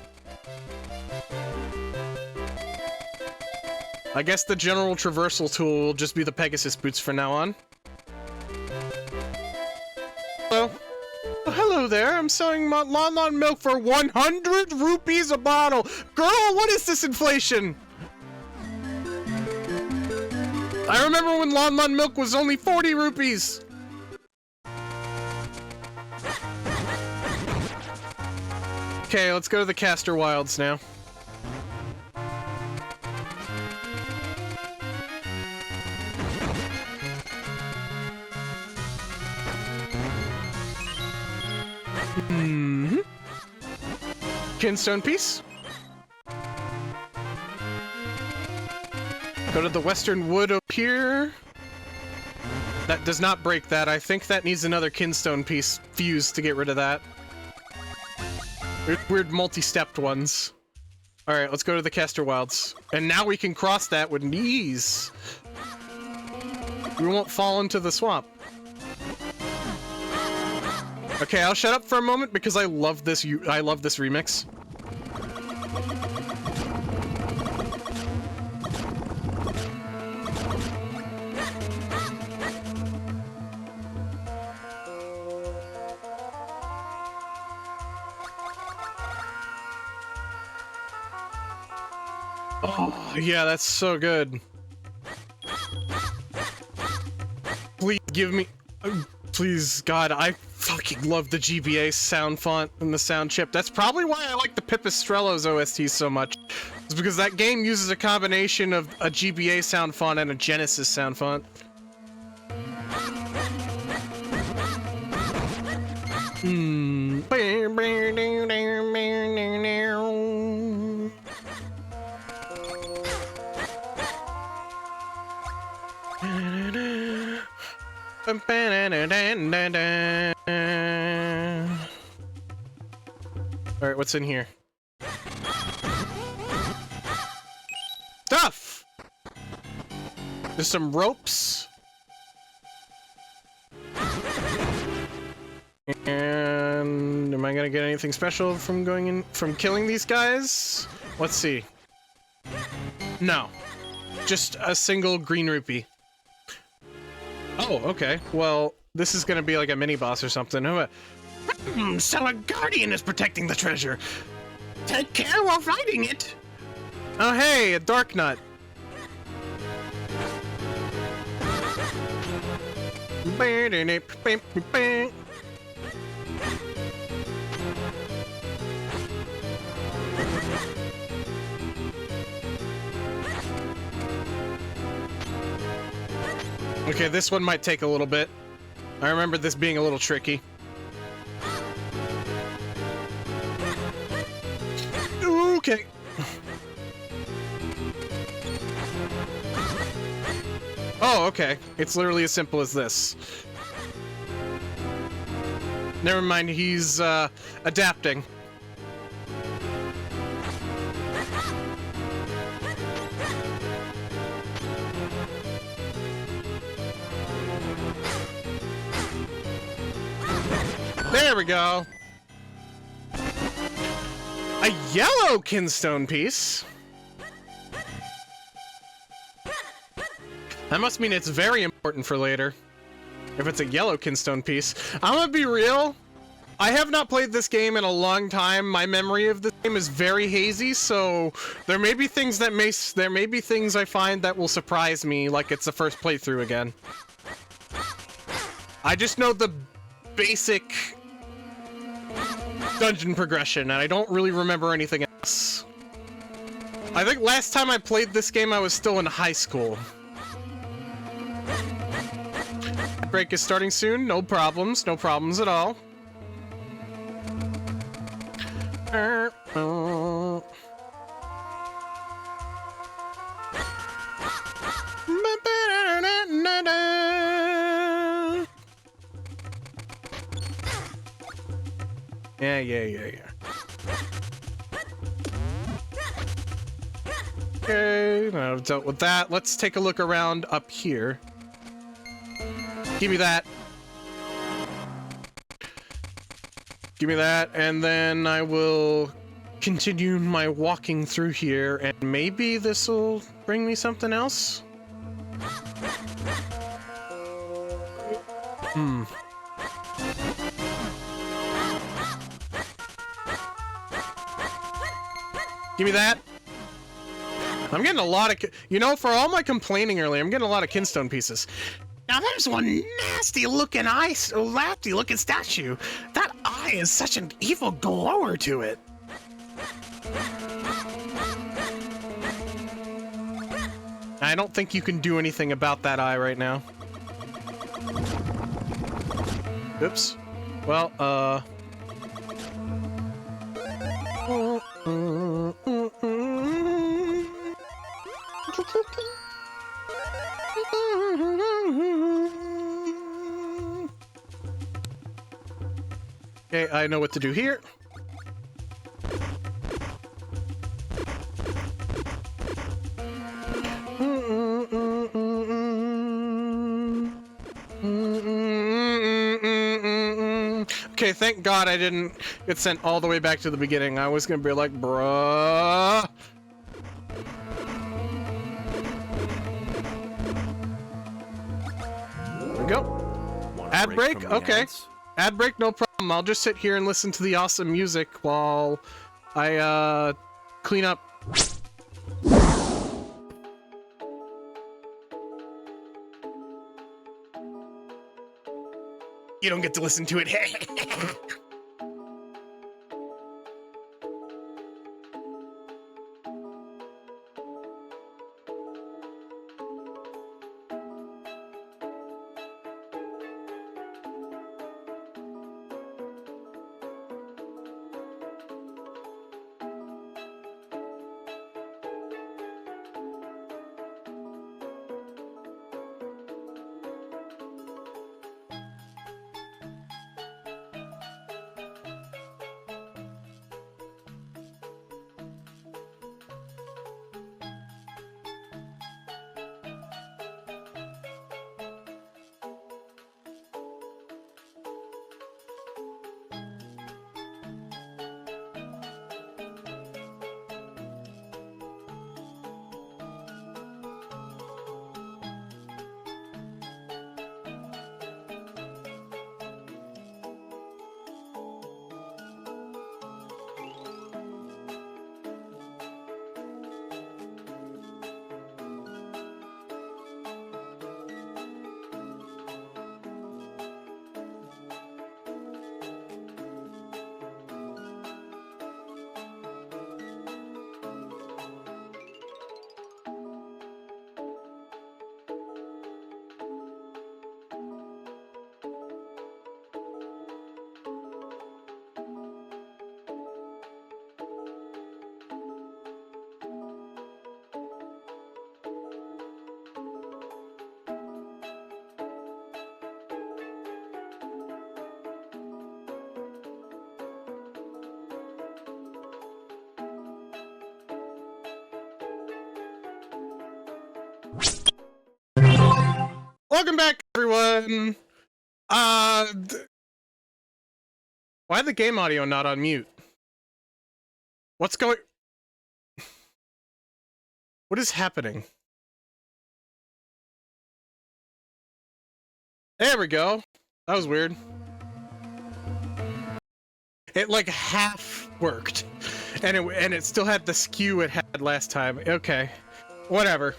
Speaker 1: I guess the general traversal tool will just be the Pegasus boots from now on. Hello. Oh, hello there. I'm selling Lon milk for 100 rupees a bottle. Girl, what is this inflation? I remember when Lon milk was only 40 rupees. Okay, let's go to the Castor Wilds now. Kinstone piece. Go to the Western Wood up here. That does not break that. I think that needs another kinstone piece fused to get rid of that. Weird multi-stepped ones. Alright, let's go to the Kester Wilds. And now we can cross that with ease. We won't fall into the swamp. Okay, I'll shut up for a moment because I love this remix. Oh, yeah, that's so good. Please give me... Please, God, I fucking love the GBA sound font and the sound chip. That's probably why I like the Pipistrello's OST so much. It's because that game uses a combination of a GBA sound font and a Genesis sound font. Alright, what's in here? Stuff! There's some ropes. And am I gonna get anything special from killing these guys? Let's see. No. Just a single green rupee. Oh, okay. Well, this is gonna be like a mini-boss or something.
Speaker 4: So a guardian is protecting the treasure. Take care while fighting it.
Speaker 1: Oh, hey, a dark nut. Okay, this one might take a little bit. I remember this being a little tricky. Okay. Oh, okay. It's literally as simple as this. Never mind, he's adapting. There we go. A yellow kinstone piece. That must mean it's very important for later. If it's a yellow kinstone piece. I'm gonna be real. I have not played this game in a long time. My memory of this game is very hazy, so there may be things I find that will surprise me, like it's the first playthrough again. I just know the basic dungeon progression, and I don't really remember anything else. I think last time I played this game, I was still in high school. Break is starting soon. No problems at all. Yeah. Okay, now I've dealt with that. Let's take a look around up here. Give me that. Give me that, and then I will continue my walking through here, and maybe this will bring me something else? Give me that. I'm getting a lot of... You know, for all my complaining earlier, I'm getting a lot of kinstone pieces.
Speaker 4: Now there's one nasty looking statue. That eye is such an evil glower to it.
Speaker 1: I don't think you can do anything about that eye right now. Oops. Well, Okay, I know what to do here. Okay, thank God I didn't get sent all the way back to the beginning. I was gonna be like, bruh. There we go. Ad break? Okay. Ad break, no problem. I'll just sit here and listen to the awesome music while I, clean up. You don't get to listen to it. Welcome back, everyone. Why the game audio not on mute? What's going? What is happening? There we go. That was weird. It like half worked, and it still had the skew it had last time. Okay, whatever.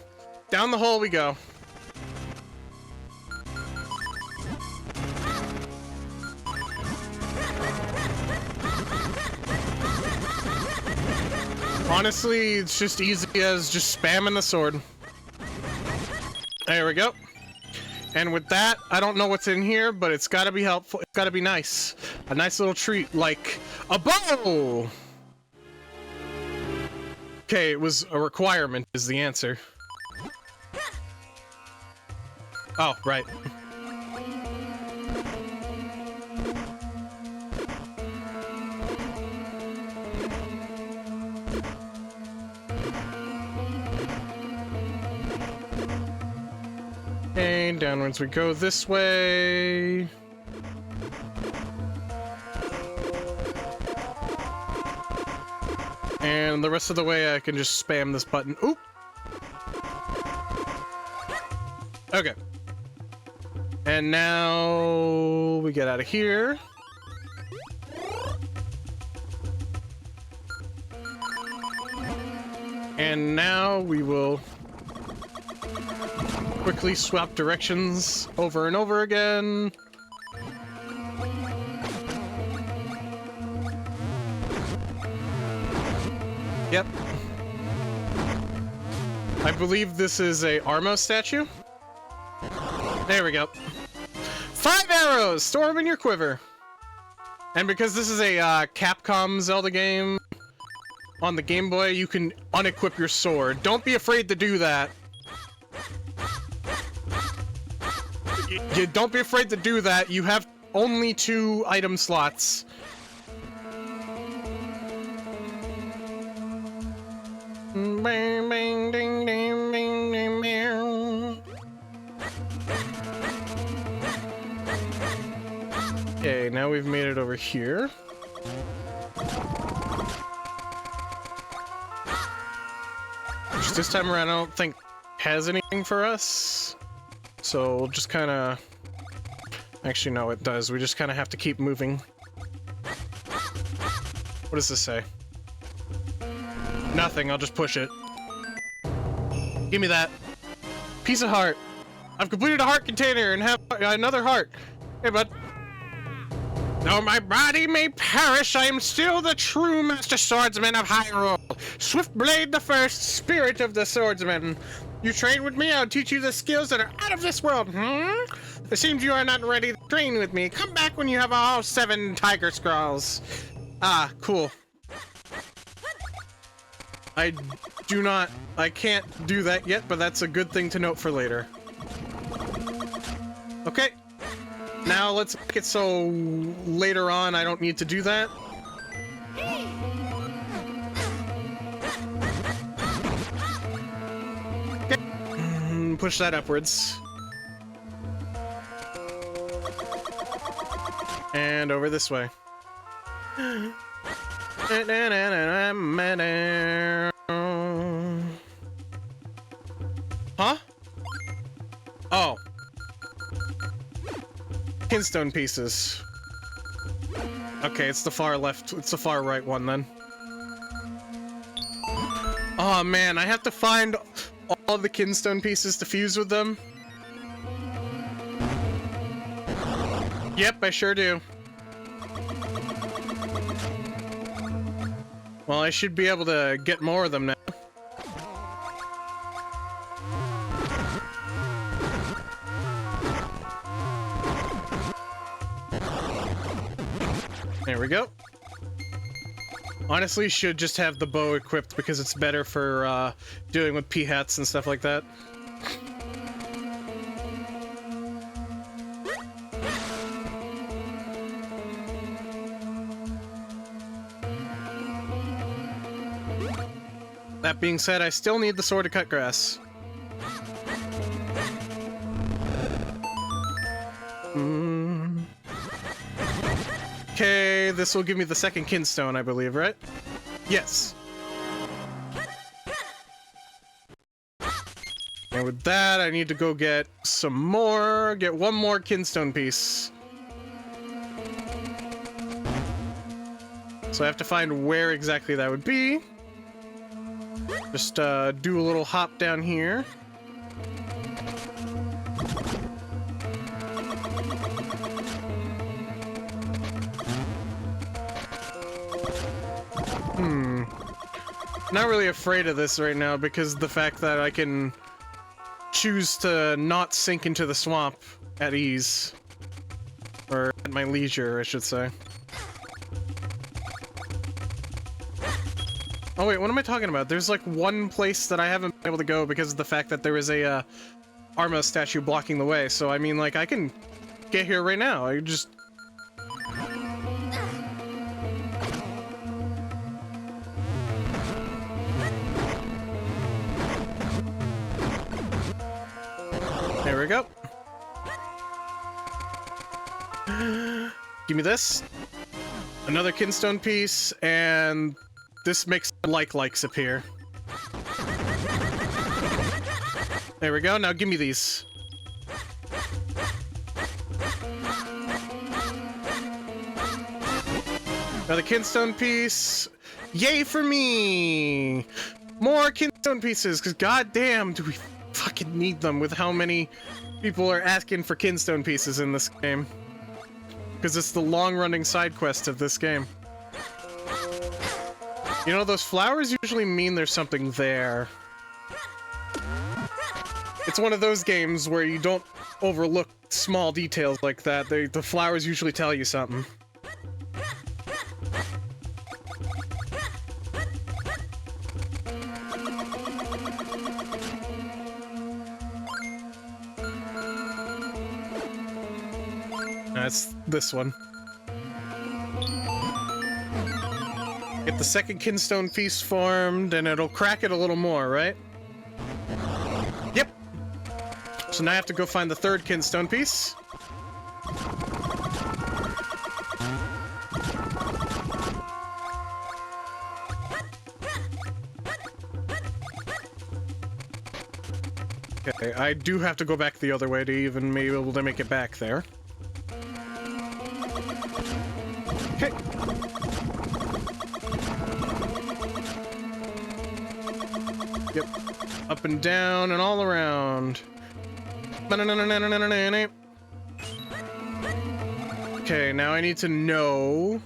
Speaker 1: Down the hole we go. Honestly, it's just easy as just spamming the sword. There we go. And with that, I don't know what's in here, but it's gotta be helpful. It's gotta be nice. A nice little treat, like a bow! Okay, it was a requirement is the answer. Oh, right. And downwards we go this way. And the rest of the way I can just spam this button. Oop! Okay. And now we get out of here. And now we will quickly swap directions over and over again. Yep. I believe this is a Armo statue. There we go. 5 arrows! Store them in your quiver. And because this is a Capcom Zelda game on the Game Boy, you can unequip your sword. Don't be afraid to do that. Don't be afraid to do that. You have only 2 item slots Bang, bang, ding, ding, ding, ding, meow. Okay, now we've made it over here. Which this time around I don't think has anything for us. So we'll just kind of... Actually, no, it does. We just kind of have to keep moving. What does this say? Nothing, I'll just push it. Give me that. Piece of heart. I've completed a heart container and have another heart. Hey, bud. Though my body may perish, I am still the true master swordsman of Hyrule. Swiftblade the First, spirit of the swordsman. You train with me, I'll teach you the skills that are out of this world, It seems you are not ready to train with me. Come back when you have all 7 tiger scrolls. Ah, cool. I can't do that yet, but that's a good thing to note for later. Okay. Now let's make it so later on I don't need to do that. Okay. Push that upwards. And over this way. Huh? Oh. Kinstone pieces. Okay, it's the far left. It's the far right one then. Oh man, I have to find all the kinstone pieces to fuse with them. Yep, I sure do. Well, I should be able to get more of them now. There we go. Honestly, should just have the bow equipped because it's better for dealing with p-hats and stuff like that. That being said, I still need the sword to cut grass. Okay, this will give me the second kinstone, I believe, right? Yes. And with that, I need to go get some more, get one more kinstone piece. So I have to find where exactly that would be. Just do a little hop down here. Not really afraid of this right now because of the fact that I can choose to not sink into the swamp at ease. Or at my leisure, I should say. Oh wait, what am I talking about? There's like one place that I haven't been able to go because of the fact that there is a Arma statue blocking the way. So I mean, like, I can get here right now. I just... There we go. Give me this. Another kinstone piece, and this makes likes appear. There we go, now give me these. Another kinstone piece. Yay for me! More kinstone pieces, because goddamn do we fucking need them with how many people are asking for kinstone pieces in this game. Because it's the long-running side quest of this game. You know, those flowers usually mean there's something there. It's one of those games where you don't overlook small details like that. The flowers usually tell you something. That's this one. Get the second kinstone piece formed, and it'll crack it a little more, right? Yep. So now I have to go find the third kinstone piece. Okay, I do have to go back the other way to even be able to make it back there. Okay. Yep. Up and down and all around. Okay, now I need to know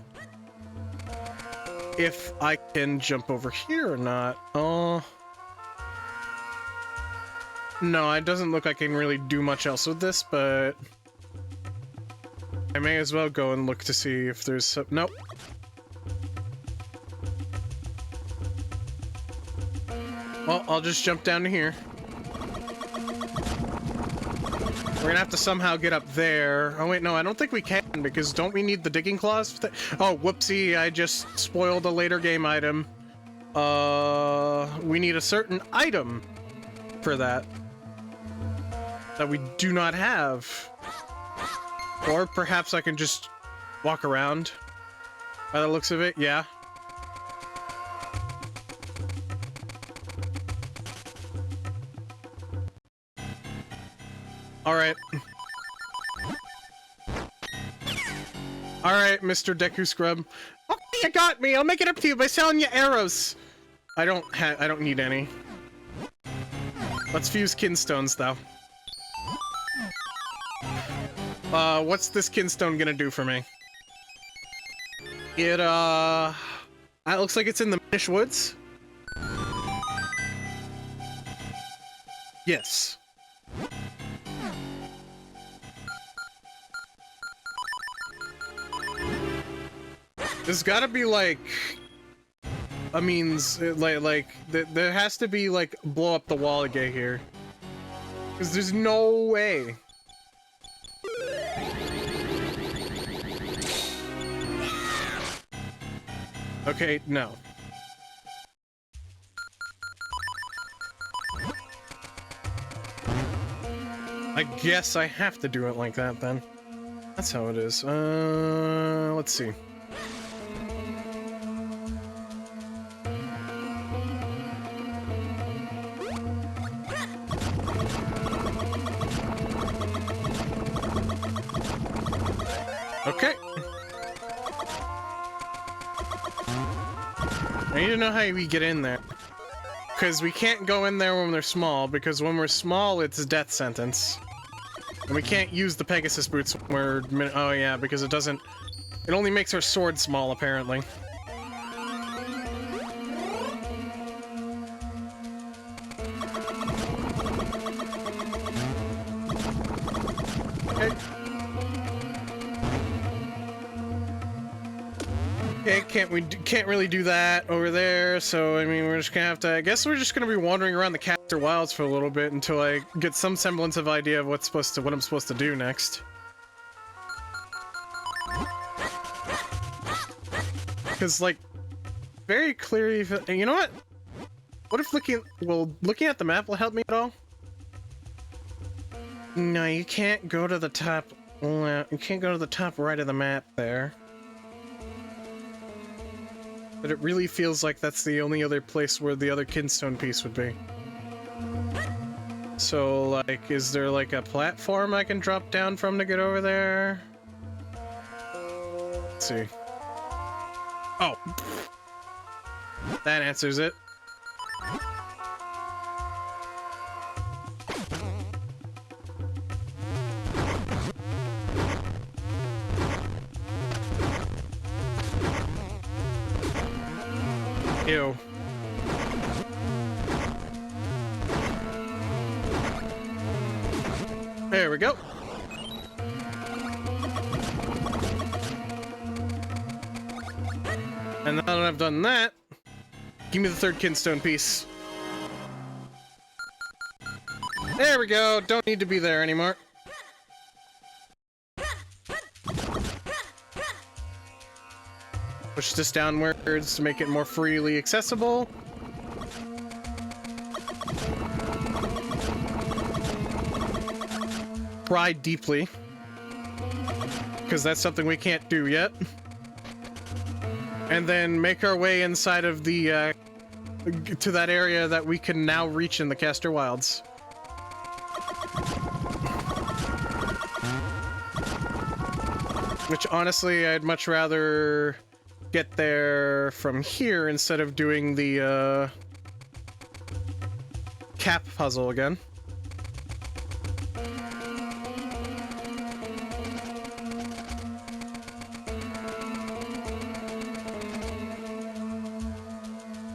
Speaker 1: if I can jump over here or not. Oh. No, it doesn't look like I can really do much else with this, but I may as well go and look to see if there's some... Nope. Well, I'll just jump down to here. We're gonna have to somehow get up there. Oh wait, no, I don't think we can, because don't we need the digging claws? Oh, whoopsie, I just spoiled a later game item. We need a certain item for that we do not have. Or perhaps I can just walk around by the looks of it, yeah. Alright. Alright, Mr. Deku Scrub. Okay, you got me! I'll make it up to you by selling you arrows! I don't need any. Let's fuse kinstones, though. What's this kinstone gonna do for me? It looks like it's in the Minish Woods. Yes. There's gotta be, like, a means, there has to be, like, blow up the wall again here. Because there's no way. Okay, no. I guess I have to do it like that, then. That's how it is. Let's see. Okay. I need to know how we get in there. Because we can't go in there when they're small, because when we're small, it's a death sentence. And we can't use the Pegasus boots when we're... Oh yeah, because it doesn't... It only makes our sword small, apparently. Okay. Okay, can't really do that over there, so I mean we're just gonna have to, I guess we're just gonna be wandering around the Castor Wilds for a little bit until I get some semblance of idea of what I'm supposed to do next. Because, like, very clearly, you know what? What if looking at the map will help me at all? No, you can't go to the top left, you can't go to the top right of the map there. But it really feels like that's the only other place where the other kinstone piece would be. So, like, is there, like, a platform I can drop down from to get over there? Let's see. Oh! That answers it. Ew. There we go. And now that I've done that, give me the third kinstone piece. There we go. Don't need to be there anymore. Push this downwards to make it more freely accessible. Pry deeply, because that's something we can't do yet. And then make our way inside of the, to that area that we can now reach in the Castor Wilds. Which, honestly, I'd much rather get there from here instead of doing the, cap puzzle again.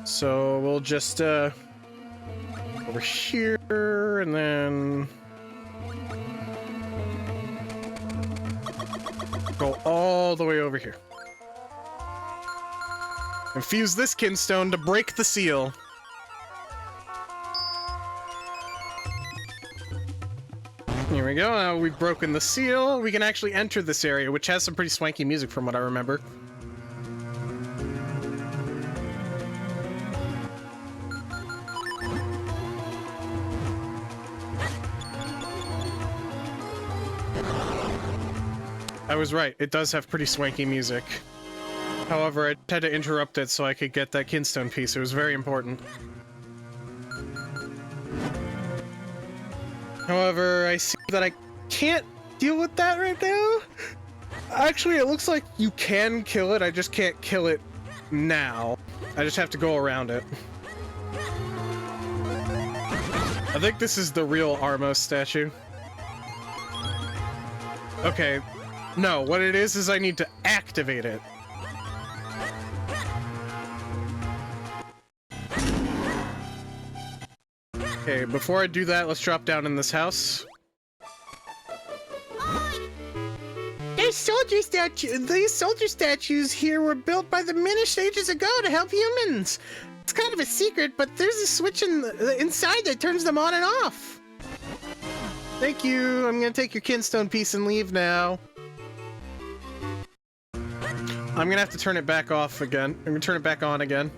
Speaker 1: So we'll just, over here, and then go all the way over here. And fuse this kinstone to break the seal. Here we go, now we've broken the seal. We can actually enter this area, which has some pretty swanky music from what I remember. I was right, it does have pretty swanky music. However, I had to interrupt it so I could get that kinstone piece. It was very important. However, I see that I can't deal with that right now. Actually, it looks like you can kill it, I just can't kill it now. I just have to go around it. I think this is the real Armos statue. Okay. No, what it is I need to activate it. Okay, before I do that, let's drop down in this house.
Speaker 3: These soldier statues here were built by the Minish ages ago to help humans. It's kind of a secret, but there's a switch inside that turns them on and off.
Speaker 1: Thank you. I'm gonna take your kinstone piece and leave now. I'm gonna have to turn it back off again. I'm gonna turn it back on again.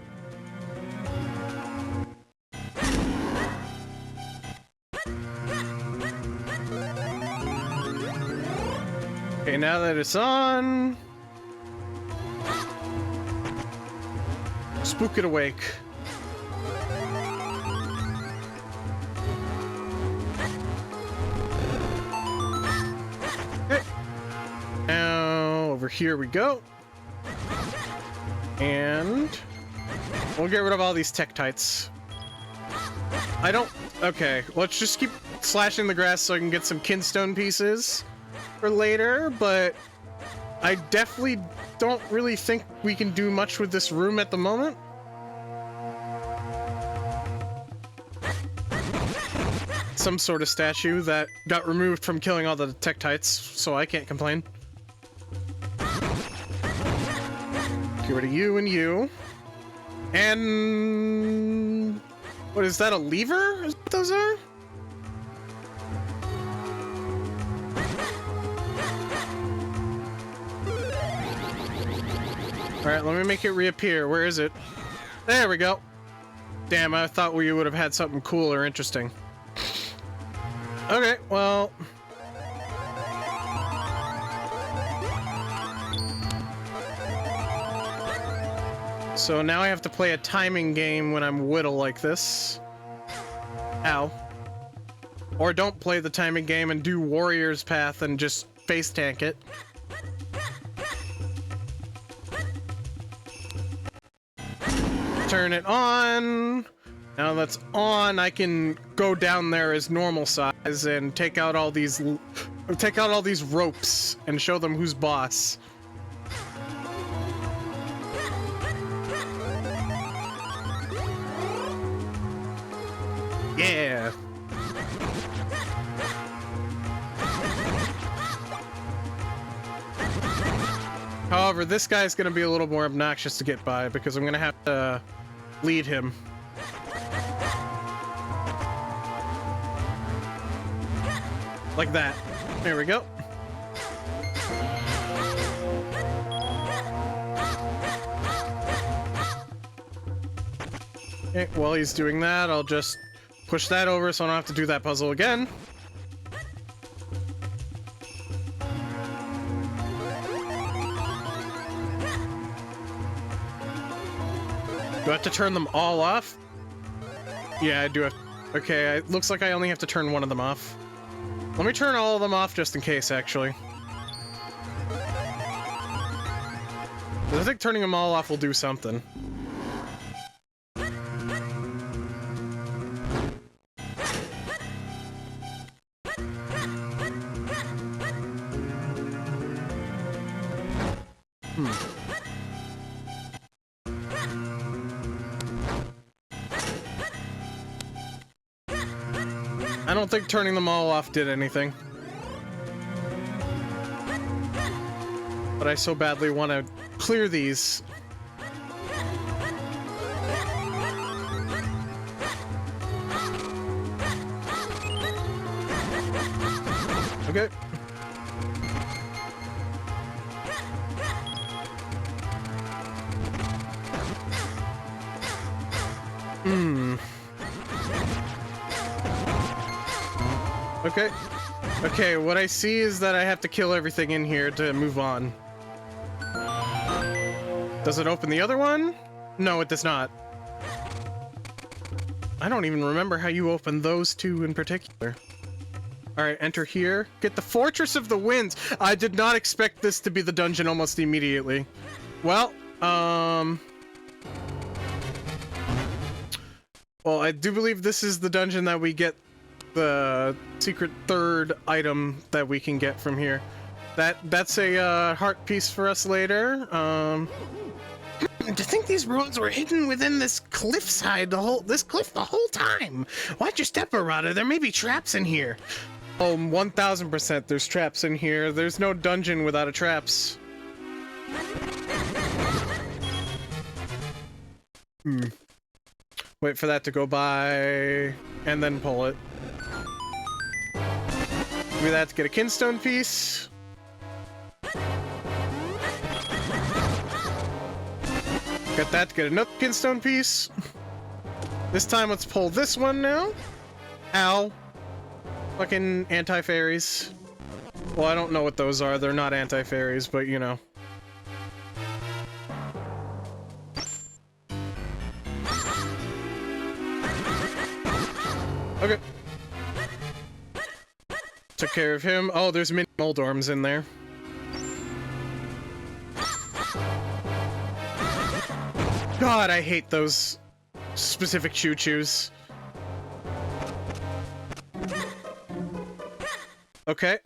Speaker 1: Okay, now that it's on... Spook it awake. Okay. Now, over here we go. And... we'll get rid of all these Tektites. I don't... okay, let's just keep slashing the grass so I can get some kinstone pieces for later, but I definitely don't really think we can do much with this room at the moment. Some sort of statue that got removed from killing all the Tektites, so I can't complain. Get rid of you and you. And... what is that, a lever? Is what those are? Alright, let me make it reappear. Where is it? There we go. Damn, I thought we would have had something cool or interesting. Okay, well... so now I have to play a timing game when I'm whittle like this. Ow. Or don't play the timing game and do Warrior's Path and just face tank it. Turn it on. Now that's on, I can go down there as normal size and take out all these ropes and show them who's boss. Yeah. However, this guy's gonna be a little more obnoxious to get by because I'm gonna have to lead him. Like that. There we go. Okay, while he's doing that, I'll just push that over so I don't have to do that puzzle again. Do I have to turn them all off? Yeah, I do have... Okay, it looks like I only have to turn one of them off. Let me turn all of them off just in case, actually. I think turning them all off will do something. I don't think turning them all off did anything. But I so badly want to clear these. Okay. Okay. Okay, what I see is that I have to kill everything in here to move on. Does it open the other one? No, it does not. I don't even remember how you open those two in particular. Alright, enter here. Get the Fortress of the Winds! I did not expect this to be the dungeon almost immediately. Well, well, I do believe this is the dungeon that we get the secret third item that we can get from here. That's a heart piece for us later.
Speaker 4: To think these roads were hidden within this cliffside the whole time. Watch your step, Arata. There may be traps in here.
Speaker 1: Oh, 1000% there's traps in here. There's no dungeon without a traps. Wait for that to go by, and then pull it. Do that to get a kinstone piece. Got that to get another kinstone piece. This time let's pull this one now. Ow. Fucking anti-fairies. Well, I don't know what those are. They're not anti-fairies, but you know. Okay. Took care of him. Oh, there's mini Moldorms in there. God, I hate those specific choo-choos. Okay.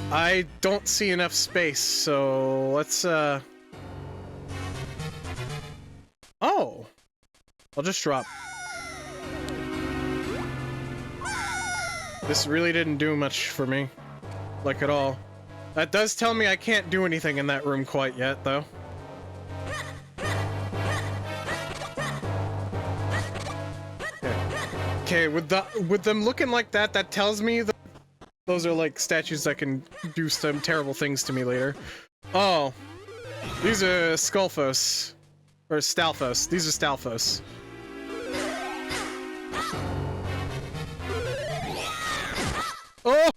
Speaker 1: I don't see enough space, so let's, Oh! I'll just drop. This really didn't do much for me. Like, at all. That does tell me I can't do anything in that room quite yet, though. Okay, with them looking like that, that tells me that those are like statues that can do some terrible things to me later. Oh, these are Skulfos. Or Stalfos. These are Stalfos. Oh!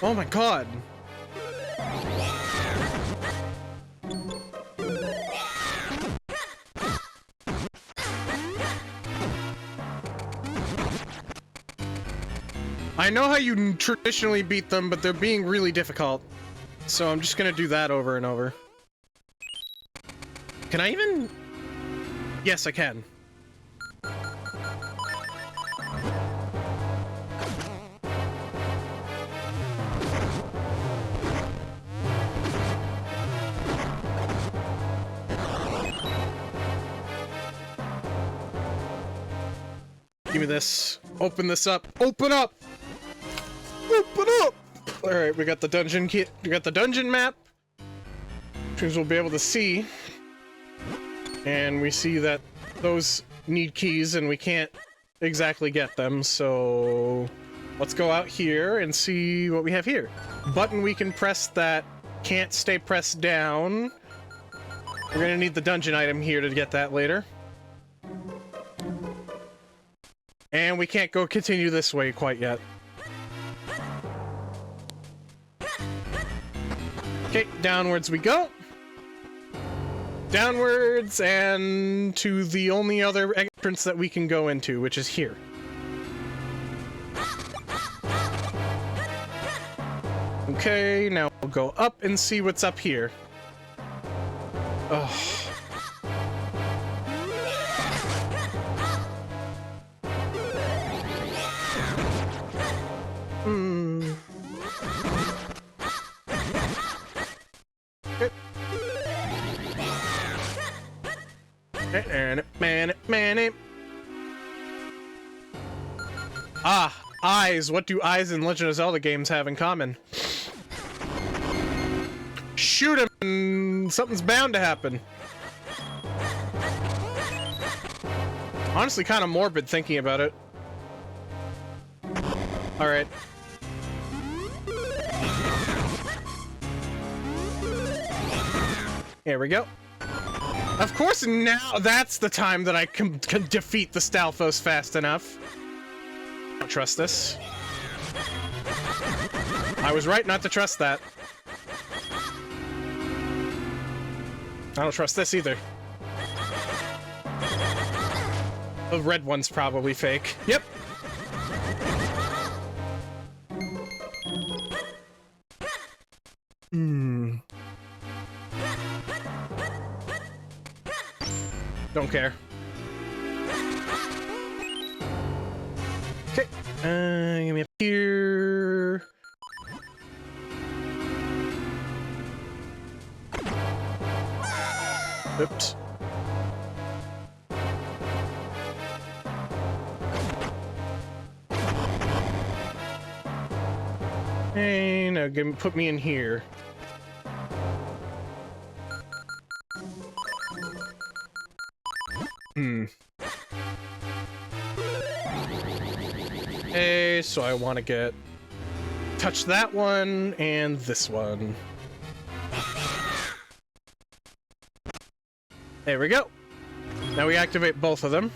Speaker 1: Oh my god! I know how you traditionally beat them, but they're being really difficult. So I'm just gonna do that over and over. Can I even... Yes, I can. Give me this. Open this up. Open up! Open up! Alright, we got the dungeon kit. We got the dungeon map. Which we'll be able to see. And we see that those need keys and we can't exactly get them, so let's go out here and see what we have here. Button we can press that can't stay pressed down. We're gonna need the dungeon item here to get that later. And we can't go continue this way quite yet. Okay, downwards we go. Downwards and to the only other entrance that we can go into, which is here. Okay, now we'll go up and see what's up here. Oh. Ah, eyes. What do eyes in Legend of Zelda games have in common? Shoot him and something's bound to happen. Honestly, kind of morbid thinking about it. Alright. Here we go. Of course, now that's the time that I can defeat the Stalfos fast enough. I don't trust this. I was right not to trust that. I don't trust this either. The red one's probably fake. Yep. Don't care. Okay. Give me up here. Oops. Hey, now put me in here. Okay, so I want to touch that one and this one. There we go. Now we activate both of them.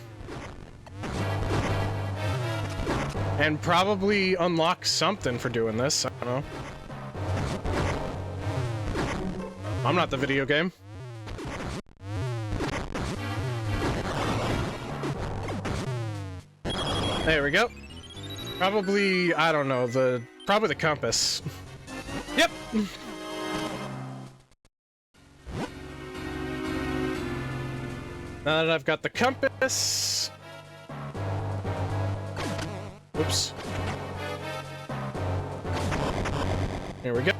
Speaker 1: And probably unlock something for doing this. I don't know. I'm not the video game. There we go. Probably, I don't know, probably the compass. Yep! Now that I've got the compass... Oops. Here we go.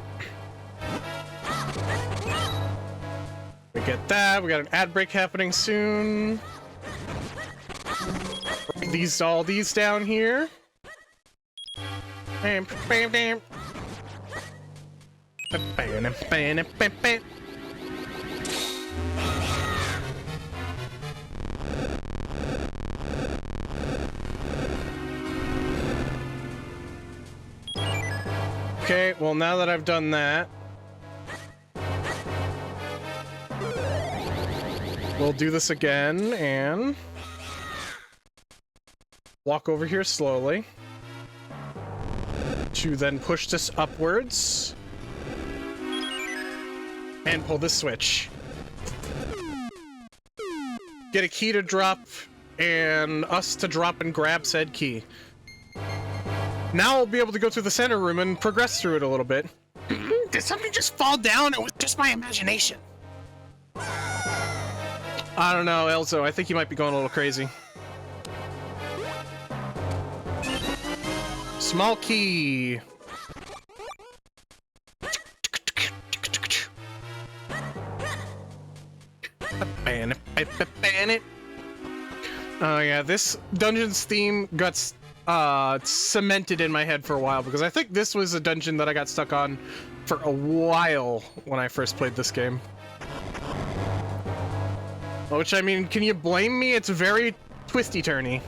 Speaker 1: We get that, we got an ad break happening soon. All these down here. Okay, well now that I've done that, we'll do this again and walk over here slowly to then push this upwards and pull this switch. Get a key to drop and us to drop and grab said key. Now I'll be able to go through the center room and progress through it a little bit.
Speaker 4: Did something just fall down? It was just my imagination.
Speaker 1: I don't know, Elzo. I think you might be going a little crazy. Small key. Oh yeah, this dungeon's theme got cemented in my head for a while because I think this was a dungeon that I got stuck on for a while when I first played this game. Which, I mean, can you blame me? It's very twisty-turny.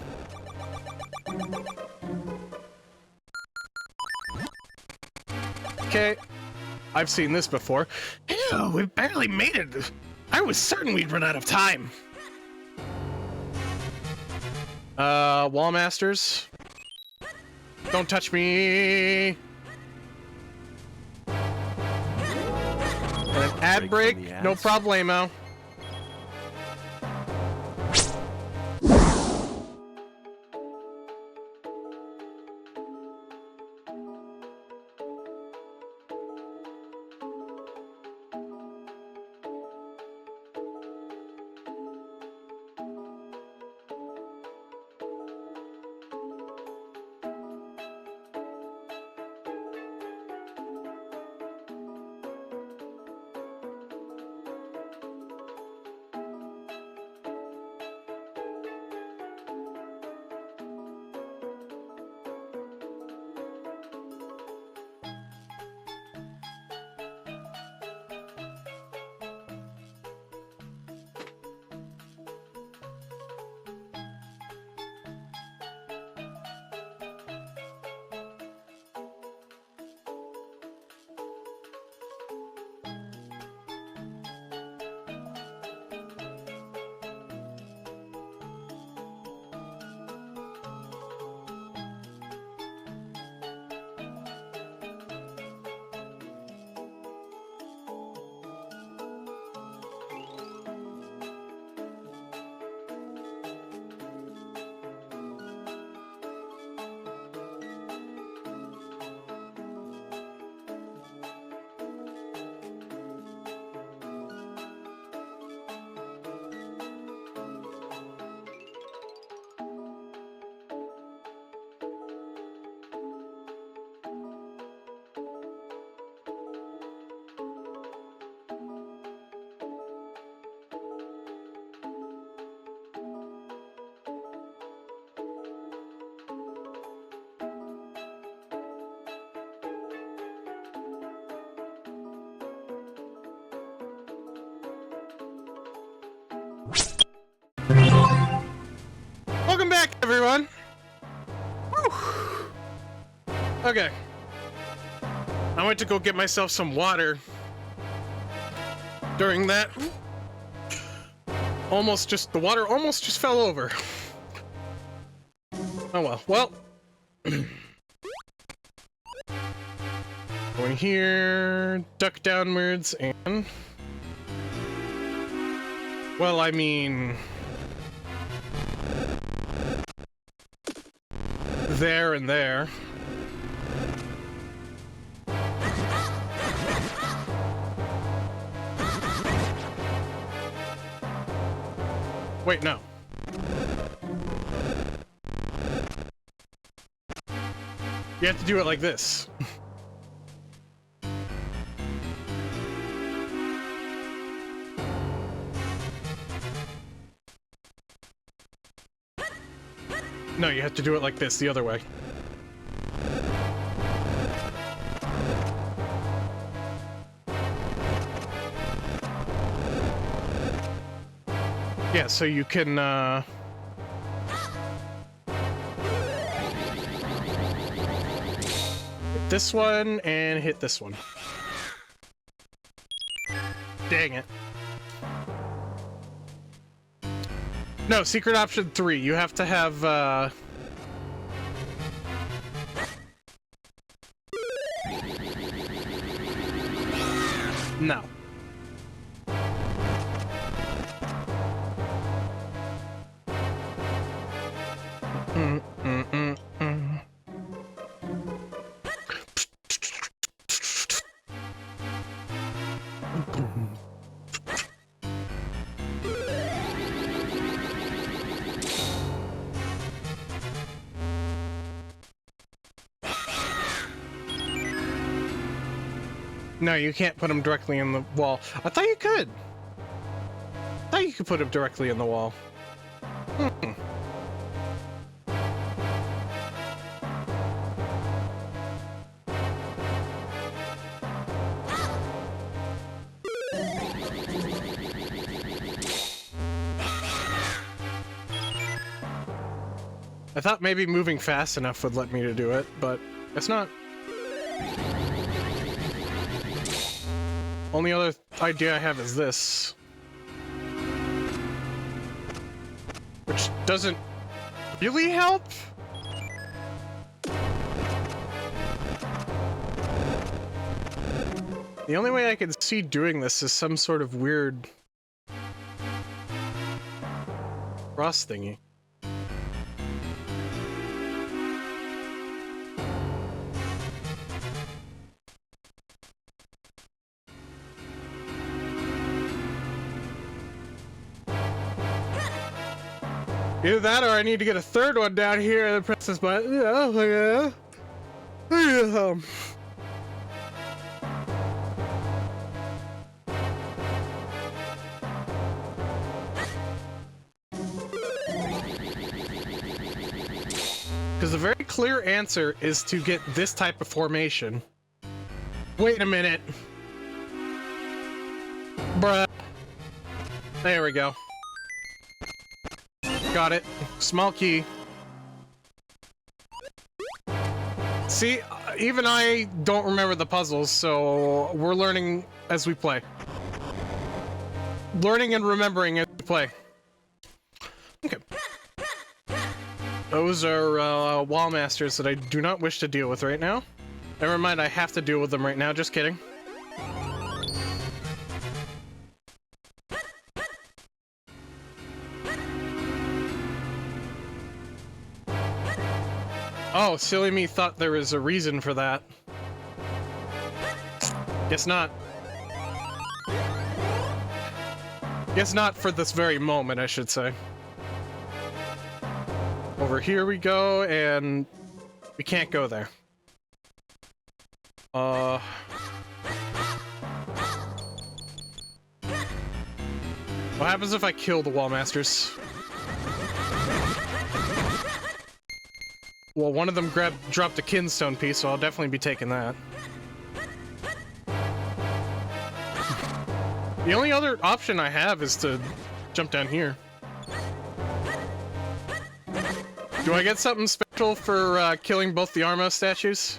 Speaker 1: Okay. I've seen this before.
Speaker 4: Ew, we barely made it. I was certain we'd run out of time.
Speaker 1: Wall masters. Don't touch me. And an ad break, no problemo. Welcome back, everyone. Whew. Okay. I went to go get myself some water. During that, the water almost just fell over. Oh well. Well. Going here, duck downwards, and... Well, I mean... there and there. Wait, no. You have to do it like this. No, you have to do it like this, the other way. Yeah, so you can, hit this one and hit this one. Dang it. No, secret option 3. You have to have, No. No, you can't put them directly in the wall. I thought you could. I thought you could put them directly in the wall. Hmm. I thought maybe moving fast enough would let me to do it, but it's not. Only other idea I have is this. Which doesn't really help? The only way I can see doing this is some sort of weird cross thingy. Either that or I need to get a third one down here and press this button. Yeah. Because the very clear answer is to get this type of formation. Wait a minute. Bruh. There we go. Got it. Small key. See, even I don't remember the puzzles, so we're learning as we play. Learning and remembering as we play. Okay. Those are wall masters that I do not wish to deal with right now. Never mind, I have to deal with them right now, just kidding. Oh, silly me thought there was a reason for that. Guess not. Guess not for this very moment, I should say. Over here we go, and we can't go there. What happens if I kill the wall masters? Well, one of them dropped a kinstone piece, so I'll definitely be taking that. The only other option I have is to jump down here. Do I get something special for killing both the Armo statues?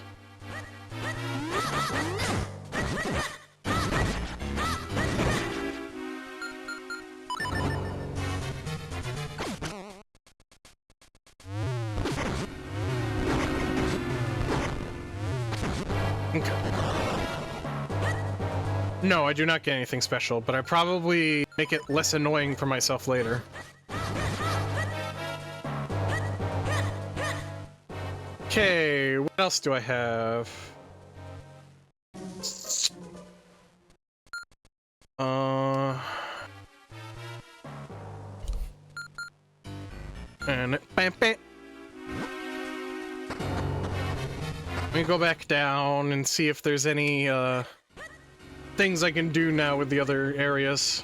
Speaker 1: Okay. No, I do not get anything special, but I probably make it less annoying for myself later. Okay, what else do I have? And bam, bam. Let me go back down and see if there's any things I can do now with the other areas.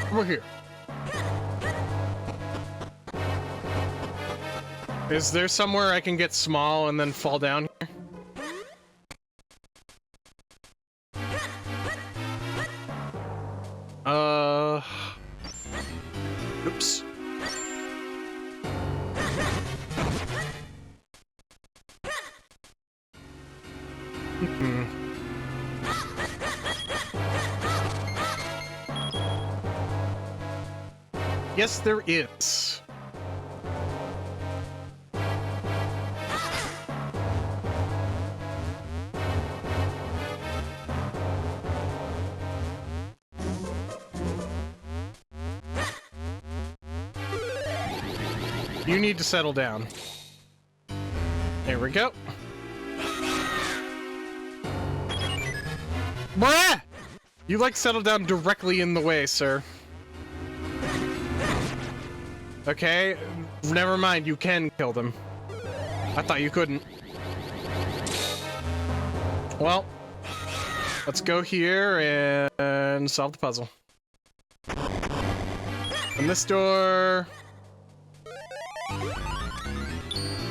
Speaker 1: Over here. Is there somewhere I can get small and then fall down here? Oops. Yes, there is. You need to settle down. There we go. Bruh! You like settle down directly in the way, sir. Okay, never mind, you can kill them. I thought you couldn't. Well, let's go here and solve the puzzle. And this door...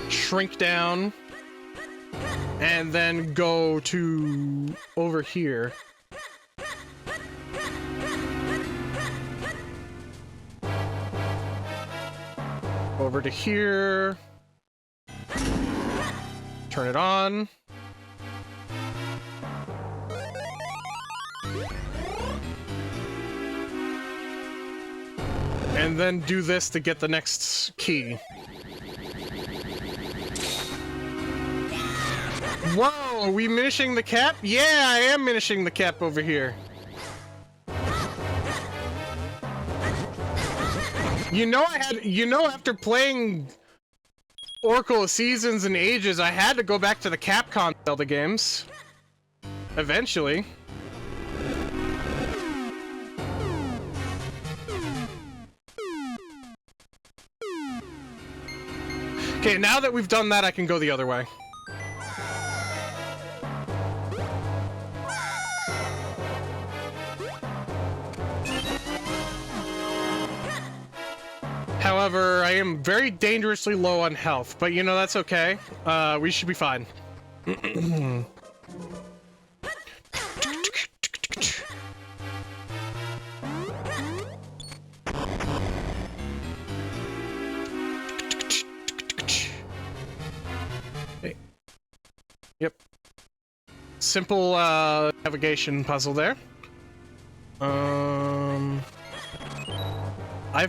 Speaker 1: Shrink down. And then go to... over here. Over to here. Turn it on. And then do this to get the next key. Whoa, are we minishing the cap? Yeah, I am minishing the cap over here. You know after playing Oracle of Seasons and Ages, I had to go back to the Capcom Zelda games. Eventually. Okay, now that we've done that, I can go the other way. However, I am very dangerously low on health, but you know, that's okay. We should be fine. Hey. Yep. Simple navigation puzzle there. I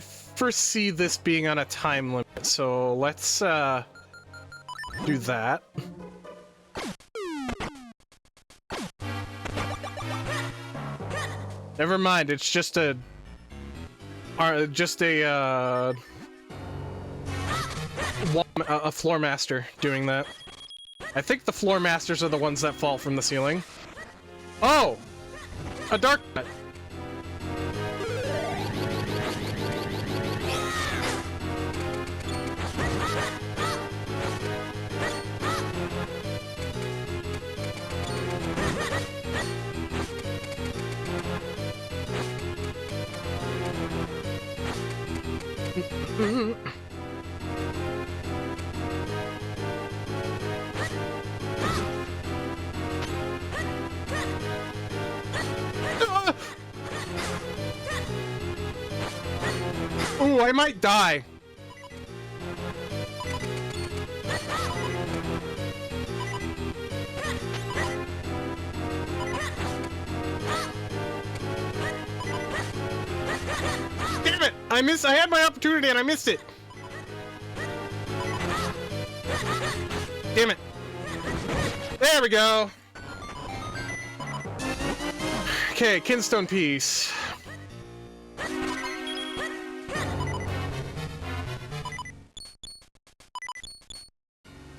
Speaker 1: foresee this being on a time limit, so let's do that. Never mind, it's just a floor master doing that. I think the floor masters are the ones that fall from the ceiling. Oh! A dark nut. Ooh, I might die. Damn it! I had my opportunity and I missed it. Damn it. There we go. Okay, Kinstone piece.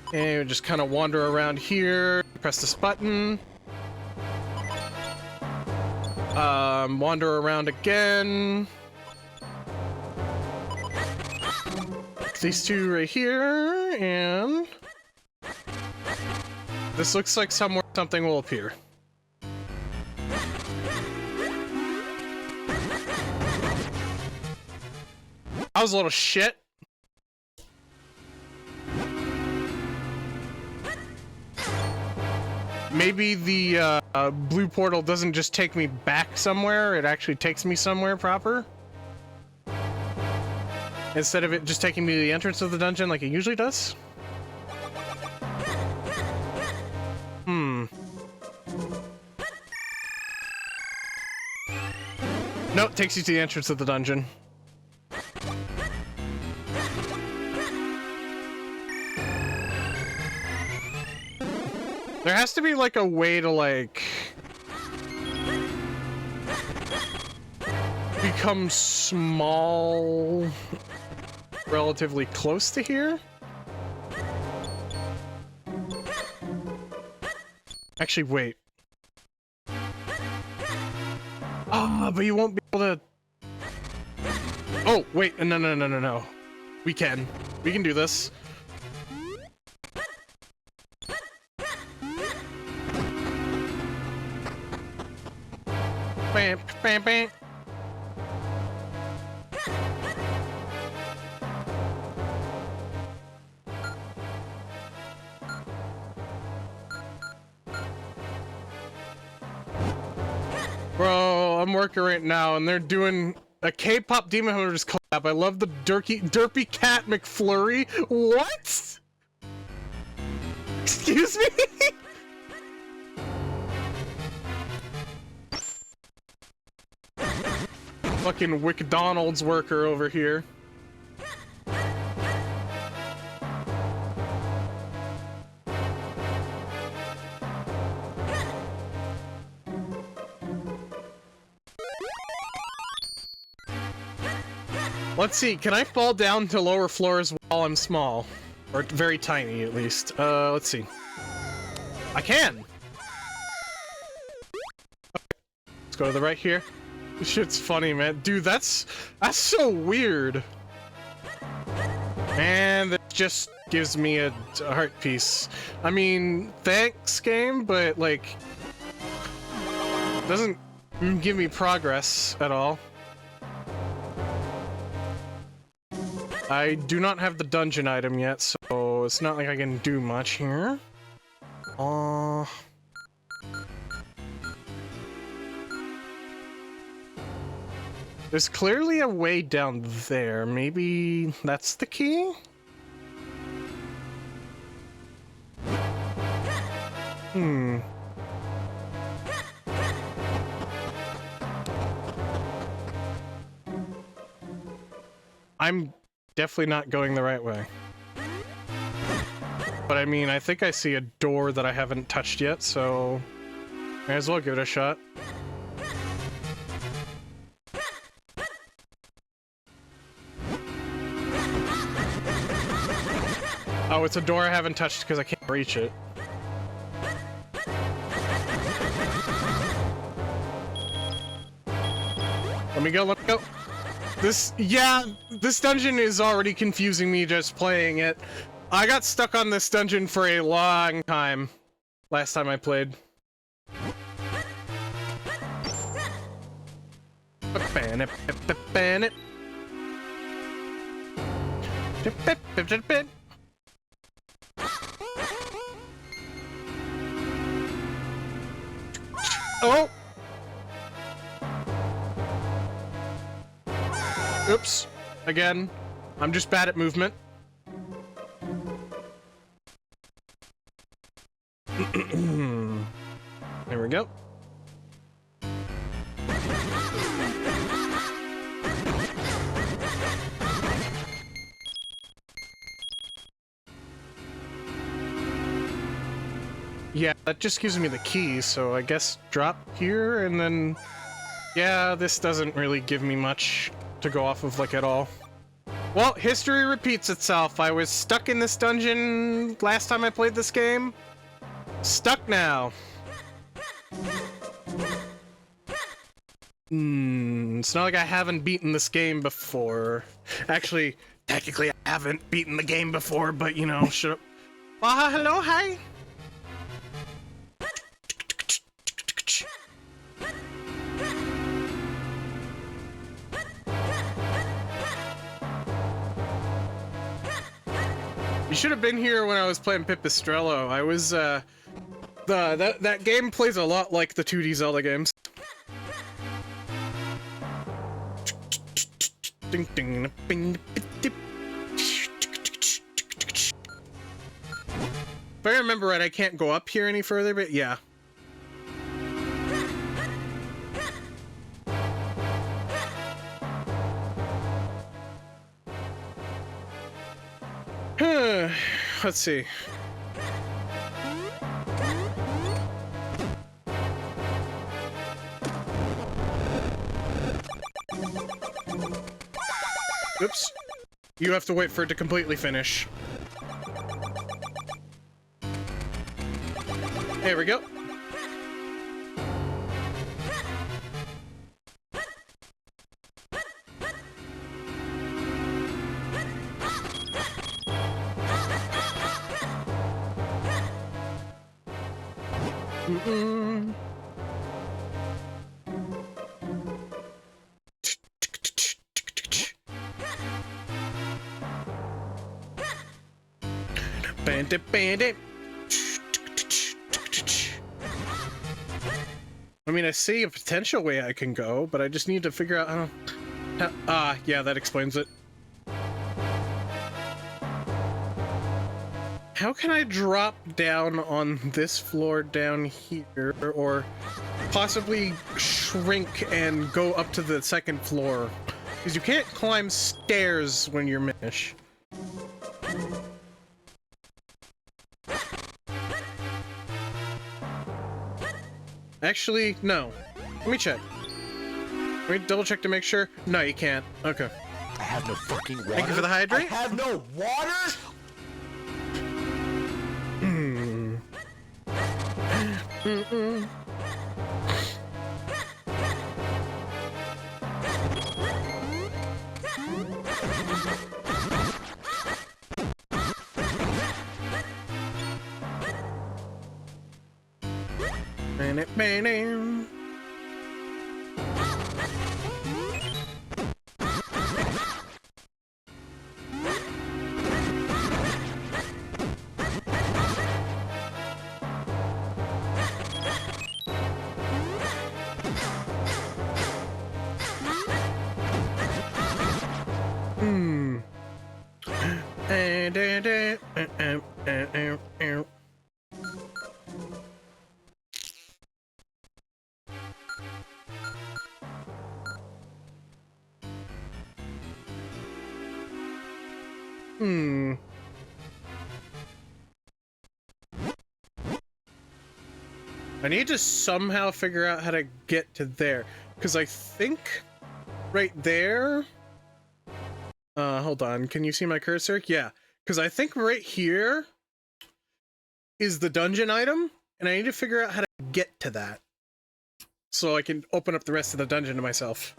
Speaker 1: Okay, we just kind of wander around here, press this button. Wander around again. These two right here, and this looks like somewhere something will appear. That was a little shit. Maybe the blue portal doesn't just take me back somewhere, it actually takes me somewhere proper. Instead of it just taking me to the entrance of the dungeon like it usually does. Nope, takes you to the entrance of the dungeon. There has to be like a way to like become small relatively close to here. Actually, wait. Ah, but you won't be able to. Oh, wait, no. We can do this. Bam, bam, bam. Bro, I'm working right now, and they're doing a K-pop Demon Hunters collab. I love the derpy cat McFlurry. What? Excuse me? fucking McDonald's worker over here. Let's see, can I fall down to lower floors while I'm small? Or very tiny, at least. Let's see. I can! Okay. Let's go to the right here. This shit's funny, man. Dude, that's so weird. And that just gives me a heart piece. I mean, thanks, game, but, like, doesn't give me progress at all. I do not have the dungeon item yet, so it's not like I can do much here. There's clearly a way down there. Maybe that's the key? I'm definitely not going the right way. But I mean, I think I see a door that I haven't touched yet, so may as well give it a shot. Oh, it's a door I haven't touched because I can't reach it. Let me go, let me go. This dungeon is already confusing me just playing it. I got stuck on this dungeon for a long time last time I played. Oh! Oops. Again. I'm just bad at movement. There we go. Yeah, that just gives me the key, so I guess drop here and then... Yeah, this doesn't really give me much to go off of, like, at all. Well, history repeats itself. I was stuck in this dungeon last time I played this game. Stuck now. It's not like I haven't beaten this game before. Actually, technically I haven't beaten the game before, but, you know, shut up. Hello, hi. You should have been here when I was playing Pipistrello. I was, that game plays a lot like the 2D Zelda games. If I remember right, I can't go up here any further, but yeah. Let's see. Oops. You have to wait for it to completely finish. There we go. Bandit, bandit. I mean, I see a potential way I can go, but I just need to figure out how... yeah, that explains it. How can I drop down on this floor down here, or possibly shrink and go up to the second floor? Because you can't climb stairs when you're Minish. Actually, no. Let me check. Let me double check to make sure. No, you can't. Okay.
Speaker 2: I have no fucking water.
Speaker 1: Thank you for the hydrate.
Speaker 2: I have no water?
Speaker 1: I need to somehow figure out how to get to there, because I think right there... hold on, can you see my cursor? Yeah, because I think right here is the dungeon item, and I need to figure out how to get to that, so I can open up the rest of the dungeon to myself.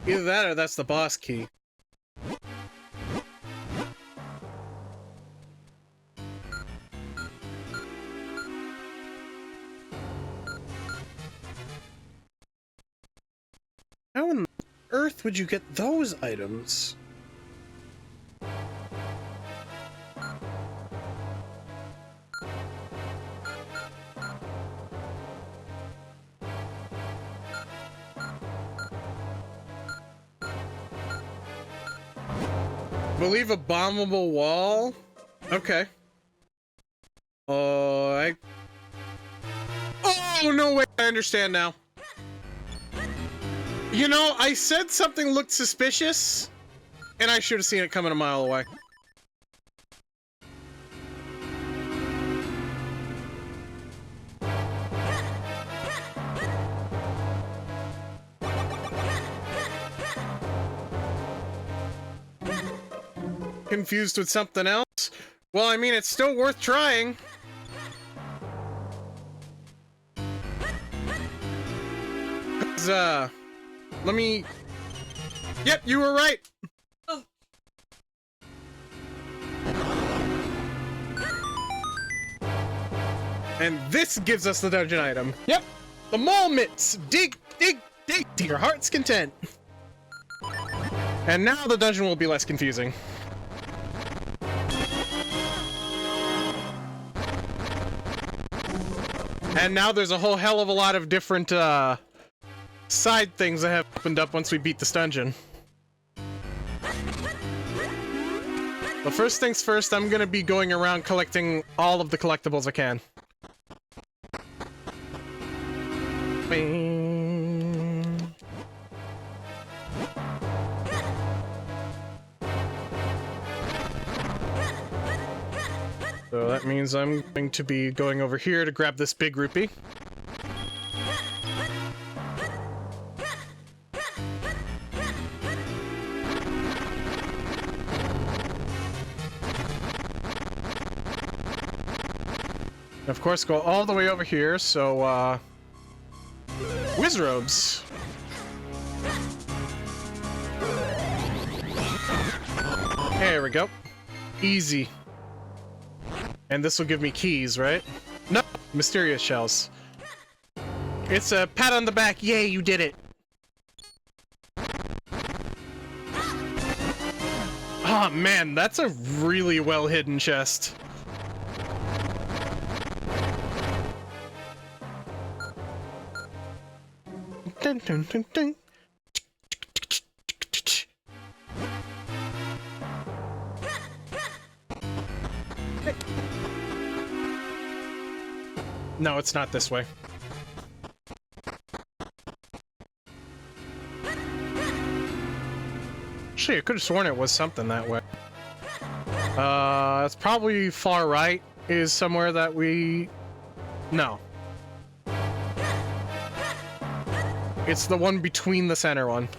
Speaker 1: Either that or that's the boss key. How in the earth would you get those items? Believe a bombable wall? Okay. Oh, no way, I understand now. You know, I said something looked suspicious, and I should have seen it coming a mile away. Confused with something else? Well, I mean, it's still worth trying. Let me... Yep, you were right! Oh. And this gives us the dungeon item. Yep! The mole mitts! Dig, dig, dig to your heart's content! And now the dungeon will be less confusing. And now there's a whole hell of a lot of different, side things that have opened up once we beat this dungeon. But first things first, I'm gonna be going around collecting all of the collectibles I can. So that means I'm going to be going over here to grab this big rupee. Of course, go all the way over here, so, whiz robes. There we go. Easy. And this will give me keys, right? No, mysterious shells. It's a pat on the back. Yay, you did it. Oh man, that's a really well hidden chest. Dun, dun, dun, dun. No, it's not this way. Actually, I could have sworn it was something that way. It's probably far right is somewhere that we... No. It's the one between the center one.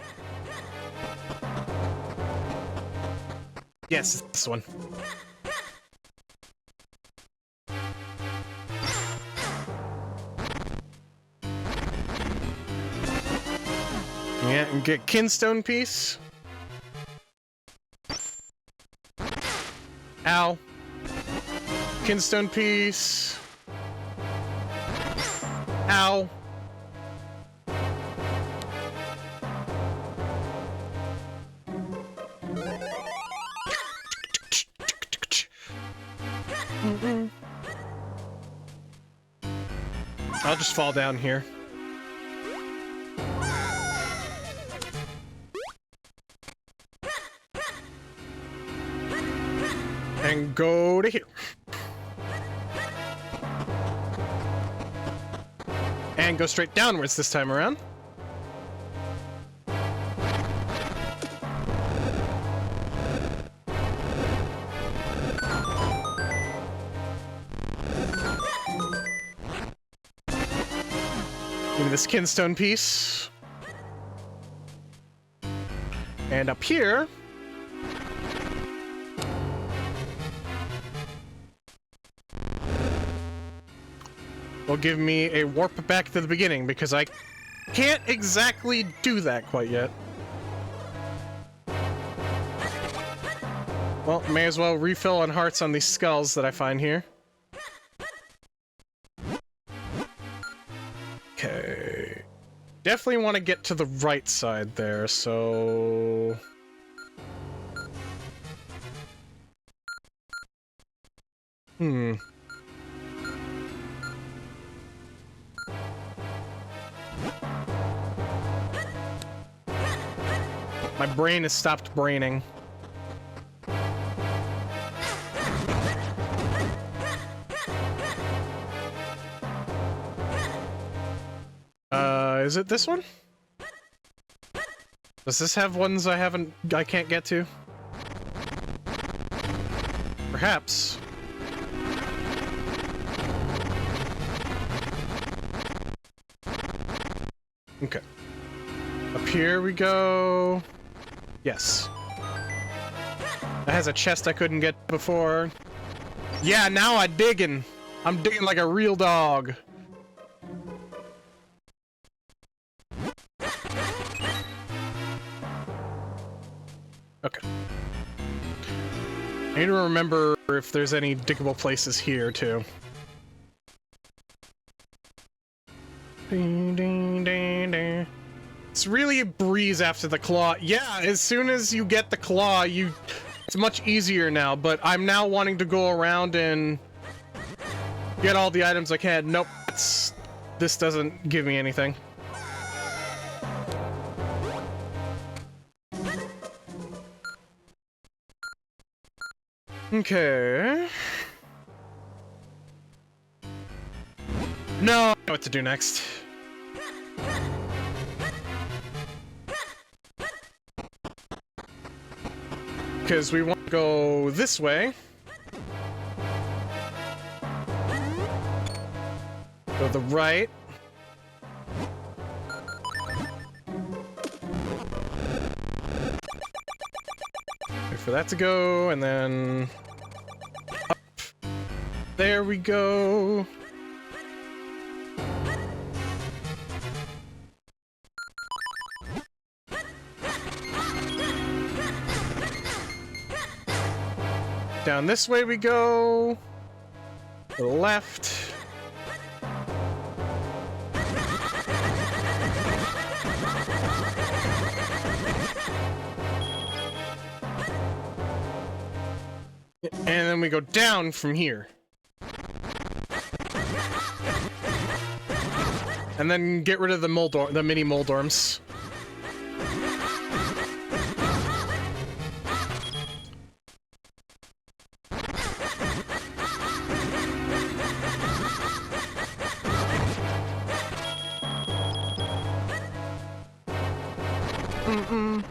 Speaker 1: Yes, it's this one. Yeah, and get kinstone piece. Ow. Kinstone piece. Ow. I'll just fall down here. And go to here. And go straight downwards this time around. Give me this kinstone piece. And up here... will give me a warp back to the beginning, because I can't exactly do that quite yet. Well, may as well refill on hearts on these skulls that I find here. Okay. Definitely want to get to the right side there, so... My brain has stopped braining. Is it this one? Does this have ones I can't get to? Perhaps. Okay. Up here we go. Yes. That has a chest I couldn't get before. Yeah, now I'm digging like a real dog. Okay. I need to remember if there's any diggable places here, too. Ding, ding, ding, ding. It's really a breeze after the claw. Yeah, as soon as you get the claw, it's much easier now, but I'm now wanting to go around and get all the items I can. Nope, this doesn't give me anything. Okay. No, I know what to do next. Because we want to go this way. Go to the right. Wait for that to go, and then... up. There we go. Down this way we go. To the left. And then we go down from here. And then get rid of the mini Moldorms. Ad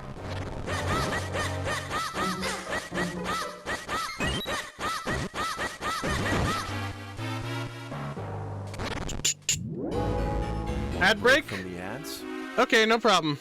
Speaker 1: break?
Speaker 2: From the ads?
Speaker 1: Okay, no problem.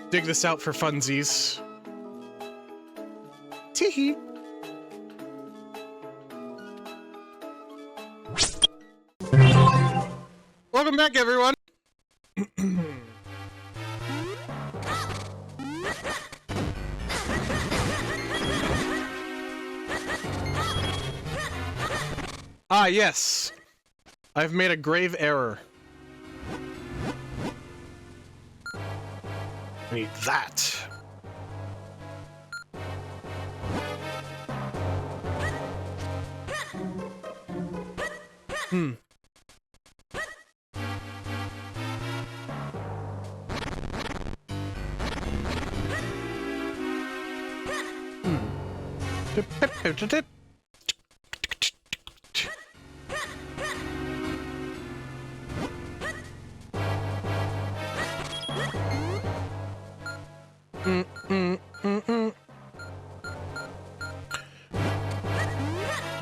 Speaker 1: Dig this out for funsies. Teehee. Welcome back, everyone. Ah, yes. I've made a grave error. I need that. Hmm.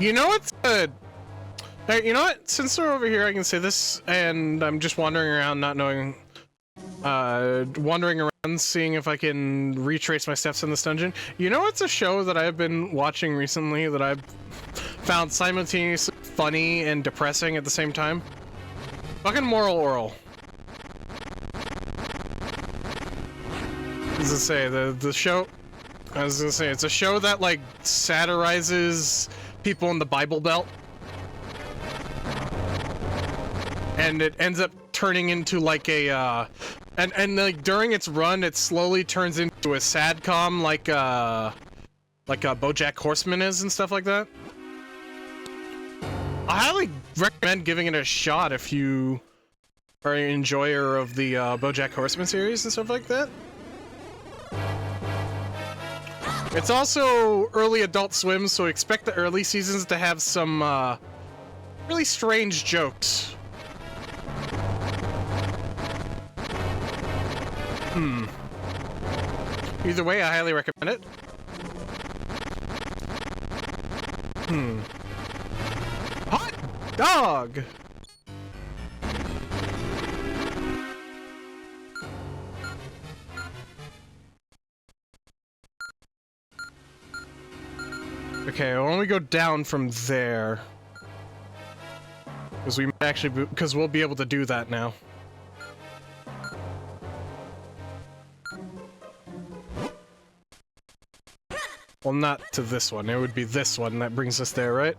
Speaker 1: You know what's good? Hey, you know what? Since we're over here, I can say this, and I'm just wandering around, not knowing, wandering around, seeing if I can retrace my steps in this dungeon. You know what's a show that I've been watching recently that I've found simultaneously funny and depressing at the same time? Fucking Moral Oral. As I say, the show, I was gonna say, it's a show that, like, satirizes people in the Bible Belt. And it ends up turning into, like, a, and like, during its run, it slowly turns into a sadcom, like a BoJack Horseman is and stuff like that. I highly recommend giving it a shot if you are an enjoyer of the, BoJack Horseman series and stuff like that. It's also early Adult Swim, so expect the early seasons to have some, really strange jokes. Either way, I highly recommend it. Hot dog! Okay, why don't we go down from there? Because we might actually, because we'll be able to do that now. Well, not to this one. It would be this one that brings us there, right?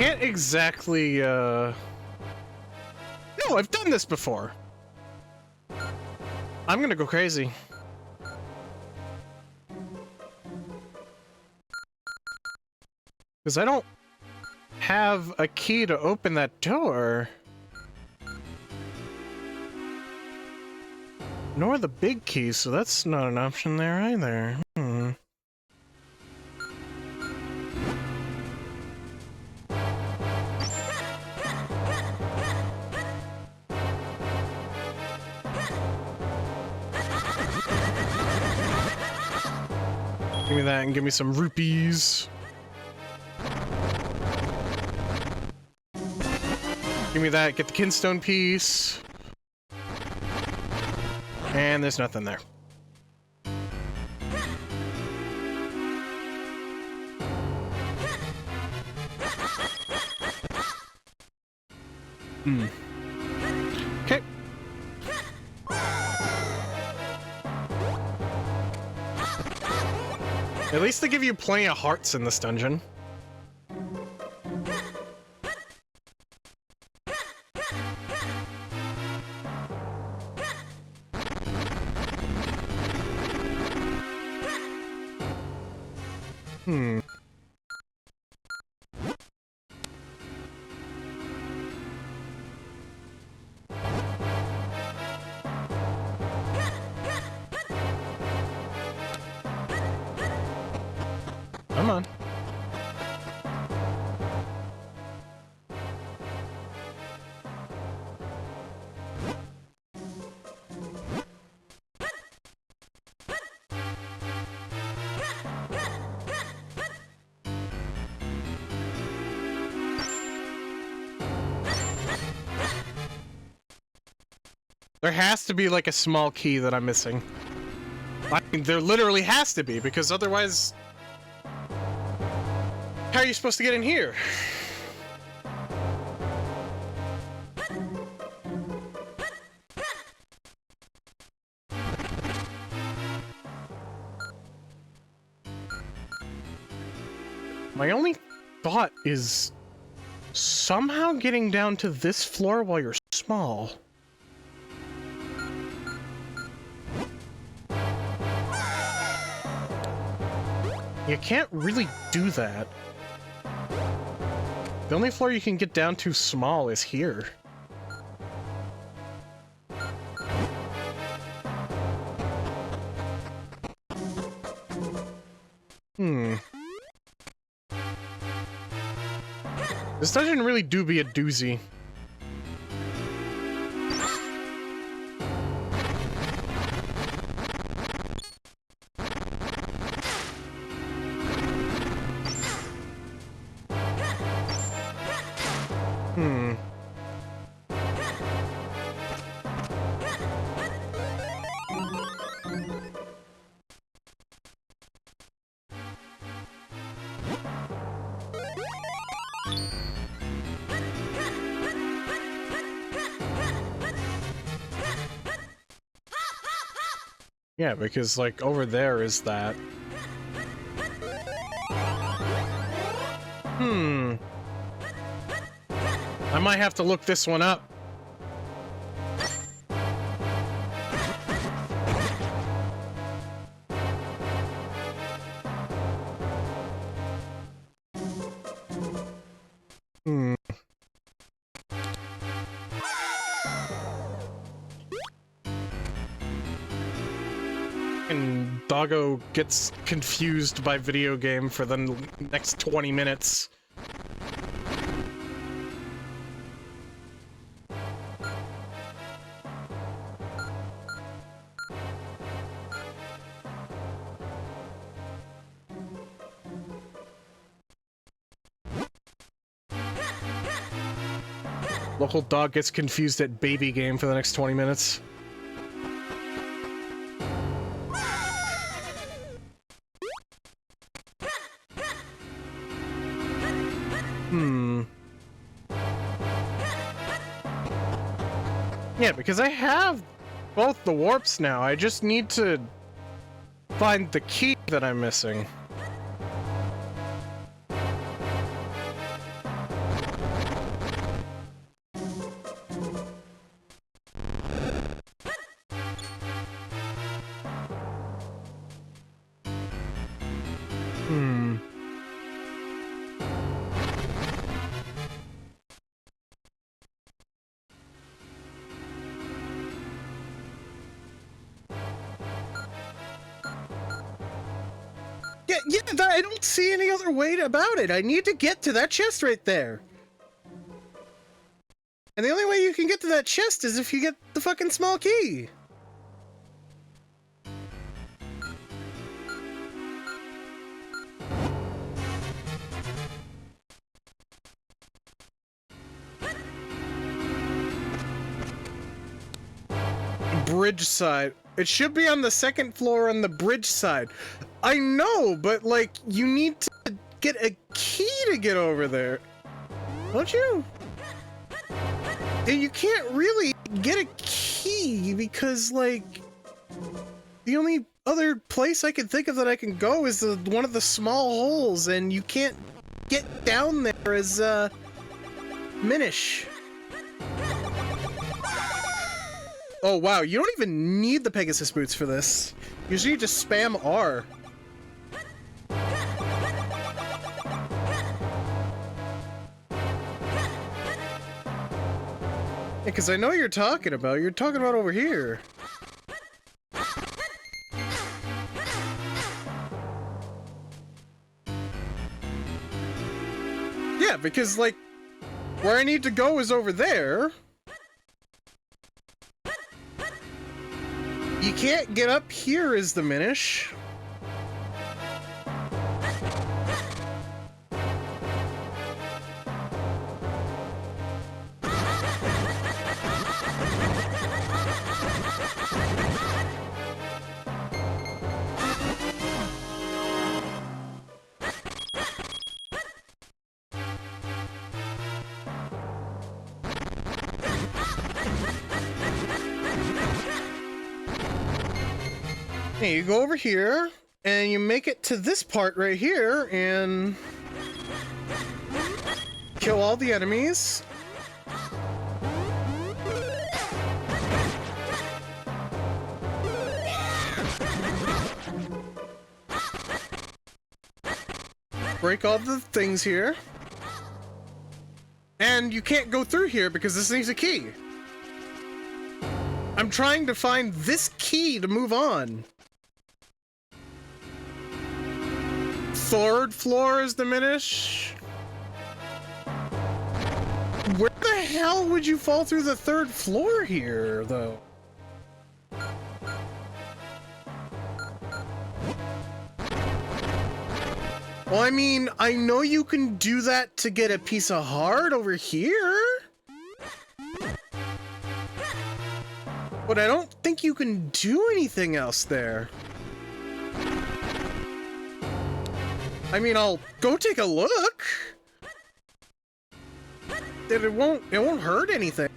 Speaker 1: can't exactly, No, I've done this before. I'm gonna go crazy. Because I don't have a key to open that door. Nor the big key, so that's not an option there either. Give me that and give me some rupees. Give me that, get the kinstone piece. And there's nothing there. Okay. At least they give you plenty of hearts in this dungeon. Come on. There has to be like a small key that I'm missing. I mean, there literally has to be, because otherwise... How are you supposed to get in here? My only thought is somehow getting down to this floor while you're small. You can't really do that. The only floor you can get down to small is here. This dungeon really do be a doozy. Yeah, because, like, over there is that. I might have to look this one up. And Doggo gets confused by video game for the next 20 minutes. Local dog gets confused at baby game for the next 20 minutes. Yeah, because I have both the warps now. I just need to find the key that I'm missing. Hmm. Yeah, I don't see any other way about it. I need to get to that chest right there. And the only way you can get to that chest is if you get the fucking small key. Bridge side. It should be on the second floor on the bridge side. I know, but like, you need to get a key to get over there. Don't you? And you can't really get a key because, like, the only other place I can think of that I can go is one of the small holes, and you can't get down there as, Minish. Oh wow, you don't even need the Pegasus boots for this. Usually you just spam R. Yeah, because I know what you're talking about. You're talking about over here. Yeah, because, like, where I need to go is over there. You can't get up here is the Minish. Hey, you go over here, and you make it to this part right here, and kill all the enemies. Break all the things here. And you can't go through here because this needs a key. I'm trying to find this key to move on. Third floor is the Minish. Where the hell would you fall through the third floor here, though? Well, I mean, I know you can do that to get a piece of heart over here. But I don't think you can do anything else there. I mean, I'll go take a look. It won't hurt anything.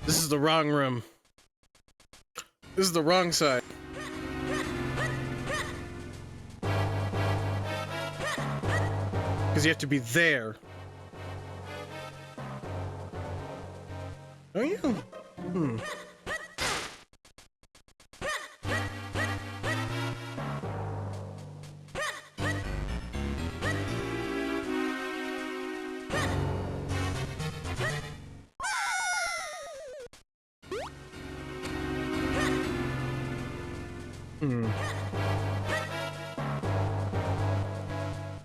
Speaker 1: This is the wrong room. This is the wrong side. Because you have to be there. Oh, yeah. Hmm.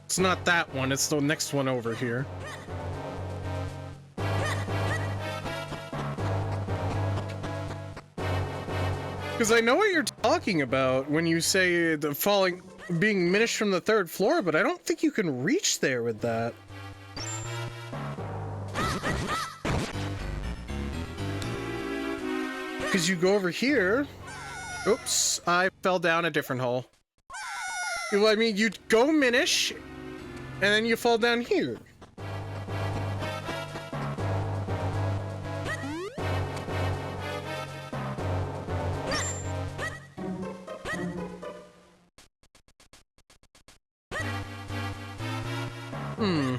Speaker 1: It's not that one, it's the next one over here. Because I know what you're talking about when you say the falling, being minished from the 3rd floor, but I don't think you can reach there with that. Because you go over here. Oops, I fell down a different hole. Well, I mean, you'd go minish, and then you fall down here. Hmm.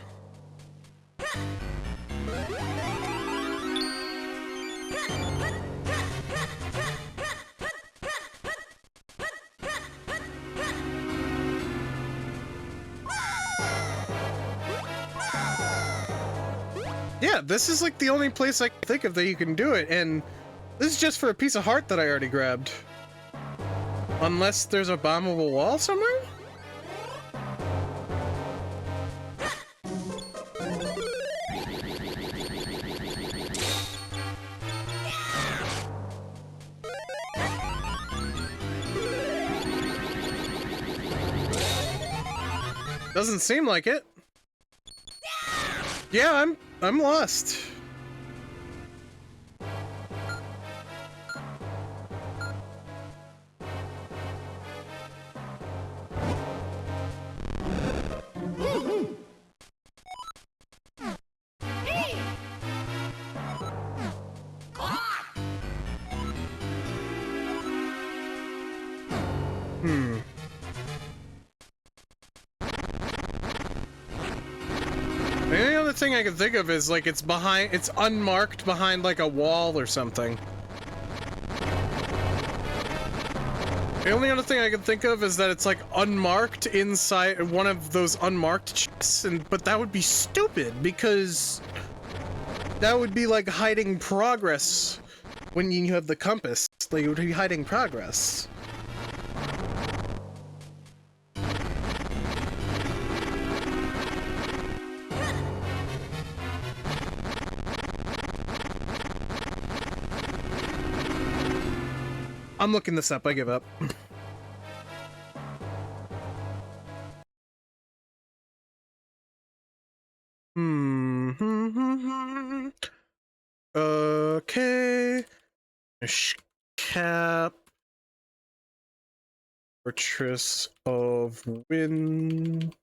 Speaker 1: Yeah, this is like the only place I can think of that you can do it, and this is just for a piece of heart that I already grabbed. Unless there's a bombable wall somewhere? Doesn't seem like it. Yeah, I'm lost. The only other thing I can think of is like it's unmarked behind like a wall or something. The only other thing I can think of is that it's like unmarked inside one of those unmarked chests, but that would be stupid because that would be like hiding progress when you have the compass. Like, it would be hiding progress. I'm looking this up, I give up. Okay. Cap. Fortress of Wind.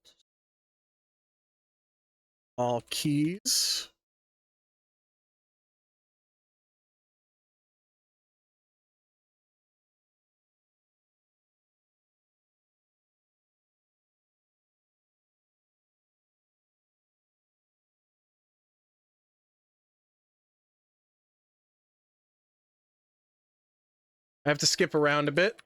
Speaker 1: All keys. I have to skip around a bit.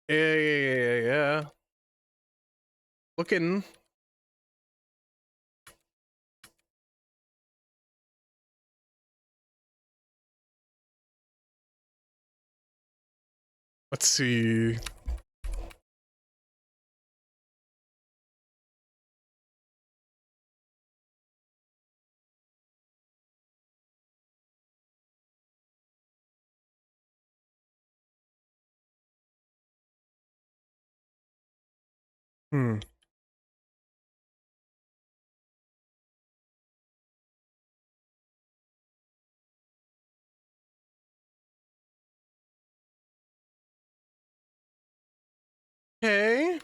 Speaker 1: Yeah. Looking. Let's see. Okay.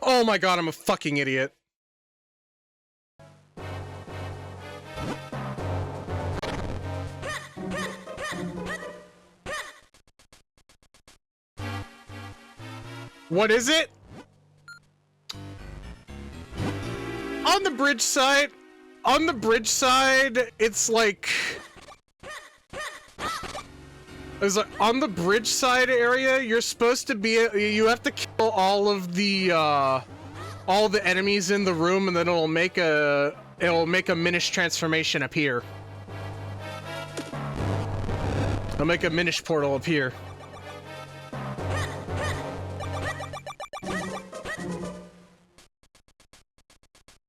Speaker 1: Oh my god, I'm a fucking idiot. What is it? on the bridge side, it's like on the bridge side area, you're supposed to be, you have to kill all the enemies in the room, and then it'll make a Minish transformation appear. It'll make a Minish portal appear.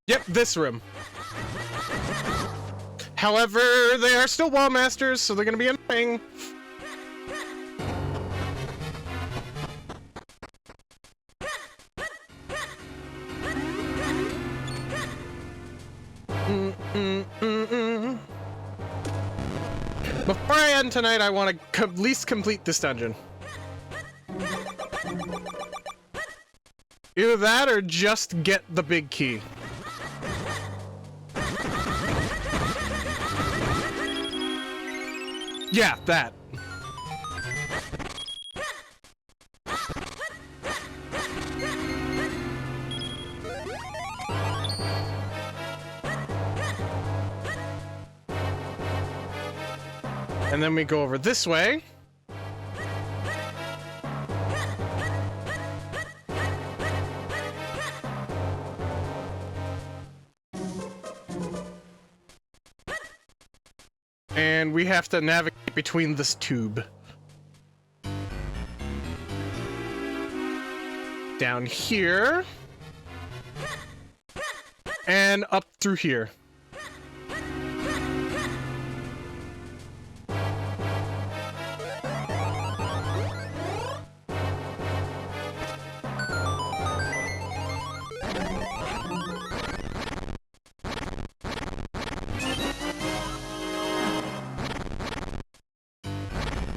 Speaker 1: Yep, this room. However, they are still wall masters, so they're gonna be annoying. Before I end tonight, I want to at least complete this dungeon. Either that or just get the big key. Yeah, that. And then we go over this way. And we have to navigate between this tube. Down here. And up through here.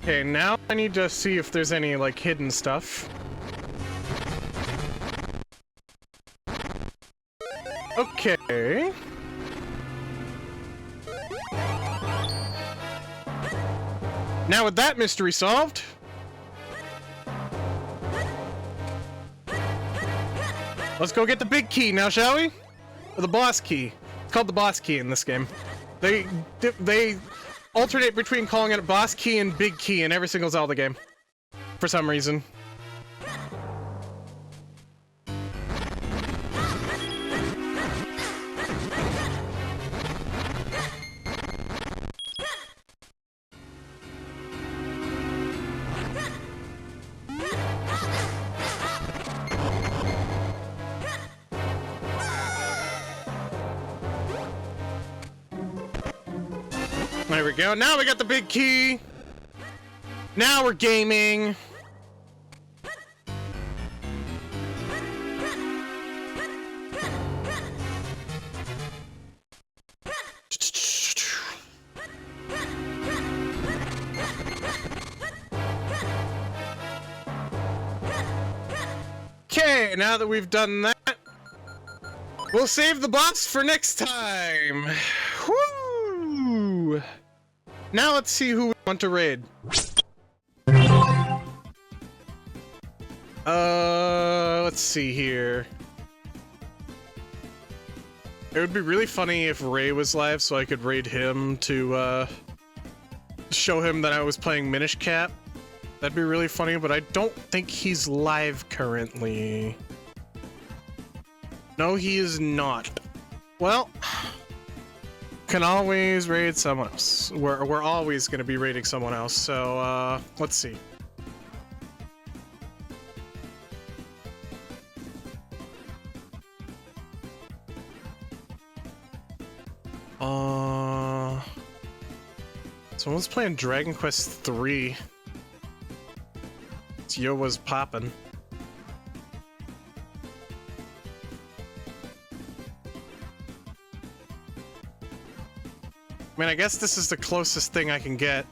Speaker 1: Okay, now I need to see if there's any, like, hidden stuff. Okay. Now with that mystery solved... let's go get the big key now, shall we? Or the boss key. It's called the boss key in this game. They alternate between calling it boss key and big key in every single Zelda game. For some reason. There we go. Now we got the big key. Now we're gaming. Okay, now that we've done that, we'll save the boss for next time. Woo! Now let's see who we want to raid. Let's see here. It would be really funny if Ray was live so I could raid him to, show him that I was playing Minish Cap. That'd be really funny, but I don't think he's live currently. No, he is not. Well... can always raid someone else. We're always going to be raiding someone else, so, let's see. Someone's playing Dragon Quest III. Yowa's poppin'. I mean, I guess this is the closest thing I can get.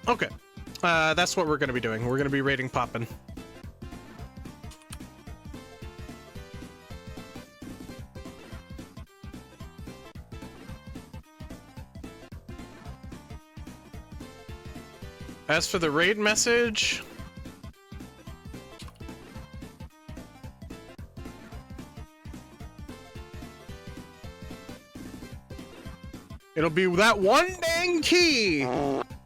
Speaker 1: Okay. That's what we're gonna be doing. We're gonna be raiding Poppin'. As for the raid message... It'll be that one dang key.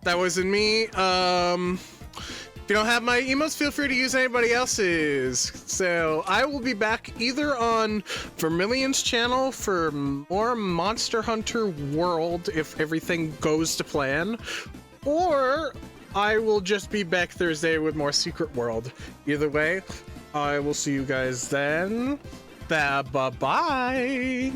Speaker 1: That wasn't me. If you don't have my emotes, feel free to use anybody else's. So I will be back either on Vermilion's channel for more Monster Hunter World if everything goes to plan, or I will just be back Thursday with more Secret World. Either way, I will see you guys then. Bye-bye.